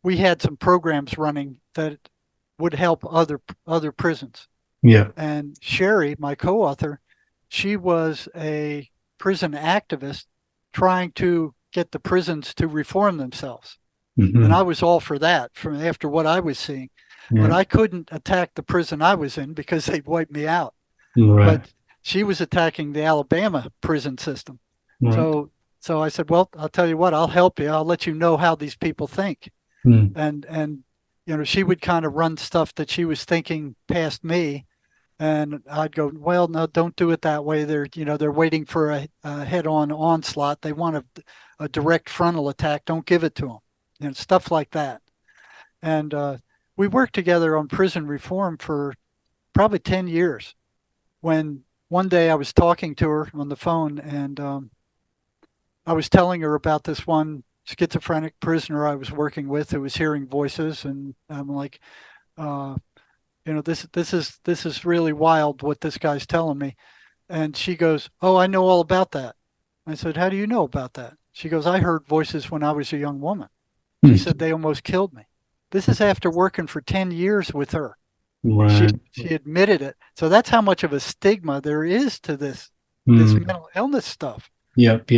we had some programs running that would help other prisons. Yeah. And Sherry, my co-author, she was a prison activist trying to get the prisons to reform themselves. And I was all for that from after what I was seeing. Yeah. But I couldn't attack the prison I was in because they'd wiped me out. Right. But she was attacking the Alabama prison system. Right. So I said, well, I'll tell you what, I'll help you. I'll let you know how these people think. And you know, she would kind of run stuff that she was thinking past me. And I'd go, well, no, don't do it that way. They're waiting for a head-on onslaught. They want a direct frontal attack. Don't give it to them. You know, stuff like that. And we worked together on prison reform for probably 10 years. When one day I was talking to her on the phone, and I was telling her about this one schizophrenic prisoner I was working with who was hearing voices, and I'm like, you know, this is really wild what this guy's telling me. And she goes, "Oh, I know all about that." I said, "How do you know about that?" She goes, "I heard voices when I was a young woman." She said, "They almost killed me." This is after working for 10 years with her. Right. She admitted it. So that's how much of a stigma there is to this mental illness stuff. Yep.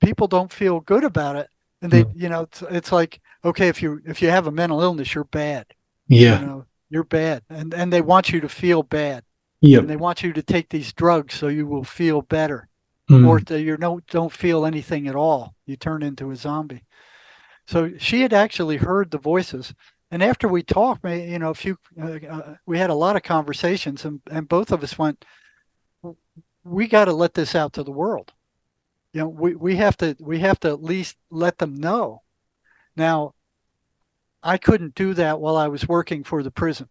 People don't feel good about it, and they, you know, it's like, okay, if you have a mental illness, you're bad. Yeah. You know, you're bad, and they want you to feel bad. Yep. And they want you to take these drugs so you will feel better, or that you don't feel anything at all. You turn into a zombie. So she had actually heard the voices, and after we talked, you know, we had a lot of conversations, and both of us went, we got to let this out to the world. You know, we have to at least let them know. Now, I couldn't do that while I was working for the prison.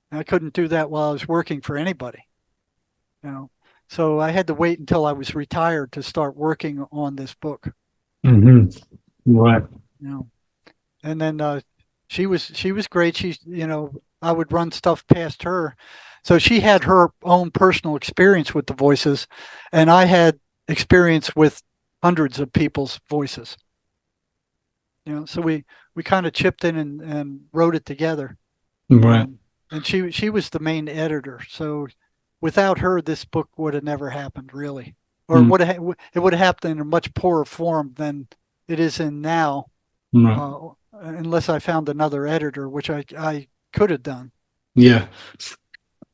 I couldn't do that while I was working for anybody. You know, so I had to wait until I was retired to start working on this book. Right. You know, and then she was great. She, you know, I would run stuff past her, so she had her own personal experience with the voices, and I had experience with hundreds of people's voices. You know, so we kind of chipped in and wrote it together. Right. And she was the main editor. So without her, this book would have never happened, really, or it would have happened in a much poorer form than it is in now. Unless I found another editor, which I could have done. Yeah.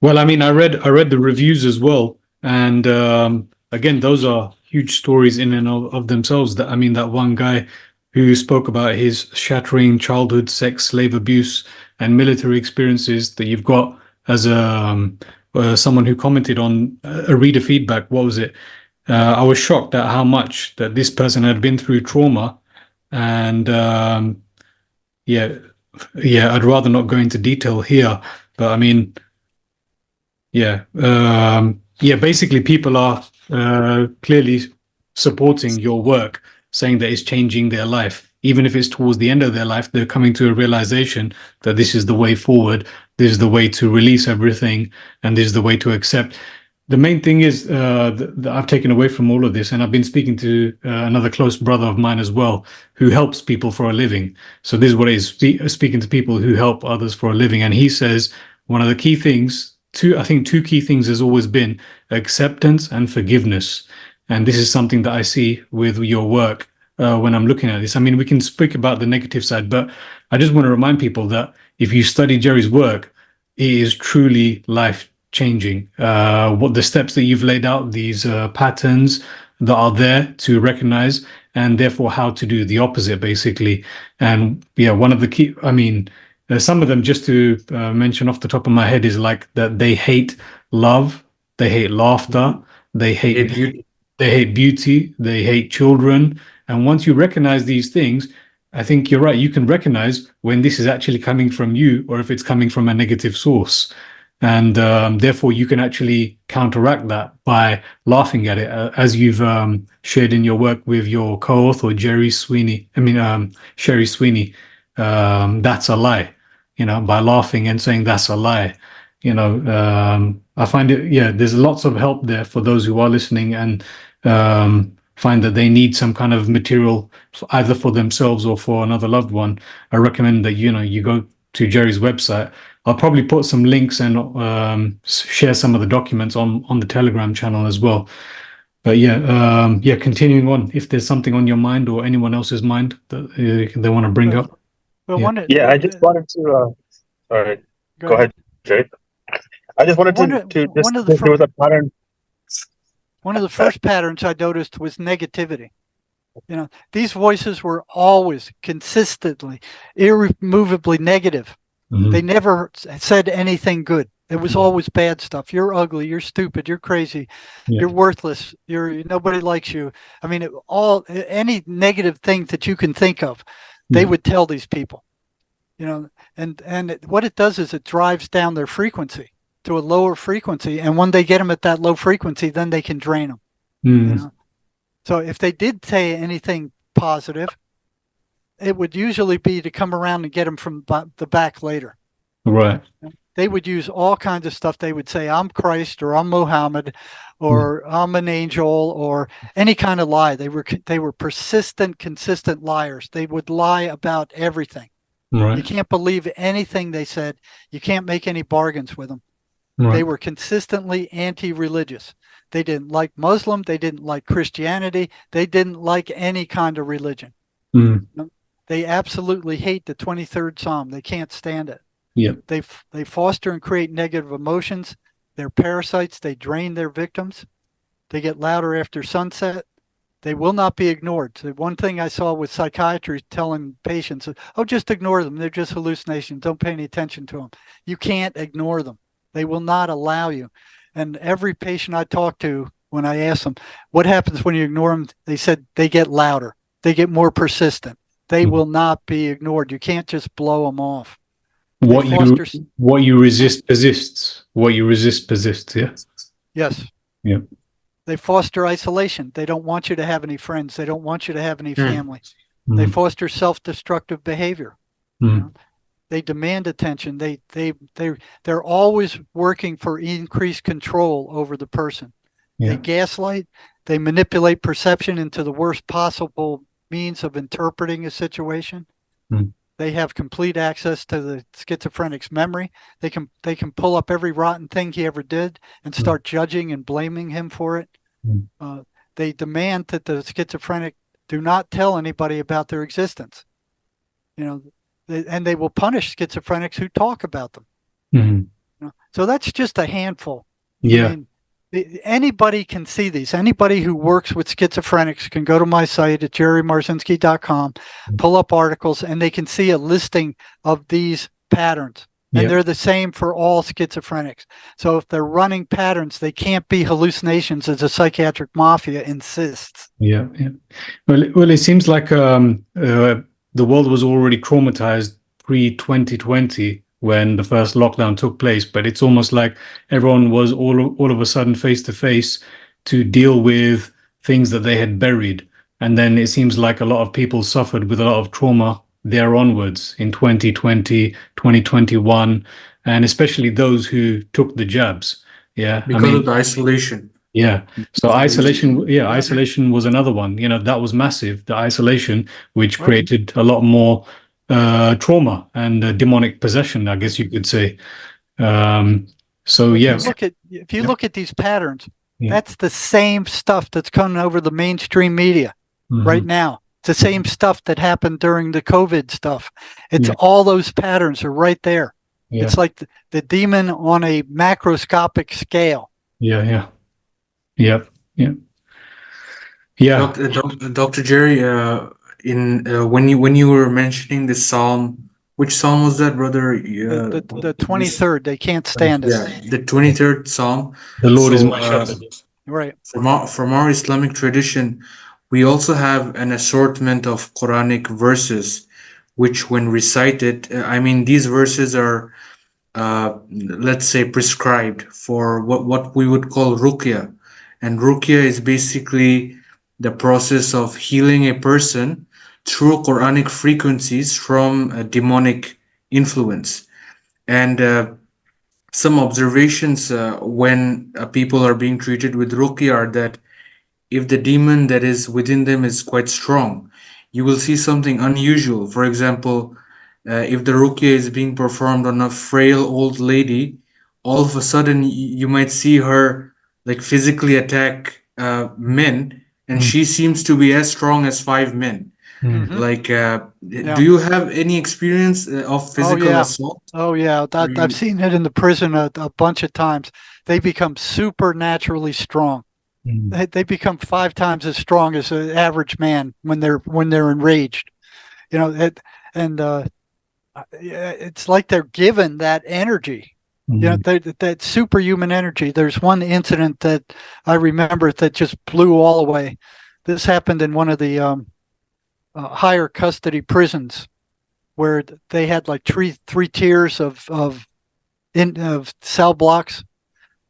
Well, I mean, I read the reviews as well, And again, those are huge stories in and of themselves. That I mean, that one guy who spoke about his shattering childhood sex, slave abuse, and military experiences that you've got as someone who commented on a reader feedback. What was it? I was shocked at how much that this person had been through trauma, and yeah, I'd rather not go into detail here, but I mean, basically, people are clearly supporting your work, saying that it's changing their life. Even if it's towards the end of their life, they're coming to a realization that this is the way forward, this is the way to release everything, and this is the way to accept. The main thing is that I've taken away from all of this, and I've been speaking to another close brother of mine as well, who helps people for a living. So this is what it is, speaking to people who help others for a living. And he says one of the key things, I think two key things has always been acceptance and forgiveness. And this is something that I see with your work when I'm looking at this. I mean, we can speak about the negative side, but I just want to remind people that if you study Jerry's work, it is truly life changing. What the steps that you've laid out, these patterns that are there to recognize, and therefore how to do the opposite, basically. And yeah, one of the key, I mean, some of them, just to mention off the top of my head, is like that they hate love, they hate laughter, they hate beauty. they hate beauty, they hate children. And once you recognize these things, I think you're right. You can recognize when this is actually coming from you or if it's coming from a negative source. And therefore, you can actually counteract that by laughing at it, as you've shared in your work with your co-author, Sherry Sweeney. That's a lie, by laughing and saying that's a lie. I find it, there's lots of help there for those who are listening and find that they need some kind of material either for themselves or for another loved one. I recommend that, you go to Jerry's website. I'll probably put some links and share some of the documents on the Telegram channel as well. But continuing on, if there's something on your mind or anyone else's mind that they want to bring up. I just wanted to. Sorry, go ahead, Jay. I just wanted to there was a pattern. One of the first patterns I noticed was negativity. These voices were always consistently, irremovably negative. Mm-hmm. They never said anything good. It was always bad stuff. You're ugly. You're stupid. You're crazy. Yeah. You're worthless. Nobody likes you. I mean, any negative thing that you can think of, they would tell these people. And what it does is it drives down their frequency to a lower frequency. And when they get them at that low frequency, then they can drain them. Mm. So if they did say anything positive, it would usually be to come around and get them from the back later. Right. They would use all kinds of stuff. They would say, I'm Christ, or I'm Muhammad, or I'm an angel, or any kind of lie. They were persistent, consistent liars. They would lie about everything. Right. You can't believe anything they said. You can't make any bargains with them. Right. They were consistently anti-religious. They didn't like Muslim. They didn't like Christianity. They didn't like any kind of religion. Mm. They absolutely hate the 23rd Psalm. They can't stand it. Yep. They foster and create negative emotions. They're parasites. They drain their victims. They get louder after sunset. They will not be ignored. So one thing I saw with psychiatry telling patients, just ignore them. They're just hallucinations. Don't pay any attention to them. You can't ignore them. They will not allow you. And every patient I talk to, when I ask them, what happens when you ignore them? They said they get louder. They get more persistent. They will not be ignored. You can't just blow them off. What you resist persists. What you resist persists. Yeah. Yes. Yeah. They foster isolation. They don't want you to have any friends. They don't want you to have any family. They foster self-destructive behavior. They demand attention. They're always working for increased control over the person. Yeah. They gaslight. They manipulate perception into the worst possible means of interpreting a situation. They have complete access to the schizophrenic's memory. They can pull up every rotten thing he ever did and start judging and blaming him for it. They demand that the schizophrenic do not tell anybody about their existence. And they will punish schizophrenics who talk about them. So that's just a handful. Yeah. Anybody can see these. Anybody who works with schizophrenics can go to my site at jerrymarzinsky.com, pull up articles, and they can see a listing of these patterns. And they're the same for all schizophrenics. So if they're running patterns, they can't be hallucinations, as the psychiatric mafia insists. Yeah. Well, it seems like the world was already traumatized pre-2020 when the first lockdown took place, but it's almost like everyone was all of a sudden face to face to deal with things that they had buried. And then it seems like a lot of people suffered with a lot of trauma there onwards in 2020, 2021, and especially those who took the jabs. Yeah. Because of the isolation. Yeah. So isolation was another one. That was massive. The isolation, which created a lot more trauma and demonic possession, I guess you could say. If you look at these patterns, that's the same stuff that's coming over the mainstream media right now. It's the same stuff that happened during the COVID stuff. It's all those patterns are right there. Yeah. It's like the demon on a macroscopic scale. Yeah. Dr. Jerry, when you were mentioning the psalm, which psalm was that, brother? The 23rd. They can't stand it. Yeah, the 23rd psalm. The Lord is my shepherd. Right. From our Islamic tradition, we also have an assortment of Quranic verses, which, when recited, these verses are, let's say, prescribed for what we would call ruqya. And ruqya is basically the process of healing a person through Quranic frequencies from a demonic influence. And some observations when people are being treated with ruqya are that if the demon that is within them is quite strong, you will see something unusual. For example, if the ruqya is being performed on a frail old lady, all of a sudden you might see her like physically attack men, and she seems to be as strong as 5 men. Like, do you have any experience of physical assault? Oh yeah, I've seen it in the prison a bunch of times. They become supernaturally strong. They become 5 times as strong as an average man when they're enraged. It's like they're given that energy. That superhuman energy. There's one incident that I remember that just blew all away. This happened in one of the higher custody prisons, where they had like three tiers of cell blocks,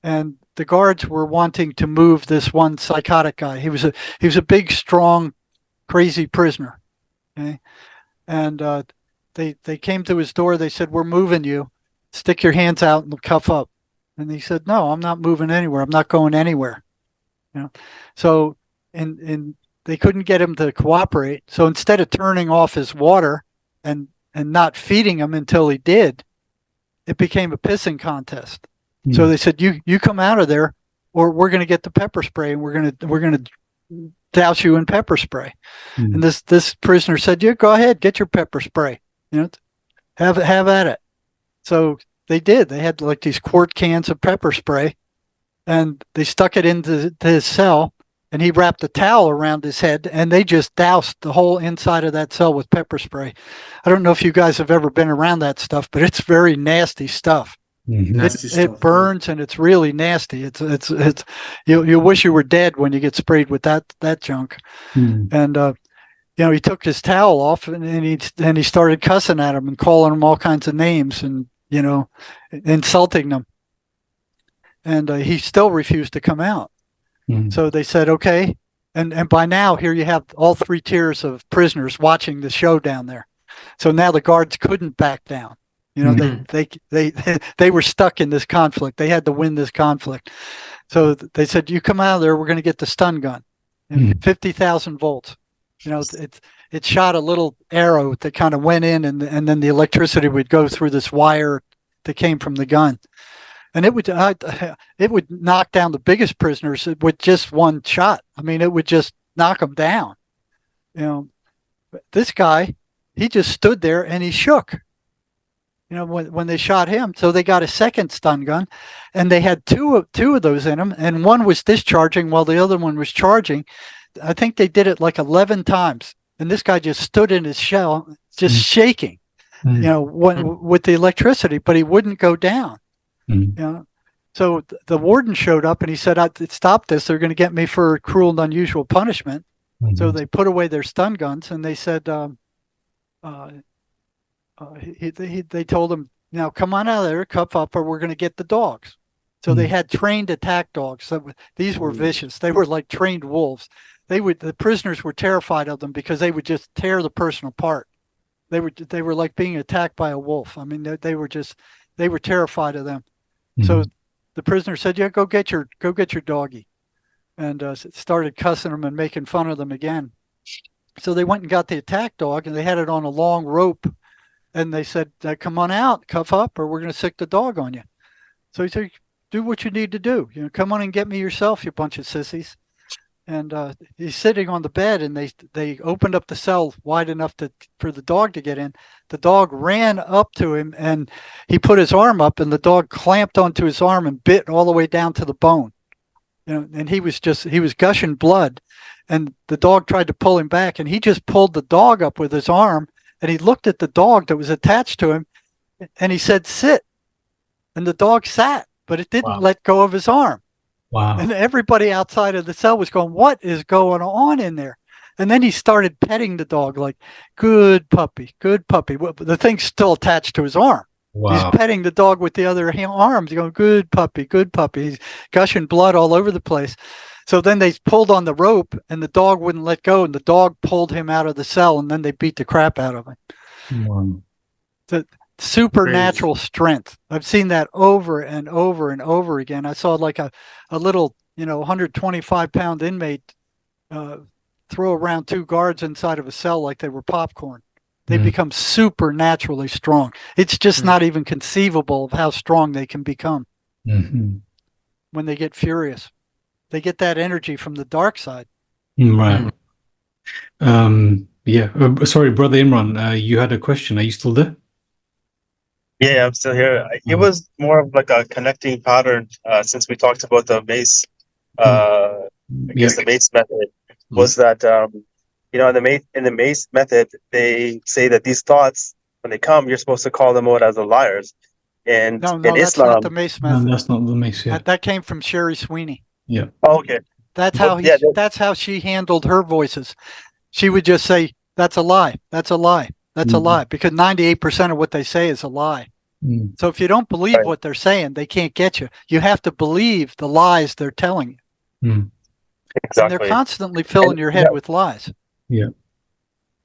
and the guards were wanting to move this one psychotic guy. He was a big, strong, crazy prisoner. Okay, and they came to his door. They said, "We're moving you. Stick your hands out and cuff up." And he said, "No, I'm not moving anywhere. I'm not going anywhere." So and they couldn't get him to cooperate. So instead of turning off his water and not feeding him until he did, it became a pissing contest. So they said, "You come out of there, or we're going to get the pepper spray, and we're going to douse you in pepper spray." And this prisoner said, "You go ahead, get your pepper spray. Have at it." So they did. They had like these quart cans of pepper spray, and they stuck it into his cell, and he wrapped a towel around his head, and they just doused the whole inside of that cell with pepper spray. I don't know if you guys have ever been around that stuff, but it's very nasty stuff. It burns, and it's really nasty. It's you wish you were dead when you get sprayed with that junk. And he took his towel off, and he started cussing at him and calling him all kinds of names, and insulting them. And he still refused to come out. So they said, "Okay." And by now, here you have all 3 tiers of prisoners watching the show down there. So now the guards couldn't back down. They were stuck in this conflict. They had to win this conflict. So they said, "You come out of there, we're going to get the stun gun." And 50,000 volts. It shot a little arrow that kind of went in, and then the electricity would go through this wire that came from the gun. And it would knock down the biggest prisoners with just one shot. It would just knock them down. This guy, he just stood there and he shook. when they shot him. So they got a second stun gun, and they had two of those in them, and one was discharging while the other one was charging. I think they did it like 11 times, and this guy just stood in his shell, just shaking, with the electricity, but he wouldn't go down. So the warden showed up and he said, "Stop this! They're going to get me for cruel and unusual punishment." So they put away their stun guns, and they said, they told him, "Now come on out of there, cuff up, or we're going to get the dogs." So they had trained attack dogs. So these were vicious. They were like trained wolves. The prisoners were terrified of them because they would just tear the person apart. They were like being attacked by a wolf. I mean, they were terrified of them. So the prisoner said, "Yeah, go get your doggy," and started cussing them and making fun of them again. So they went and got the attack dog, and they had it on a long rope, and they said, "Come on out, cuff up, or we're going to sick the dog on you." So he said, "Do what you need to do. Come on and get me yourself, you bunch of sissies." And he's sitting on the bed, and they opened up the cell wide enough for the dog to get in. The dog ran up to him, and he put his arm up, and the dog clamped onto his arm and bit all the way down to the bone. And he was gushing blood, and the dog tried to pull him back, and he just pulled the dog up with his arm, and he looked at the dog that was attached to him, and he said, "Sit." And the dog sat, but it didn't let go of his arm. Wow. And everybody outside of the cell was going, "What is going on in there?" And then he started petting the dog like, "Good puppy, good puppy." Well, the thing's still attached to his arm. Wow. He's petting the dog with the other arms. He's going, "Good puppy, good puppy." He's gushing blood all over the place. So then they pulled on the rope, and the dog wouldn't let go, and the dog pulled him out of the cell, and then they beat the crap out of him. Wow. The supernatural strength. I've seen that over and over and over again. I saw like a little, 125-pound inmate throw around two guards inside of a cell like they were popcorn. They become supernaturally strong. It's just not even conceivable of how strong they can become when they get furious. They get that energy from the dark side. Right. Yeah. Sorry, Brother Imran, you had a question. Are you still there? Yeah, I'm still here. It was more of like a connecting pattern since we talked about the MACE. I guess the MACE method was that in the MACE method they say that these thoughts, when they come, you're supposed to call them out as the liars. And no, in that's Islam, not the MACE method. No, that's not the MACE. Yeah. That came from Sherry Sweeney. Yeah. Oh, okay. That's how she handled her voices. She would just say, "That's a lie. That's a lie. That's a lie," because 98% of what they say is a lie. So if you don't believe what they're saying, they can't get you. You have to believe the lies they're telling you. Exactly. And they're constantly filling your head with lies. Yeah.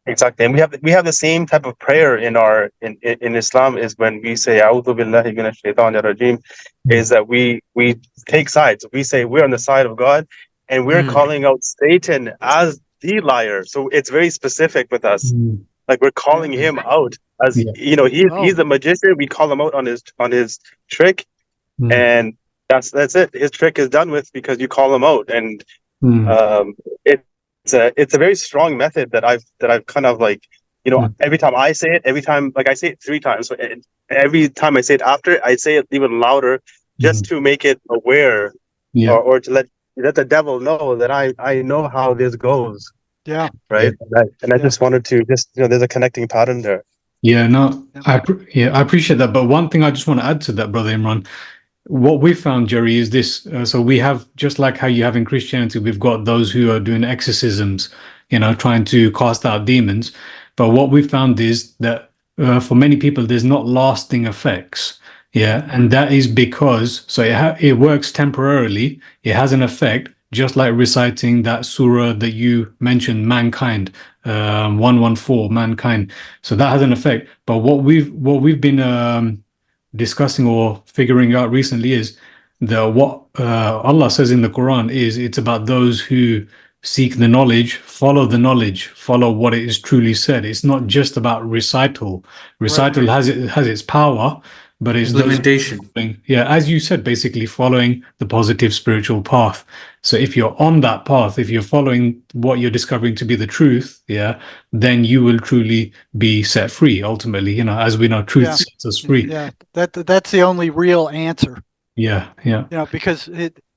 Exactly. And we have the same type of prayer in Islam is when we say A'udhu billahi minash shaitanir rajim, is that we take sides. We say we're on the side of God, and we're calling out Satan as the liar. So it's very specific with us. Like we're calling him out as he's a magician. We call him out on his trick, and that's it. His trick is done with because you call him out, and it's a very strong method that I've kind of like every time I say it, I say it 3 times. So every time I say it after, I say it even louder, just to make it aware, or to let the devil know that I know how this goes. Yeah. Right. And I just wanted to there's a connecting pattern there. Yeah. No. I appreciate that. But one thing I just want to add to that, Brother Imran, what we found, Jerry, is this. So we have, just like how you have in Christianity, we've got those who are doing exorcisms, trying to cast out demons. But what we found is that for many people, there's not lasting effects. Yeah. And that is because, it works temporarily. It has an effect. Just like reciting that surah that you mentioned, Mankind, 114, Mankind. So that has an effect. But what we've been discussing or figuring out recently is that what Allah says in the Quran is it's about those who seek the knowledge, follow what it is truly said. It's not just about recital. Recital has its power, but it's those Implementation. yeah, as you said, basically following the positive spiritual path. So if you're on that path, if you're following what you're discovering to be the truth, yeah, then you will truly be set free. Ultimately, as we know, truth Yeah. sets us free. Yeah, that's the only real answer. Yeah, yeah, Because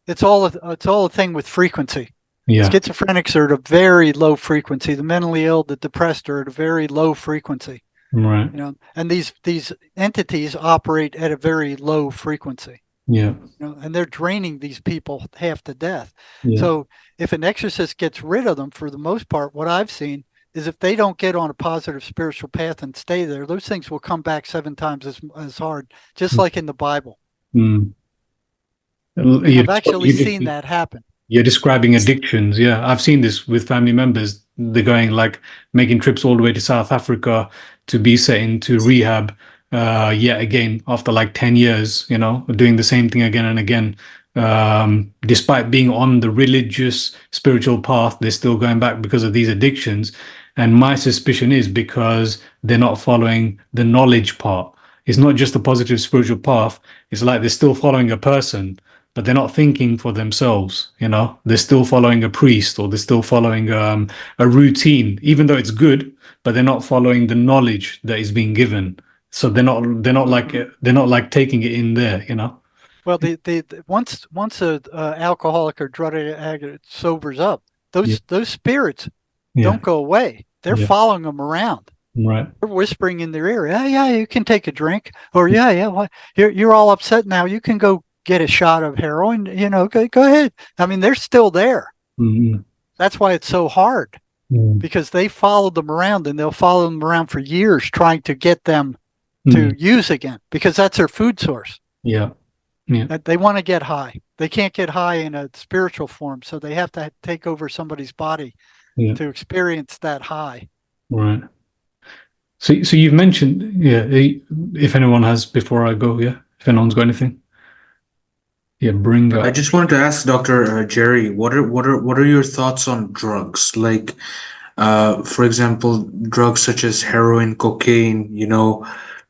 it's all a thing with frequency. yeah. Schizophrenics are at a very low frequency. The mentally ill, the depressed are at a very low frequency. Right. And these entities operate at a very low frequency. Yeah. And they're draining these people half to death. Yeah. So if an exorcist gets rid of them, for the most part, what I've seen is if they don't get on a positive spiritual path and stay there, those things will come back 7 times as hard, just like in the Bible. Mm. I've actually seen that happen. You're describing addictions. Yeah, I've seen this with family members. They're going like making trips all the way to South Africa to be set into rehab yet again after like 10 years, doing the same thing again and again. Despite being on the religious, spiritual path, they're still going back because of these addictions. And my suspicion is because they're not following the knowledge part. It's not just the positive spiritual path. It's like they're still following a person, but they're not thinking for themselves. They're still following a priest, or they're still following a routine, even though it's good, but they're not following the knowledge that is being given. So they're not like taking it in there. Well, once a alcoholic or drug addict sobers up, those spirits don't go away. They're following them around. Right. They're whispering in their ear, yeah, you can take a drink, or well, you're all upset now. You can go get a shot of heroin. Go ahead. I mean, they're still there. Mm-hmm. That's why it's so hard, because they followed them around, and they'll follow them around for years, trying to get them to use again, because that's their food source. Yeah. Yeah. They want to get high. They can't get high in a spiritual form, so they have to take over somebody's body to experience that high. Right. So you've mentioned, if anyone has, before I go, if anyone's got anything, bring up. I just wanted to ask Dr. Jerry, what are your thoughts on drugs? Like, for example, drugs such as heroin, cocaine,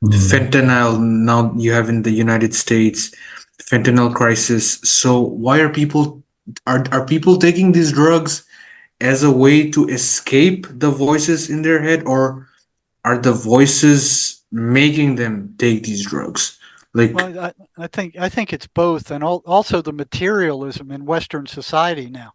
fentanyl. Now you have in the United States, fentanyl crisis. So why are people taking these drugs as a way to escape the voices in their head, or are the voices making them take these drugs? Well, I think it's both, and also the materialism in Western society now.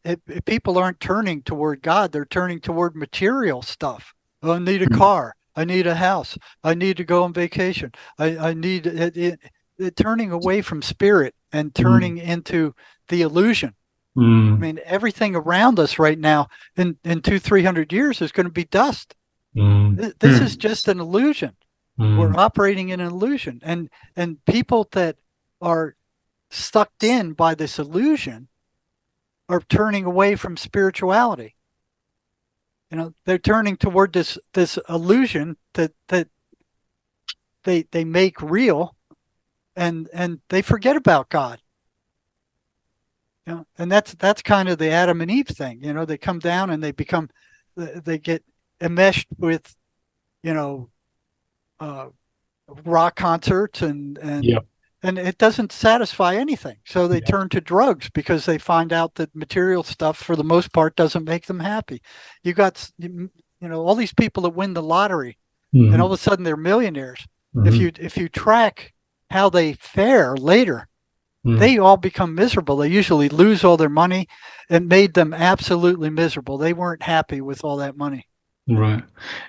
If people aren't turning toward God, they're turning toward material stuff. Oh, I need a car. I need a house. I need to go on vacation. I need it, turning away from spirit and turning into the illusion. I mean, everything around us right now in 200-300 years is going to be dust. This is just an illusion. We're operating in an illusion, and people that are sucked in by this illusion are turning away from spirituality. They're turning toward this illusion that they make real, and they forget about God. And that's kind of the Adam and Eve thing. They come down and they get enmeshed with rock concerts and it doesn't satisfy anything, so they turn to drugs because they find out that material stuff for the most part doesn't make them happy. You got all these people that win the lottery and all of a sudden they're millionaires. If you track how they fare later, they all become miserable. They usually lose all their money. It made them absolutely miserable. They weren't happy with all that money. Right.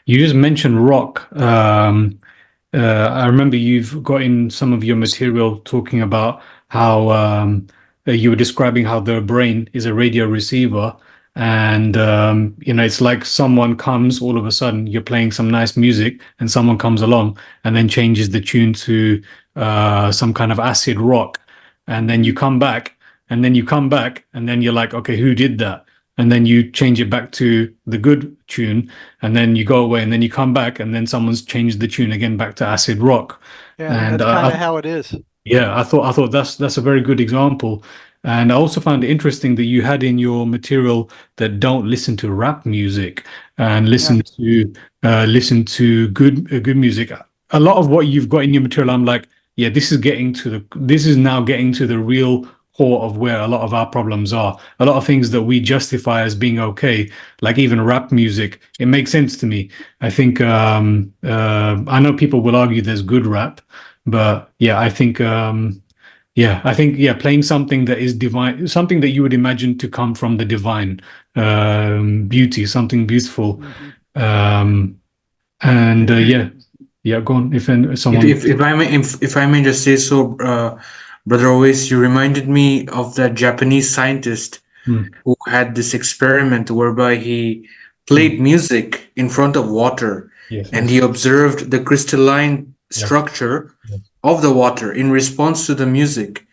You just mentioned rock. I remember you've got in some of your material talking about how you were describing how the brain is a radio receiver, and it's like someone comes all of a sudden, you're playing some nice music, and someone comes along and then changes the tune to some kind of acid rock, and then you come back, and then you're like, okay, who did that? And then you change it back to the good tune, and then you go away, and then you come back, and then someone's changed the tune again back to acid rock. Yeah, and that's kind of how it is. Yeah, I thought that's a very good example. And I also found it interesting that you had in your material that don't listen to rap music and listen to good music. a lot of what you've got in your material, I'm like, yeah, this is now getting to the real core of where a lot of our problems are. A lot of things that we justify as being okay, like even rap music, it makes sense to me. I think I know people will argue there's good rap, but yeah, I think playing something that is divine, something that you would imagine to come from the divine, beauty, something beautiful. And yeah, go on. If someone, If I may just say so, Brother Owais, you reminded me of that Japanese scientist who had this experiment whereby he played music in front of water, yes, and he observed the crystalline structure of the water in response to the music.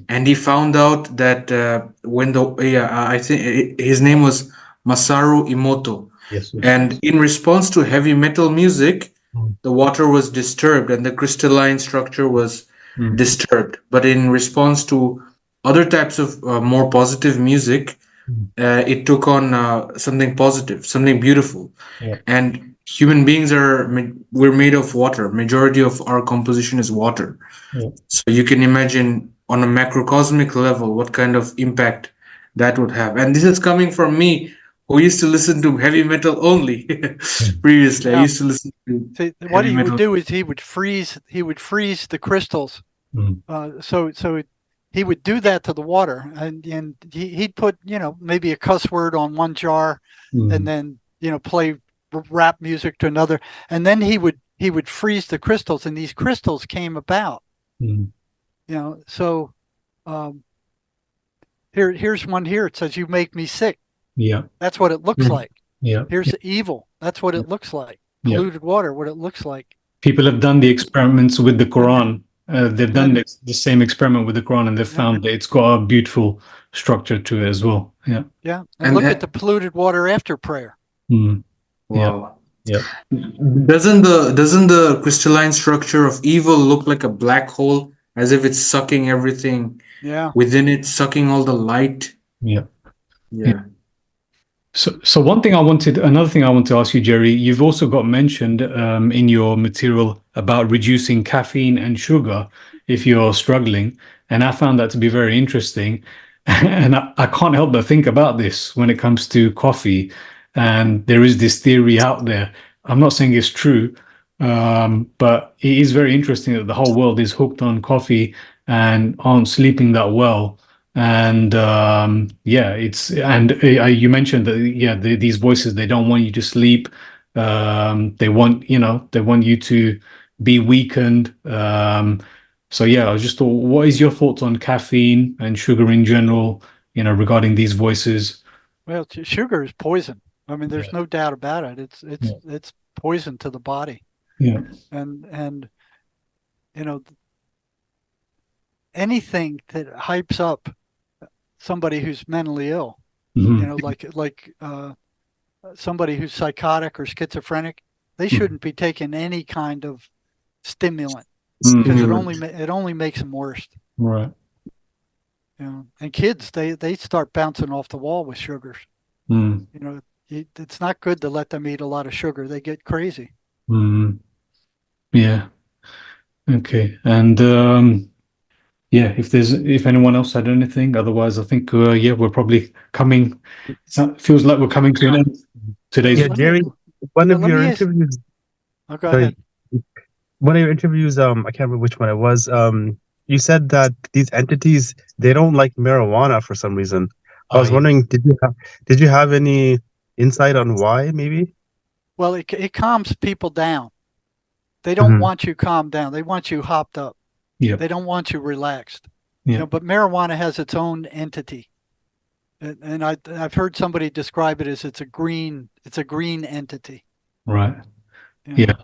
And he found out that when the I think his name was Masaru Emoto, yes, and in response to heavy metal music, the water was disturbed and the crystalline structure was disturbed. But in response to other types of more positive music, it took on something positive, something beautiful. Yeah. And human beings we're made of water. Majority of our composition is water. Yeah. So you can imagine on a macrocosmic level what kind of impact that would have. And this is coming from me, who used to listen to heavy metal only. Previously, I used to listen to what he metal. would do is he would freeze the crystals. So he would do that to the water, and he'd put maybe a cuss word on one jar, and then play rap music to another, and then he would freeze the crystals, and these crystals came about. So here's one here. It says, "You make me sick." Yeah, that's what it looks like. Yeah, here's evil. That's what it looks like. Polluted water. What it looks like. People have done the experiments with the Quran. They've done the same experiment with the Quran, and they've found that it's got a beautiful structure to it as well. Yeah. Yeah. And look at the polluted water after prayer. Wow. Yeah. Doesn't the crystalline structure of evil look like a black hole, as if it's sucking everything within it, sucking all the light? Yeah. Yeah. So another thing I want to ask you, Jerry, you've also got mentioned in your material about reducing caffeine and sugar if you're struggling. And I found that to be very interesting. And I can't help but think about this when it comes to coffee. And there is this theory out there. I'm not saying it's true, but it is very interesting that the whole world is hooked on coffee and aren't sleeping that well. And you mentioned that these voices, they don't want you to sleep. They want you to be weakened. So yeah, I just thought, what is your thoughts on caffeine and sugar in general, regarding these voices? Well, sugar is poison. I mean, there's no doubt about it. It's poison to the body. Yeah. And anything that hypes up somebody who's mentally ill, like somebody who's psychotic or schizophrenic, they shouldn't be taking any kind of stimulant, because it only makes them worse. Right. And kids, they start bouncing off the wall with sugars. It's not good to let them eat a lot of sugar. They get crazy. Yeah. Okay. And if anyone else had anything, otherwise I think we're probably coming. Feels like we're coming to an end today's. Yeah, Jerry, one of your interviews. Oh, go ahead. One of your interviews, I can't remember which one it was. You said that these entities, they don't like marijuana for some reason. I was wondering, did you have any insight on why? Maybe. Well, it calms people down. They don't want you calmed down. They want you hopped up. Yeah. They don't want you relaxed. Yeah. But marijuana has its own entity, and I've heard somebody describe it as it's a green entity. Right. Yeah.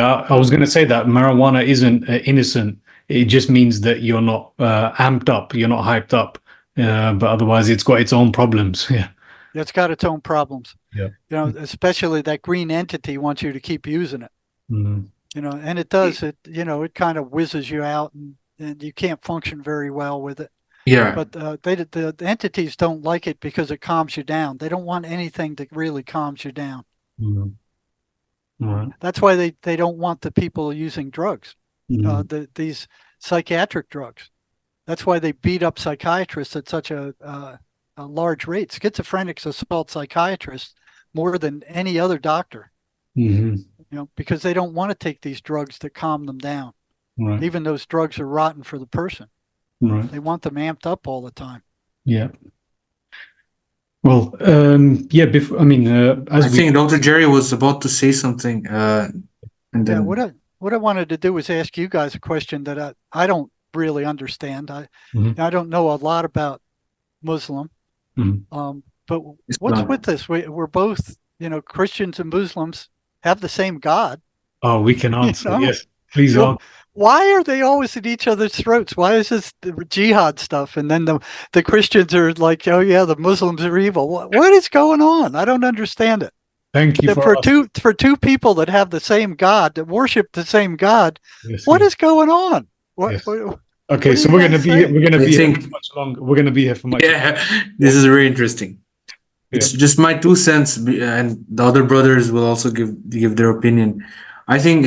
I was going to say that marijuana isn't innocent. It just means that you're not amped up. You're not hyped up. But otherwise, it's got its own problems. Yeah. It's got its own problems. Yeah. Especially that green entity wants you to keep using it. And it does. It kind of whizzes you out, and you can't function very well with it. Yeah. But the entities don't like it because it calms you down. They don't want anything that really calms you down. Right. That's why they don't want the people using drugs, Mm. these psychiatric drugs. That's why they beat up psychiatrists at such a large rate. Schizophrenics assault psychiatrists more than any other doctor. Mm-hmm. You know, because they don't want to take these drugs to calm them down. Right. Even those drugs are rotten for the person. Right. They want them amped up all the time. Yeah. Well, yeah. Before, I mean, I think Dr. Jerry was about to say something, and then what I wanted to do was ask you guys a question that I don't really understand. I don't know a lot about Muslim, but what's with this? We're both, Christians and Muslims have the same God. Oh, we can answer. You know? Yes, please answer. Why are they always at each other's throats? Why is this the jihad stuff? And then the Christians are like, oh yeah, the Muslims are evil. What is going on? I don't understand it. Thank you for two people that have the same God, that worship the same God. Yes, what is going on? Okay, so we're gonna be here for much longer. We're gonna be here for much. Yeah, this is very interesting. It's just my 2 cents, and the other brothers will also give their opinion. I think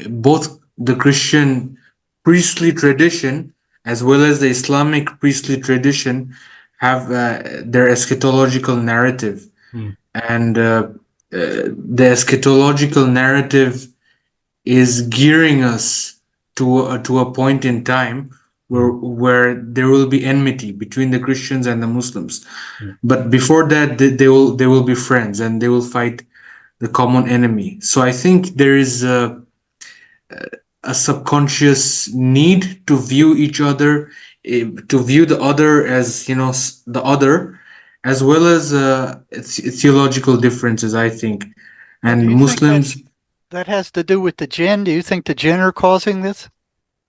both the Christian priestly tradition as well as the Islamic priestly tradition have their eschatological narrative, and the eschatological narrative is gearing us to a point in time where there will be enmity between the Christians and the Muslims. But before that, they will be friends, and they will fight the common enemy. So I think there is a subconscious need to view each other, to view the other as, the other, as well as theological differences, I think. And Muslims... That has to do with the Jinn. Do you think the Jinn are causing this?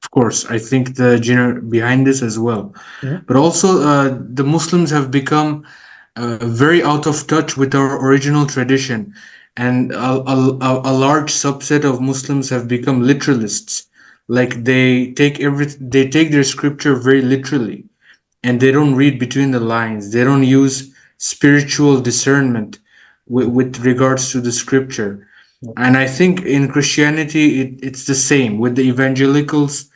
Of course, I think the Jinn are behind this as well. But also, the Muslims have become very out of touch with our original tradition, and a large subset of Muslims have become literalists. Like they take their scripture very literally, and they don't read between the lines. They don't use spiritual discernment with regards to the scripture. And I think in Christianity, it's the same with the evangelicals.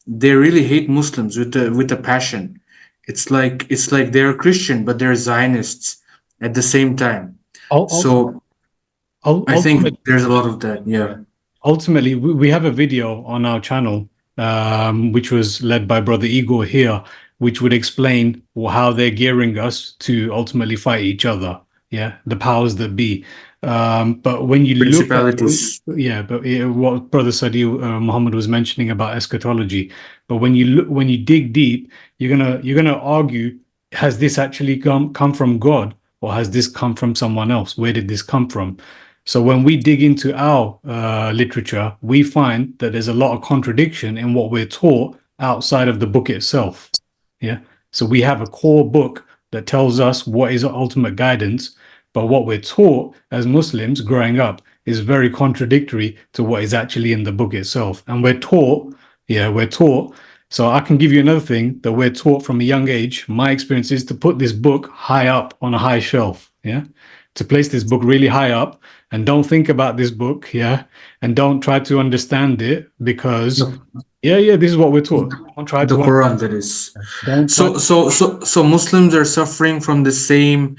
They really hate Muslims with a passion. It's like they're Christian, but they're Zionists at the same time. I think there's a lot of that. Yeah. Ultimately, we have a video on our channel, which was led by Brother Igor here, which would explain how they're gearing us to ultimately fight each other. Yeah, the powers that be. But when you look at what Brother Sadi Muhammad was mentioning about eschatology, but when you dig deep, you're gonna argue, has this actually come from God, or has this come from someone else? Where did this come from? So when we dig into our literature, we find that there's a lot of contradiction in what we're taught outside of the book itself. Yeah. So we have a core book that tells us what is ultimate guidance, but what we're taught as Muslims growing up is very contradictory to what is actually in the book itself. And we're taught. So I can give you another thing that we're taught from a young age. My experience is to put this book high up on a high shelf. Yeah. To place this book really high up, and don't think about this book. Yeah. And don't try to understand it, because this is what we're taught. Don't try the Quran, that is. So Muslims are suffering from the same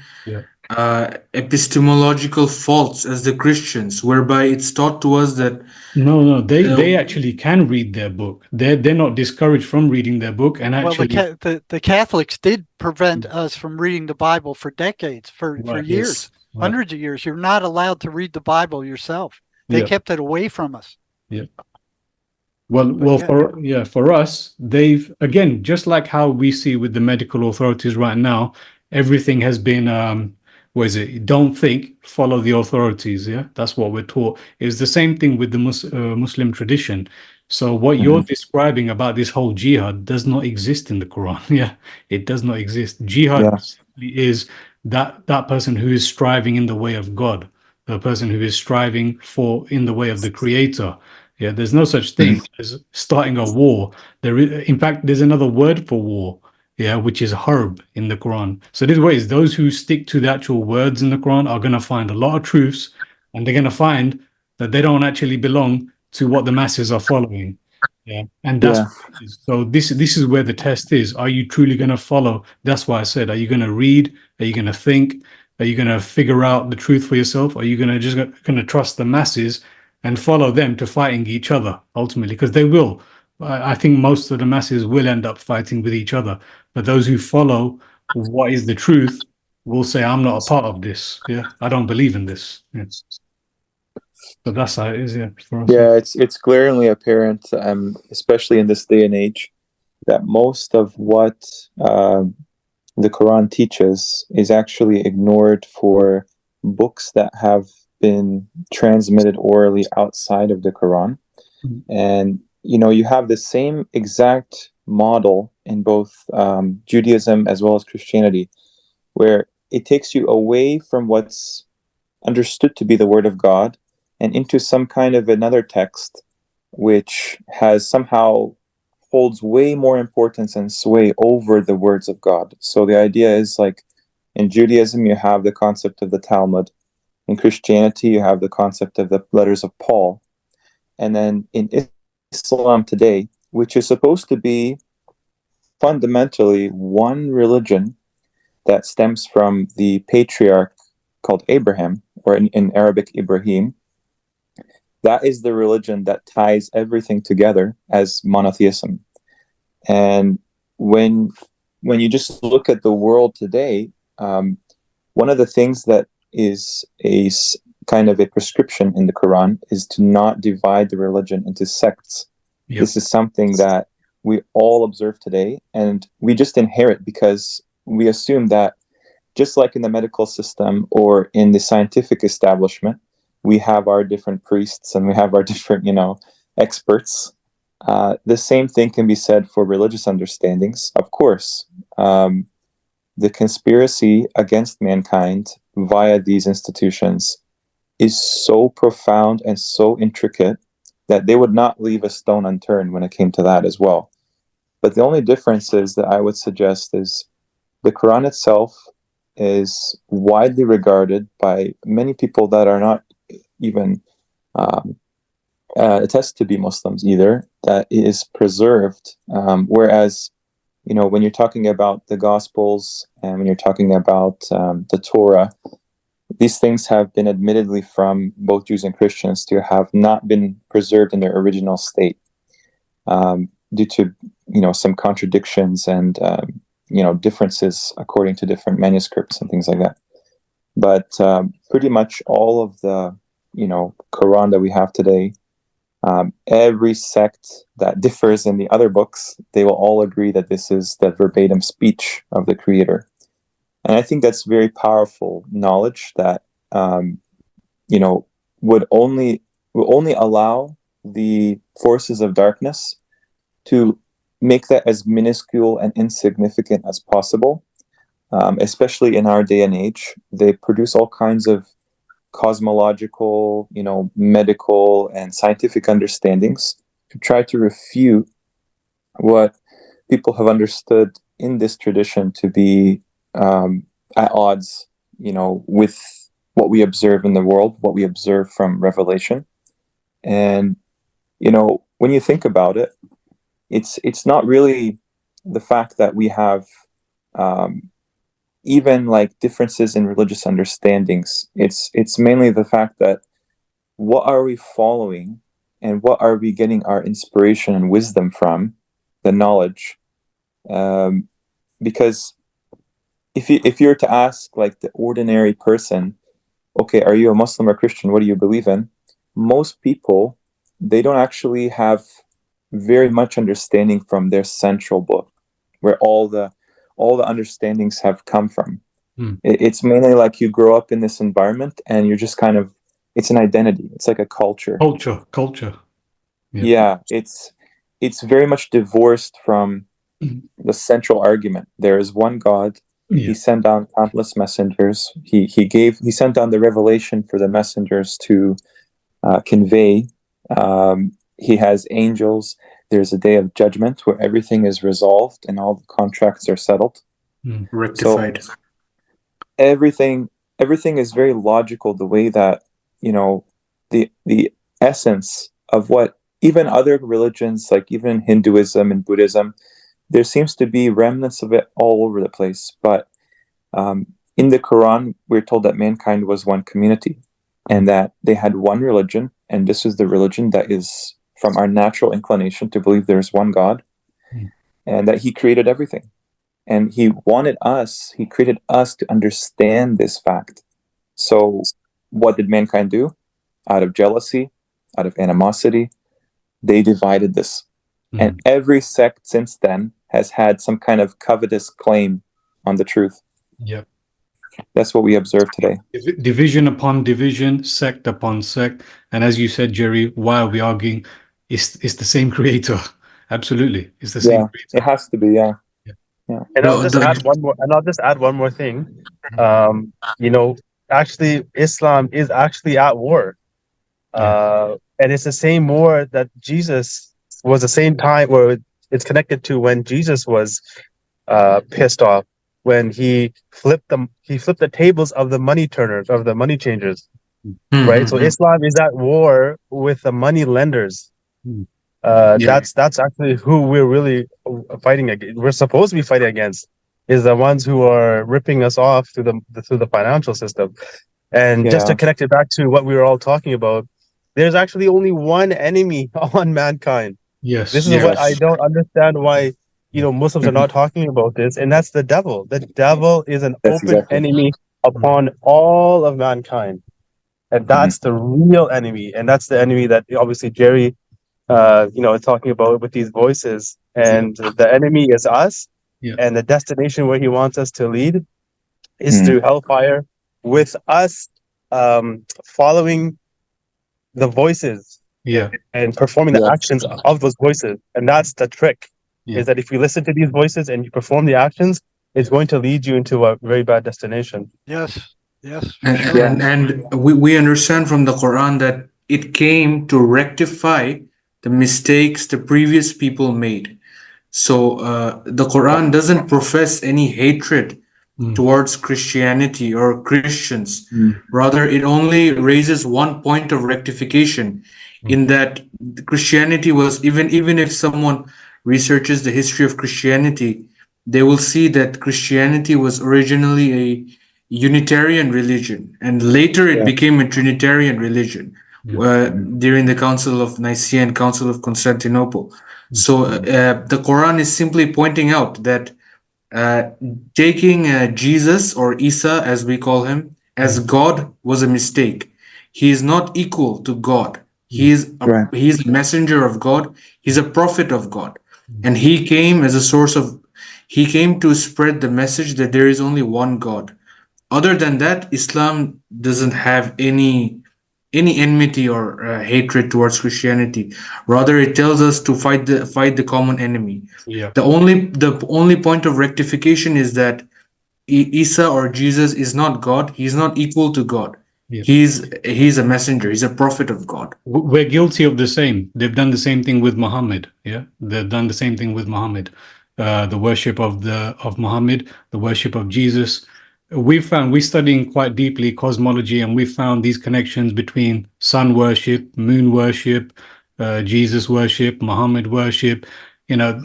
epistemological faults as the Christians, whereby it's taught to us that they actually can read their book. They're not discouraged from reading their book, and actually, the Catholics did prevent us from reading the Bible for decades, for years, hundreds of years. You're not allowed to read the Bible yourself. They kept it away from us. Yeah. For us, they've, again, just like how we see with the medical authorities right now, everything has been don't think, follow the authorities. Yeah, that's what we're taught. It's the same thing with the Muslim tradition. So what you're describing about this whole jihad does not exist in the Quran. Yeah, it does not exist. Jihad is that person who is striving in the way of God, the person who is striving in the way of the Creator. Yeah, there's no such thing as starting a war. In fact, there's another word for war. Yeah, which is harb in the Quran. So this way is those who stick to the actual words in the Quran are going to find a lot of truths, and they're going to find that they don't actually belong to what the masses are following. Yeah, and that's Yeah. so. This is where the test is. Are you truly going to follow? That's why I said, are you going to read? Are you going to think? Are you going to figure out the truth for yourself? Are you going to just going to trust the masses and follow them to fighting each other ultimately? Because they will. I think most of the masses will end up fighting with each other. But those who follow what is the truth will say, I'm not a part of this. Yeah, I don't believe in this. Yeah. So that's how it is, yeah, for us. Yeah, it's glaringly apparent, especially in this day and age, that most of what the Quran teaches is actually ignored for books that have been transmitted orally outside of the Quran. And you have the same exact model in both Judaism as well as Christianity, where it takes you away from what's understood to be the Word of God and into some kind of another text which has somehow holds way more importance and sway over the words of God. So the idea is, like, in Judaism you have the concept of the Talmud, in Christianity you have the concept of the letters of Paul, and then in Islam today, which is supposed to be fundamentally one religion that stems from the patriarch called Abraham, or in Arabic, Ibrahim. That is the religion that ties everything together as monotheism. And when you just look at the world today, one of the things that is a kind of a prescription in the Quran is to not divide the religion into sects. Yep. This is something that we all observe today, and we just inherit because we assume that, just like in the medical system or in the scientific establishment, we have our different priests and we have our different, experts. The same thing can be said for religious understandings. Of course, the conspiracy against mankind via these institutions is so profound and so intricate that they would not leave a stone unturned when it came to that as well. But the only difference is that I would suggest is the Quran itself is widely regarded by many people that are not even attest to be Muslims either, that it is preserved. Whereas, when you're talking about the Gospels and when you're talking about the Torah, these things have been admittedly from both Jews and Christians to have not been preserved in their original state due to, some contradictions and, differences according to different manuscripts and things like that. But pretty much all of the, Quran that we have today, every sect that differs in the other books, they will all agree that this is the verbatim speech of the Creator. And I think that's very powerful knowledge that, will only allow the forces of darkness to make that as minuscule and insignificant as possible, especially in our day and age. They produce all kinds of cosmological, medical and scientific understandings to try to refute what people have understood in this tradition to be at odds, with what we observe in the world, what we observe from Revelation. And, when you think about it, it's not really the fact that we have even like differences in religious understandings. It's mainly the fact that what are we following and what are we getting our inspiration and wisdom from, the knowledge. Because if you're to ask like the ordinary person, okay, are you a Muslim or Christian? What do you believe in? Most people, they don't actually have very much understanding from their central book, where all the understandings have come from. It's mainly like you grow up in this environment and you're just kind of, it's an identity. It's like a culture. Culture. Yeah, it's very much divorced from the central argument. There is one God. Yeah. He sent down countless messengers. He sent down the revelation for the messengers to convey. He has angels. There's a day of judgment where everything is resolved and all the contracts are settled. Rectified. So everything is very logical, the way that, the essence of what even other religions, like even Hinduism and Buddhism, there seems to be remnants of it all over the place. But in the Quran, we're told that mankind was one community and that they had one religion, and this is the religion that is from our natural inclination to believe there's one God, and that he created everything. And he created us to understand this fact. So what did mankind do? Out of jealousy, out of animosity, they divided this. And every sect since then has had some kind of covetous claim on the truth. Yep. That's what we observe today. Division upon division, sect upon sect. And as you said, Jerry, why are we arguing? It's the same creator. Absolutely. It's the same creator. It has to be, yeah. And I'll just add one more thing. Actually, Islam is actually at war. And it's the same war that Jesus was the same time, or it's connected to when Jesus was pissed off, when he flipped the tables of the money turners, of the money changers. Right? So Islam is at war with the money lenders. That's actually who we're really fighting against. We're supposed to be fighting against, is the ones who are ripping us off through the financial system. And just to connect it back to what we were all talking about, there's actually only one enemy on mankind. Yes. This is what I don't understand why Muslims are not talking about this, and that's the devil. The devil is an open enemy upon all of mankind, and that's the real enemy, and that's the enemy that obviously Jerry is talking about with these voices. And the enemy is us, and the destination where he wants us to lead is through hellfire, with us following the voices and performing the actions of those voices. And that's the trick, is that if you listen to these voices and you perform the actions, it's going to lead you into a very bad destination. Yes. And we understand from the Quran that it came to rectify the mistakes the previous people made. So the Quran doesn't profess any hatred towards Christianity or Christians. Rather, it only raises one point of rectification, in that Christianity was, even if someone researches the history of Christianity, they will see that Christianity was originally a Unitarian religion, and later it became a Trinitarian religion during the Council of Nicaea and Council of Constantinople. So the Quran is simply pointing out that taking Jesus, or Isa as we call him, as God was a mistake. He is not equal to God. He is a messenger of God. He's a prophet of God, and he came as a source of. He came to spread the message that there is only one God. Other than that, Islam doesn't have any enmity or hatred towards Christianity. Rather, it tells us to fight the common enemy. The only point of rectification is that Isa, or Jesus, is not God. He's not equal to God. He's a messenger. He's a prophet of God. We're guilty of the same. They've done the same thing with Muhammad. They've done the same thing with Muhammad. The worship of Muhammad, the worship of Jesus. We're studying quite deeply cosmology, and we found these connections between sun worship, moon worship, Jesus worship, Muhammad worship.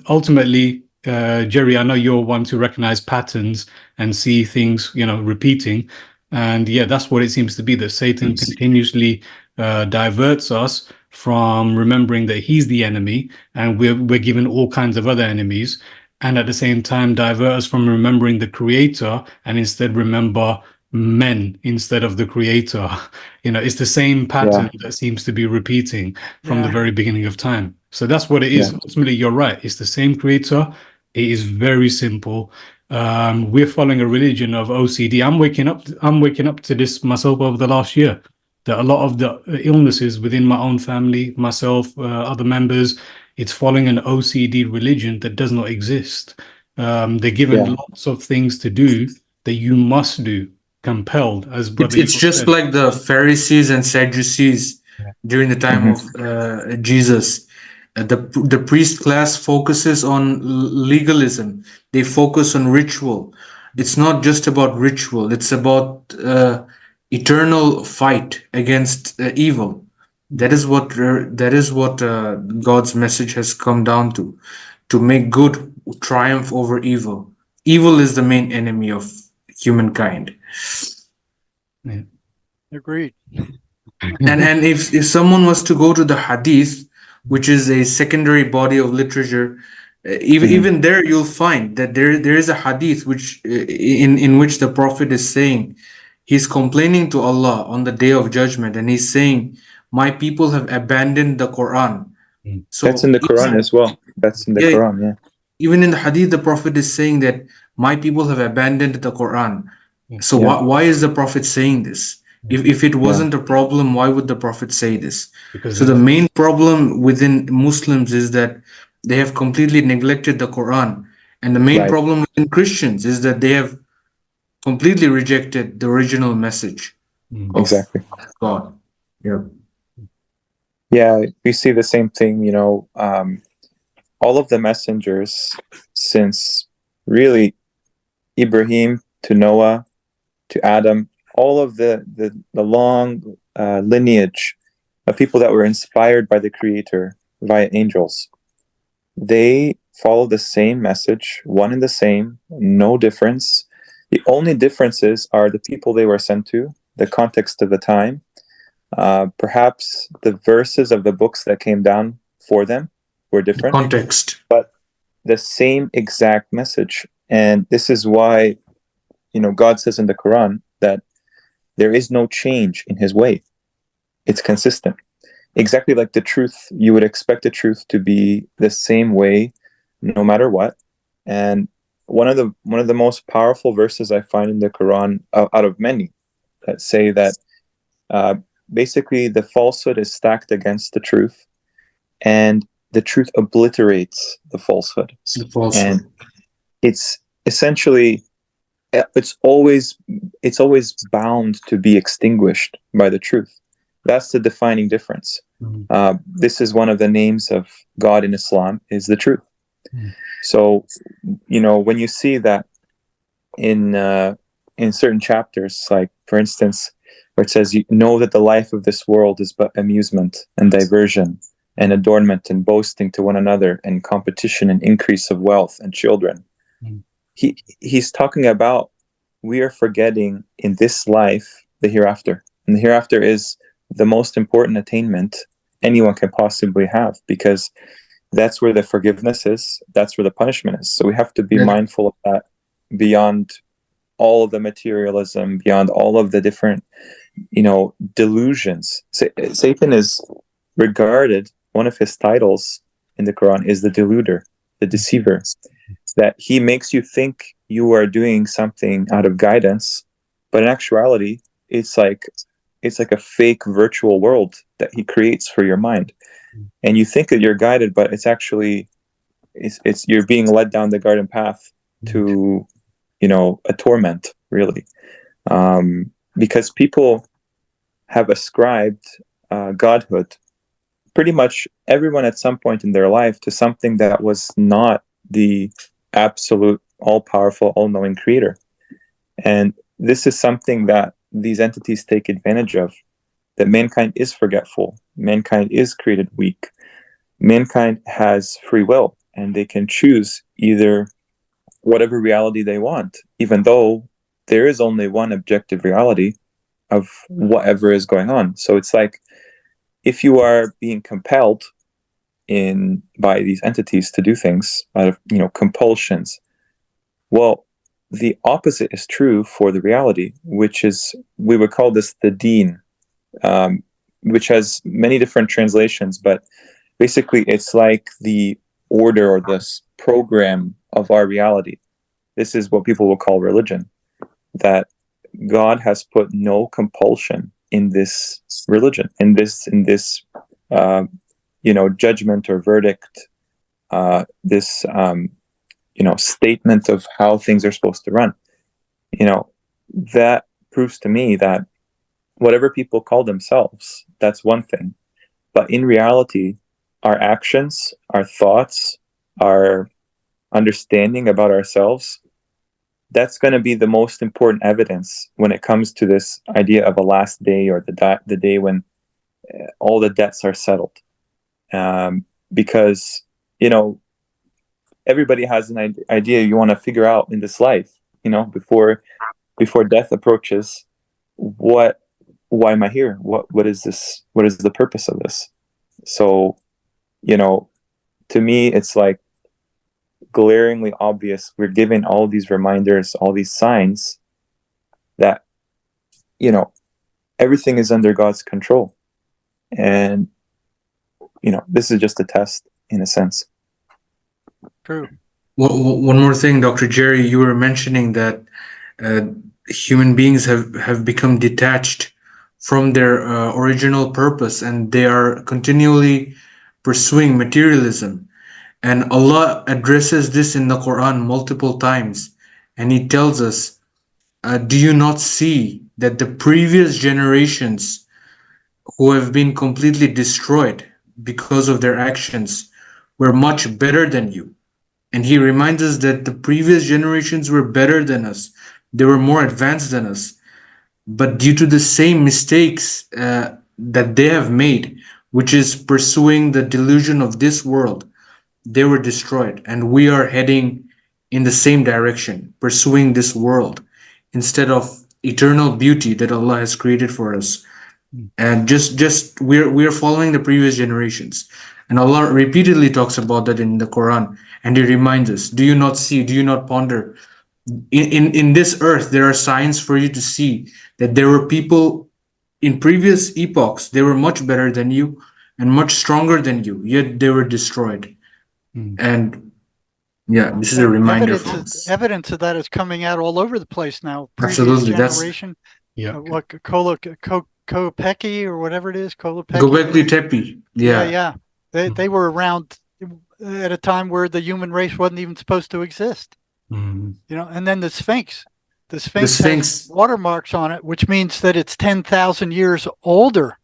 Ultimately, Jerry, I know you're one to recognize patterns and see things, repeating. And that's what it seems to be, that Satan continuously diverts us from remembering that he's the enemy, and we're given all kinds of other enemies, and at the same time divert us from remembering the creator and instead remember men instead of the creator. It's the same pattern that seems to be repeating from the very beginning of time. So that's what it is. Ultimately, you're right. It's the same creator. It is very simple. We're following a religion of OCD. I'm waking up to this myself over the last year, that a lot of the illnesses within my own family, myself, other members, it's following an OCD religion that does not exist. They're given lots of things to do that you must do, compelled. As Brother It's just said. like the Pharisees and Sadducees during the time of Jesus. The priest class focuses on legalism. They focus on ritual. It's not just about ritual. It's about eternal fight against evil. That is what God's message has come down to make good triumph over evil. Evil is the main enemy of humankind. Yeah. Agreed. And if someone was to go to the hadith, which is a secondary body of literature, even there you'll find that there is a hadith which in which the Prophet is saying, he's complaining to Allah on the day of judgment, and he's saying, my people have abandoned the Quran. So That's in the Quran as well. That's in the yeah, Quran, yeah. even in the hadith, the Prophet is saying that my people have abandoned the Quran. So Yeah. why is the Prophet saying this? If it wasn't a problem, why would the Prophet say this? Because So the main problem within Muslims is that they have completely neglected the Quran. And the main Right. problem within Christians is that they have completely rejected the original message of Exactly. God. Yeah. Yeah, we see the same thing, you know, all of the messengers since really Ibrahim to Noah to Adam, all of the long lineage of people that were inspired by the Creator via angels, they follow the same message, one and the same, no difference. The only differences are the people they were sent to, the context of the time, perhaps the verses of the books that came down for them were different, Context. but the same exact message. And this is why, you know, God says in the Quran that there is no change in his way. It's consistent. Exactly like the truth, you would expect the truth to be the same way no matter what. And one of the most powerful verses I find in the Quran, out of many, that say that basically the falsehood is stacked against the truth, and the truth obliterates the falsehood. The falsehood. And it's essentially, it's always bound to be extinguished by the truth. That's the defining difference. This is one of the names of God in Islam, is the truth. So, you know, when you see that in certain chapters, like for instance, where it says, you know that the life of this world is but amusement and diversion and adornment and boasting to one another and competition and increase of wealth and children. He's talking about, we are forgetting in this life the hereafter. And the hereafter is the most important attainment anyone can possibly have, because that's where the forgiveness is, that's where the punishment is. So we have to be mindful of that, beyond all of the materialism, beyond all of the different, you know, delusions. Satan is regarded, one of his titles in the Quran is the deluder, the deceiver, that he makes you think you are doing something out of guidance, but in actuality, it's like a fake virtual world that he creates for your mind. And you think that you're guided, but it's actually, it's you're being led down the garden path to, you know, a torment, really. Because people have ascribed godhood, pretty much everyone at some point in their life, to something that was not the absolute, all-powerful, all-knowing creator. And this is something that these entities take advantage of, that mankind is forgetful, mankind is created weak, mankind has free will, and they can choose either whatever reality they want, even though there is only one objective reality of whatever is going on. So it's like, if you are being compelled by these entities to do things out of, you know, compulsions, well, the opposite is true for the reality, which is, we would call this the deen, which has many different translations, but basically it's like the order or this program of our reality. This is what people will call religion, that God has put no compulsion in this religion, in this you know, judgment or verdict, this you know, statement of how things are supposed to run. You know, that proves to me that whatever people call themselves, that's one thing, but in reality, our actions, our thoughts, our understanding about ourselves, that's going to be the most important evidence when it comes to this idea of a last day, or the day when all the debts are settled. Because, everybody has an idea you want to figure out in this life, before death approaches. Why am I here? What is this? What is the purpose of this? So, to me, it's like glaringly obvious. We're given all these reminders, all these signs that, everything is under God's control. And, this is just a test in a sense. True. Well, one more thing, Dr. Jerry, you were mentioning that human beings have become detached from their original purpose, and they are continually pursuing materialism. And Allah addresses this in the Quran multiple times, and He tells us, do you not see that the previous generations who have been completely destroyed because of their actions were much better than you? And He reminds us that the previous generations were better than us. They were more advanced than us. But due to the same mistakes that they have made, which is pursuing the delusion of this world, they were destroyed. And we are heading in the same direction, pursuing this world instead of eternal beauty that Allah has created for us. And just we're following the previous generations. And Allah repeatedly talks about that in the Quran. And He reminds us, do you not see, do you not ponder? In this earth, there are signs for you to see that there were people in previous epochs, they were much better than you and much stronger than you, yet they were destroyed. And yeah, this is a reminder for us. Evidence of that is coming out all over the place now. Absolutely. Generation, what Kopecki or whatever it is, Gobekli Tepe. Yeah. They were around at a time where the human race wasn't even supposed to exist. And then the Sphinx. The Sphinx has watermarks on it, which means that it's 10,000 years older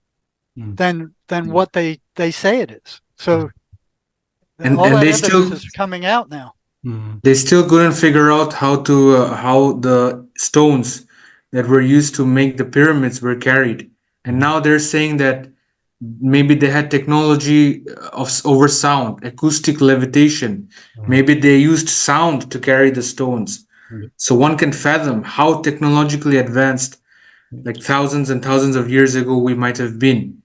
than what they say it is. So and all that they evidence is coming out now. They still couldn't figure out how the stones that were used to make the pyramids were carried. And now they're saying that maybe they had technology over sound, acoustic levitation. Maybe they used sound to carry the stones. So one can fathom how technologically advanced, like thousands and thousands of years ago, we might have been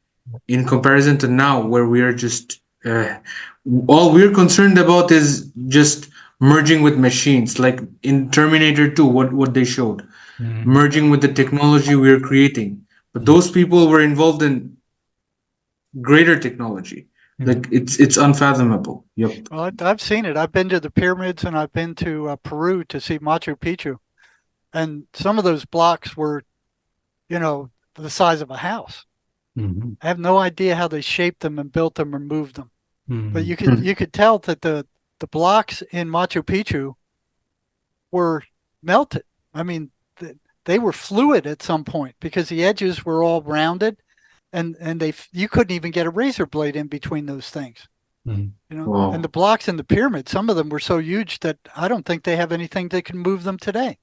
in comparison to now, where we are just all we're concerned about is just merging with machines, like in Terminator 2, what they showed, merging with the technology we're creating. But those people were involved in greater technology. Like it's unfathomable. Yep. Well, I've seen it. I've been to the pyramids and I've been to Peru to see Machu Picchu, and some of those blocks were, the size of a house. I have no idea how they shaped them and built them or moved them, but you could tell that the blocks in Machu Picchu were melted. I mean, they were fluid at some point because the edges were all rounded. And you couldn't even get a razor blade in between those things, Wow. And the blocks in the pyramid, some of them were so huge that I don't think they have anything that can move them today.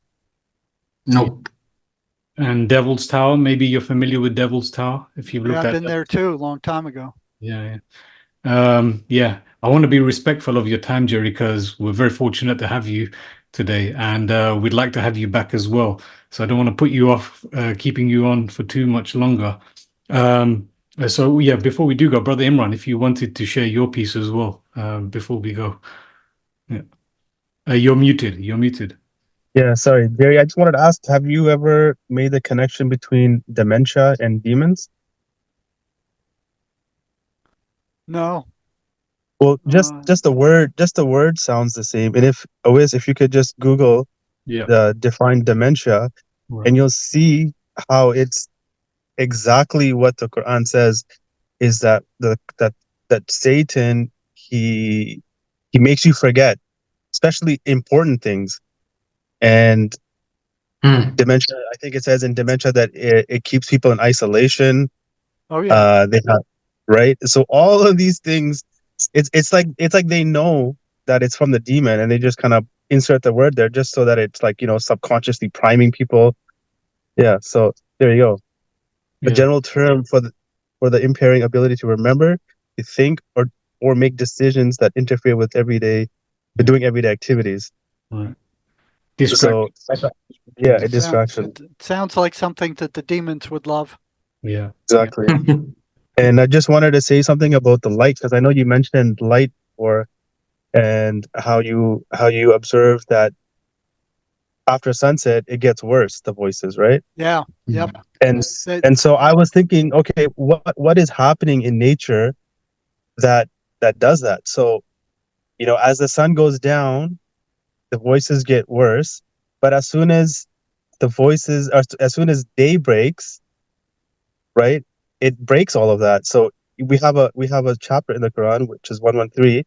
Nope. And Devil's Tower, maybe you're familiar with Devil's Tower if you've looked at I've been there too, a long time ago. Yeah. I want to be respectful of your time, Jerry, because we're very fortunate to have you today, and we'd like to have you back as well. So I don't want to put you off, keeping you on for too much longer. Before we do go, Brother Imran, if you wanted to share your piece as well, before we go. You're muted. Yeah, sorry, Jerry, I just wanted to ask, have you ever made the connection between dementia and demons? No. Well, just the word sounds the same. And if you could just Google the define dementia, and you'll see how it's exactly what the Quran says, is that that Satan he makes you forget, especially important things. And dementia, I think it says in dementia that it keeps people in isolation. Oh yeah. They have, right? So all of these things, it's like they know that it's from the demon, and they just kind of insert the word there just so that it's like, subconsciously priming people. Yeah, so there you go. A general term for for the impairing ability to remember, to think, or make decisions that interfere with doing everyday activities. Right. So, yeah, a distraction. It sounds like something that the demons would love. Yeah. Exactly. And I just wanted to say something about the light, because I know you mentioned light and how you observe that after sunset it gets worse, the voices, right? Yeah. Yep. And so I was thinking, okay, what is happening in nature that does that? So, as the sun goes down, the voices get worse, but as soon as day breaks, right, it breaks all of that. So we have a chapter in the Quran, which is 113.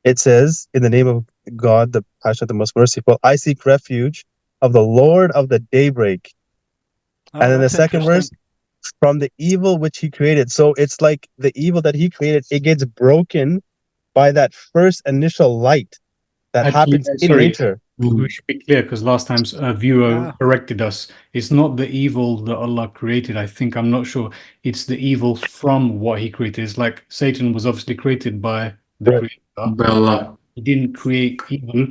It says, in the name of God, the Passionate, the Most Merciful, I seek refuge of the Lord of the daybreak. And then the second verse, from the evil which he created. So it's like the evil that he created, it gets broken by that first initial light that happens in nature. We should be clear, because last time a viewer corrected us. It's not the evil that Allah created. I'm not sure. It's the evil from what he created. It's like Satan was obviously created by the creator. By Allah. He didn't create evil.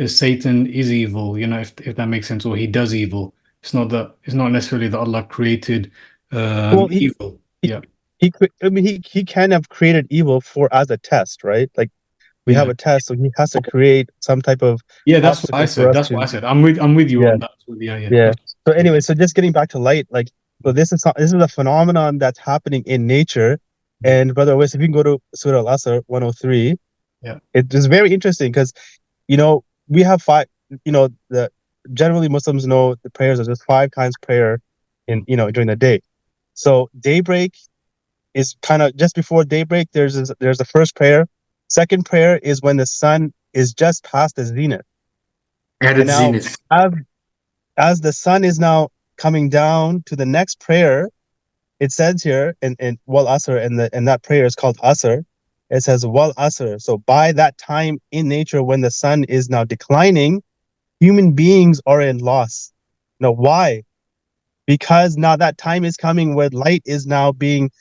Satan is evil, if that makes sense, or he does evil. It's not necessarily that Allah created evil. He can have created evil as a test, right? Like, we have a test, so he has to create some type of that's what I said. That's what I said. I'm with you on that. Yeah. So anyway, so just getting back to light, like, so this is a phenomenon that's happening in nature. And Brother Wes, if you can go to Surah Al-Asr 103, it is very interesting because we have five. Generally Muslims know the prayers are just 5 times prayer during the day. So daybreak is kind of just before daybreak. There's the first prayer. Second prayer is when the sun is just past the zenith. At zenith. As the sun is now coming down to the next prayer, it says here in Wal Asr, and that prayer is called Asr. It says Wal Asr. So by that time in nature, when the sun is now declining, human beings are in loss. Now, why? Because now that time is coming where light is now being,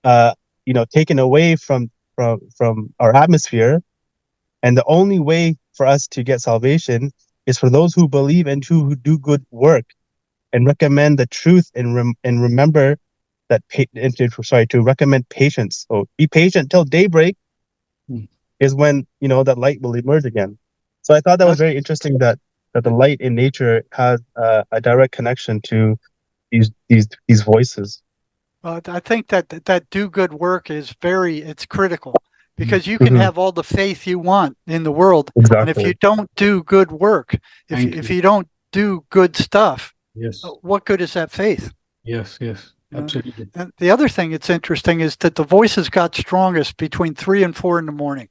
taken away from our atmosphere, and the only way for us to get salvation is for those who believe and who do good work and recommend the truth and remember that to recommend patience. So be patient till daybreak is when that light will emerge again. So I thought that was very interesting that the light in nature has a direct connection to these voices. I think that do good work is it's critical, because you can have all the faith you want in the world, and if you don't do good work, if you don't do good stuff, what good is that faith? Yes, absolutely. And the other thing that's interesting is that the voices got strongest between 3 and 4 in the morning,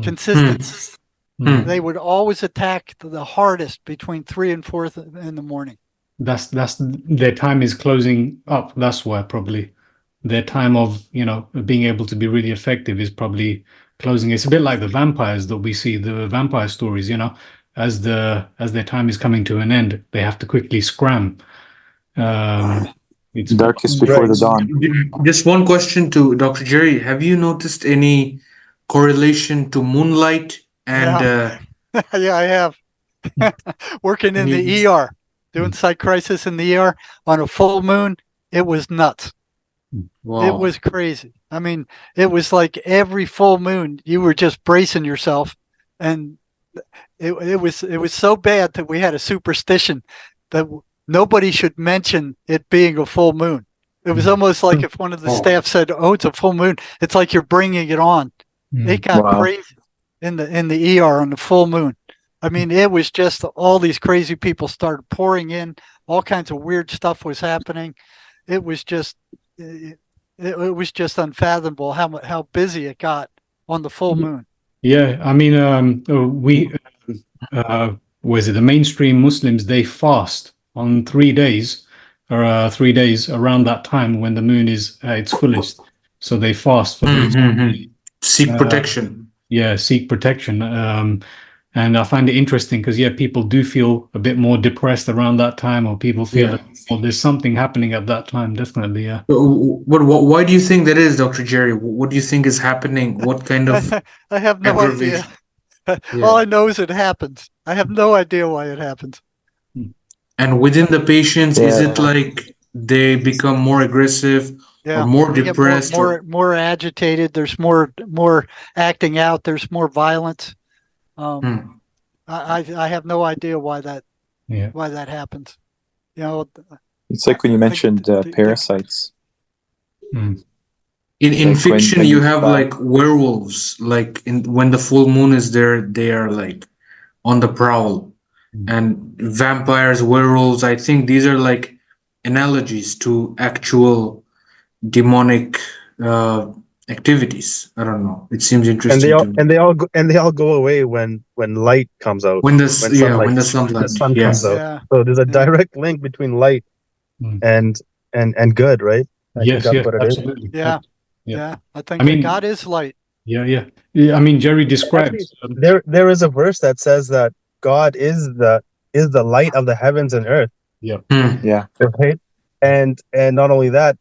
consistent. They would always attack the hardest between 3 and 4 in the morning. That's their time is closing up. That's why probably their time of being able to be really effective is probably closing. It's a bit like the vampires that we see, the vampire stories. As their time is coming to an end, they have to quickly scram. It's darkest before the dawn. Just one question to Dr. Jerry. Have you noticed any correlation to moonlight and? Yeah, I have. Working in the ER. Doing psych crisis in the ER on a full moon, it was nuts. Wow. It was crazy. I mean, it was like every full moon you were just bracing yourself, and it was so bad that we had a superstition that nobody should mention it being a full moon. It was almost like if one of the staff said, "Oh, it's a full moon," it's like you're bringing it on. It got crazy in the ER on the full moon. I mean, it was just all these crazy people started pouring in. All kinds of weird stuff was happening. It was just unfathomable how busy it got on the full moon. Yeah, I mean, the mainstream Muslims, they fast on 3 days, or 3 days around that time when the moon is at its fullest. So they fast for seek protection. Yeah, seek protection. And I find it interesting because, yeah, people do feel a bit more depressed around that time, or people feel Yeah. that, well, there's something happening at that time. Definitely, yeah. Why do you think that is, Dr. Jerry? What do you think is happening? What kind of I have no idea. aggravation? All Yeah. I know is it happens. I have no idea why it happens. And within the patients, is it Yeah. like they become more aggressive or Yeah, more they get depressed or more agitated. There's more acting out. There's more violence. Hmm. I have no idea Yeah. why that happens. You know, It's like when you I think mentioned parasites. Mm. In Like fiction when you you have find, like werewolves, like when the full moon is there, they are like on the prowl. And vampires, werewolves, I think these are like analogies to actual demonic activities. I don't know. It seems interesting to me. And they all go away when light comes out, When when sunlight, when the when the sunlight, sun yeah. comes out. yeah, So there's a yeah. direct link between light Mm. and good, right? I think Yes, that's yes, what it is. absolutely. Yeah, Yeah. yeah. I think I mean, God is light. yeah. I mean, Jerry Actually, describes. there is a verse that says that God is the light of the heavens and earth, Yeah. Hmm. yeah, right? And not only that,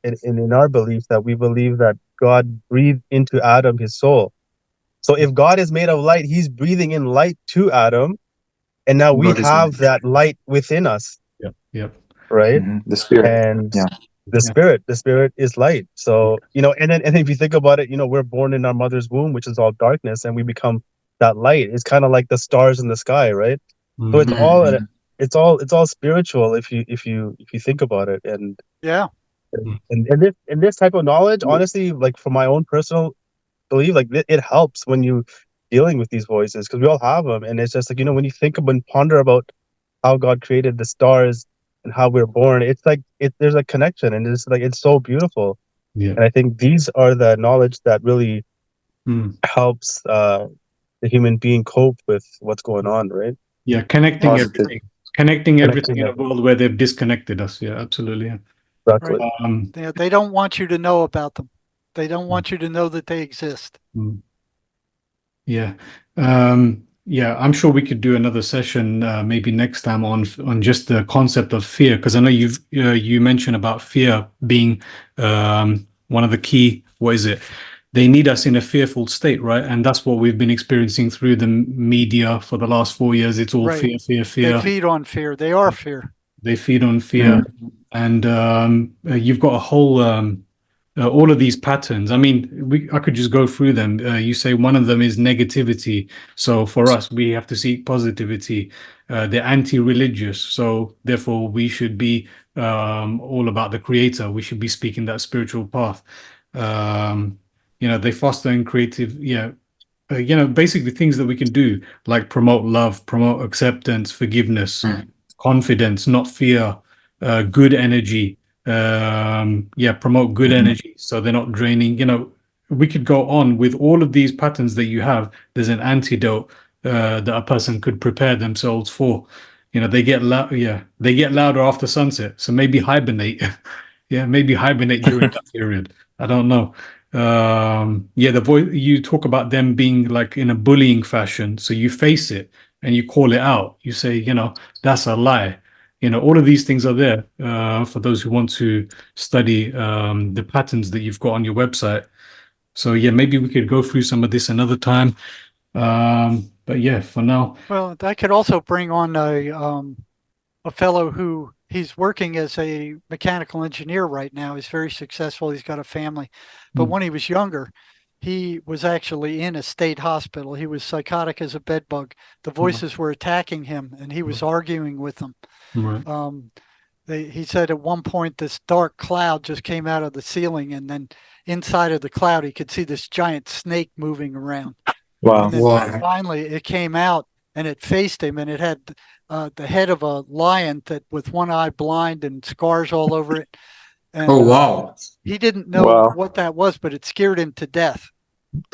in our belief, that we believe that God breathed into Adam his soul. So if God is made of light, he's breathing in light to Adam, and now we God is have that light within us, Yeah. right? the spirit. And Yeah, the spirit is light. So, and then if you think about it, we're born in our mother's womb, which is all darkness, and we become that light. It's kind of like the stars in the sky, right? So Mm. it's all spiritual if you think about it. And Yeah, this type of knowledge, honestly, like from my own personal belief, like it helps when you dealing with these voices, because we all have them. And it's just like, when you think about and ponder about how God created the stars and how we're born, it's like there's a connection, and it's like it's so beautiful. Yeah. And I think these are the knowledge that really Mm. helps the human being cope with what's going on, right? Yeah. Connecting positive. everything. Connecting everything in a everything. world where they've disconnected us. Yeah, absolutely. Yeah. Exactly. right. They don't want you to know about them. They don't want you to know that they exist. Yeah. Yeah, I'm sure we could do another session maybe next time on just the concept of fear, because I know you mentioned about fear being one of the key. What is it? They need us in a fearful state, right? And that's what we've been experiencing through the media for the last 4 years. It's all Right. fear. They feed on fear. They are fear. They feed on fear, and you've got a whole all of these patterns. I mean, I could just go through them. You say one of them is negativity. So for us, we have to seek positivity. They're anti-religious. So therefore, we should be all about the creator. We should be speaking that spiritual path. They foster in creative, basically things that we can do, like promote love, promote acceptance, forgiveness, confidence, not fear, good energy. Promote good energy so they're not draining. We could go on with all of these patterns that you have. There's an antidote that a person could prepare themselves for. They get they get louder after sunset, so maybe hibernate. Maybe hibernate during that period. I don't know. The voice, you talk about them being like in a bullying fashion, so you face it and you call it out. You say, that's a lie. All of these things are there for those who want to study the patterns that you've got on your website. So maybe we could go through some of this another time. But for now. Well, I could also bring on a fellow who he's working as a mechanical engineer right now. He's very successful. He's got a family. But when he was younger, he was actually in a state hospital. He was psychotic as a bedbug. The voices were attacking him, and he was arguing with them. Right. He said at one point this dark cloud just came out of the ceiling, and then inside of the cloud he could see this giant snake moving around. Wow. And then finally it came out and it faced him, and it had the head of a lion that with one eye blind and scars all over it. And, he didn't know what that was, but it scared him to death.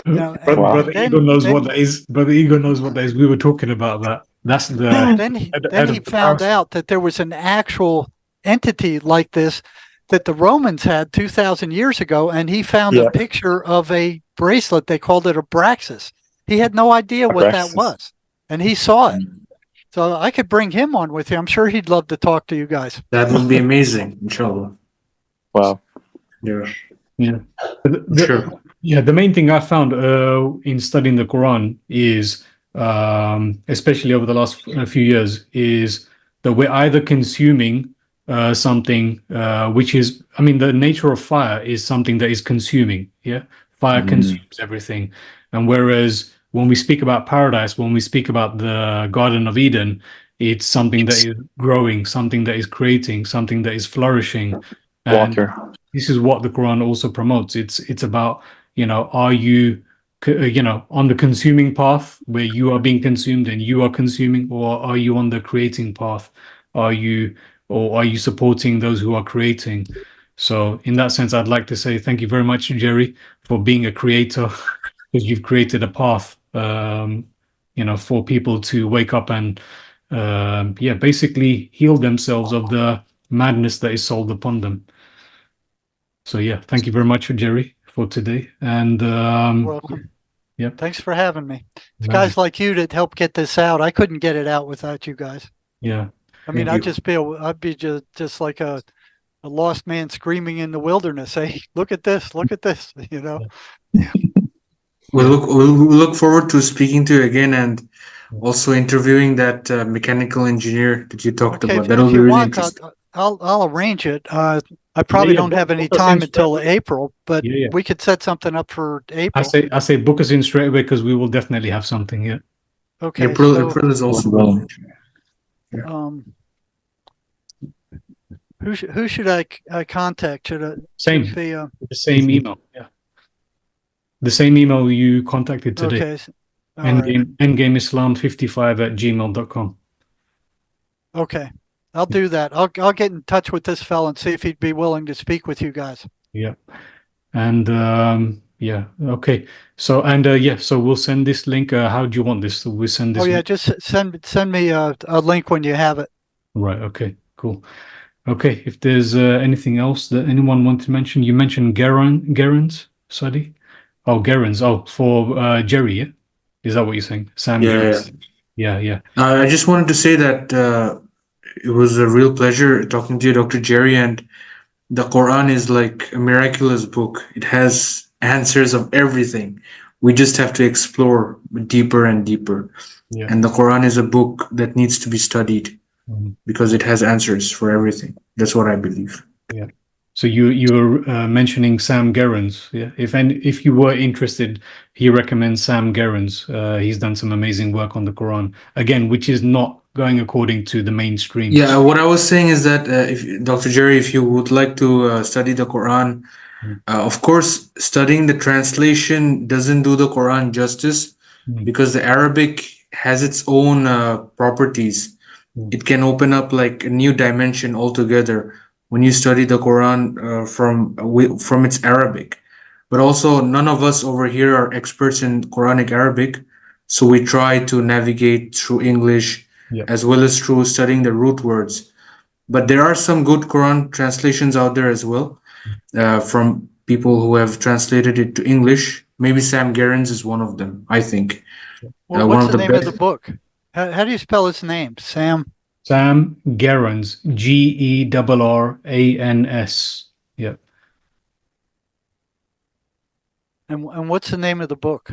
Brother Ego knows what that is. Brother Ego knows what that is. We were talking about that. That's the. Then he found out that there was an actual entity like this that the Romans had 2,000 years ago, and he found a picture of a bracelet. They called it a Braxis. He had no idea what that was. and he saw it. So I could bring him on with you. I'm sure he'd love to talk to you guys. That would be amazing, inshallah. Wow. Yeah. Yeah. Sure. Yeah, the main thing I found in studying the Quran is, especially over the last few years, is that we're either consuming something which is, I mean, the nature of fire is something that is consuming. Yeah, fire consumes everything. And whereas when we speak about paradise, when we speak about the Garden of Eden, it's something that is growing, something that is creating, something that is flourishing. And Water. this is what the Quran also promotes. It's about, are you, on the consuming path where you are being consumed and you are consuming, or are you on the creating path? Are you supporting those who are creating? So in that sense, I'd like to say thank you very much, Jerry, for being a creator, because you've created a path, for people to wake up and, basically heal themselves of the madness that is sold upon them. So yeah, thank you very much, Jerry, for today. And Welcome. Yep. Thanks for having me. It's guys like you that help get this out. I couldn't get it out without you guys. Yeah. I mean, I'd be just like a lost man screaming in the wilderness. Hey, look at this, Yeah. We'll look forward to speaking to you again and also interviewing that mechanical engineer that you talked about. That'll be really interesting. I'll arrange it. I probably don't have any time until April, but we could set something up for April. I say book us in straight away because we will definitely have something. Yeah. Okay. April is also well. Who should I contact? The same email. Yeah. The same email you contacted today. Okay. endgameislam55@gmail.com. Okay. I'll do that. I'll get in touch with this fella and see if he'd be willing to speak with you guys. Yeah. And okay. So so we'll send this link. How do you want this? So we'll send this. Oh yeah, just send me a link when you have it. Right. Okay. Cool. Okay. If there's anything else that anyone wants to mention, you mentioned Gerens, Sadi. Oh, Gerens. Oh, for Jerry. Yeah. Is that what you're saying? Sam. Gerens. Yeah. I just wanted to say that it was a real pleasure talking to you, Dr. Jerry, and the Quran is like a miraculous book. It has answers of everything. We just have to explore deeper and deeper. Yeah. And the Quran is a book that needs to be studied because it has answers for everything. That's what I believe. Yeah. So you were mentioning Sam Gerens. Yeah. If you were interested, he recommends Sam Gerens. He's done some amazing work on the Quran, again, which is not going according to the mainstream. Yeah, what I was saying is that if Dr. Jerry, if you would like to study the Quran, of course, studying the translation doesn't do the Quran justice because the Arabic has its own properties. It can open up like a new dimension altogether when you study the Quran from its Arabic. But also, none of us over here are experts in Quranic Arabic, so we try to navigate through English as well as through studying the root words. But there are some good Quran translations out there as well from people who have translated it to English. Maybe Sam Gerens is one of them, I think. Well, what's the name of the book? How do you spell his name? Sam Gerens, Gerrans. Yeah. And what's the name of the book?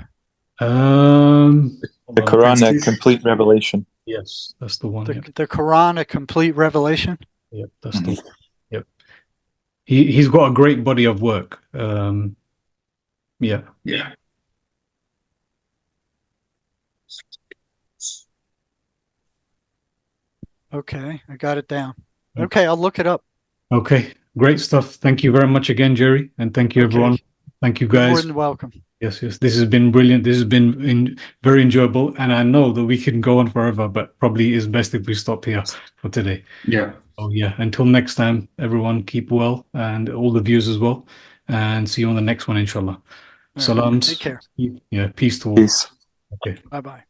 The Quran, a complete revelation. Yes, that's the one. The Quran, a complete revelation. Yep, that's the one. Yep. He's got a great body of work. Yeah. Okay, I got it down. Okay, I'll look it up. Okay, great stuff. Thank you very much again, Jerry, and thank you everyone. Thank you guys. You're more than welcome. Yes. This has been brilliant. This has been very enjoyable, and I know that we can go on forever, but probably it's best if we stop here for today. Yeah. Oh yeah. Until next time, everyone, keep well, and all the viewers as well, and see you on the next one, inshallah. Salams. Take care. Yeah. Peace to all. Peace. Okay. Bye-bye.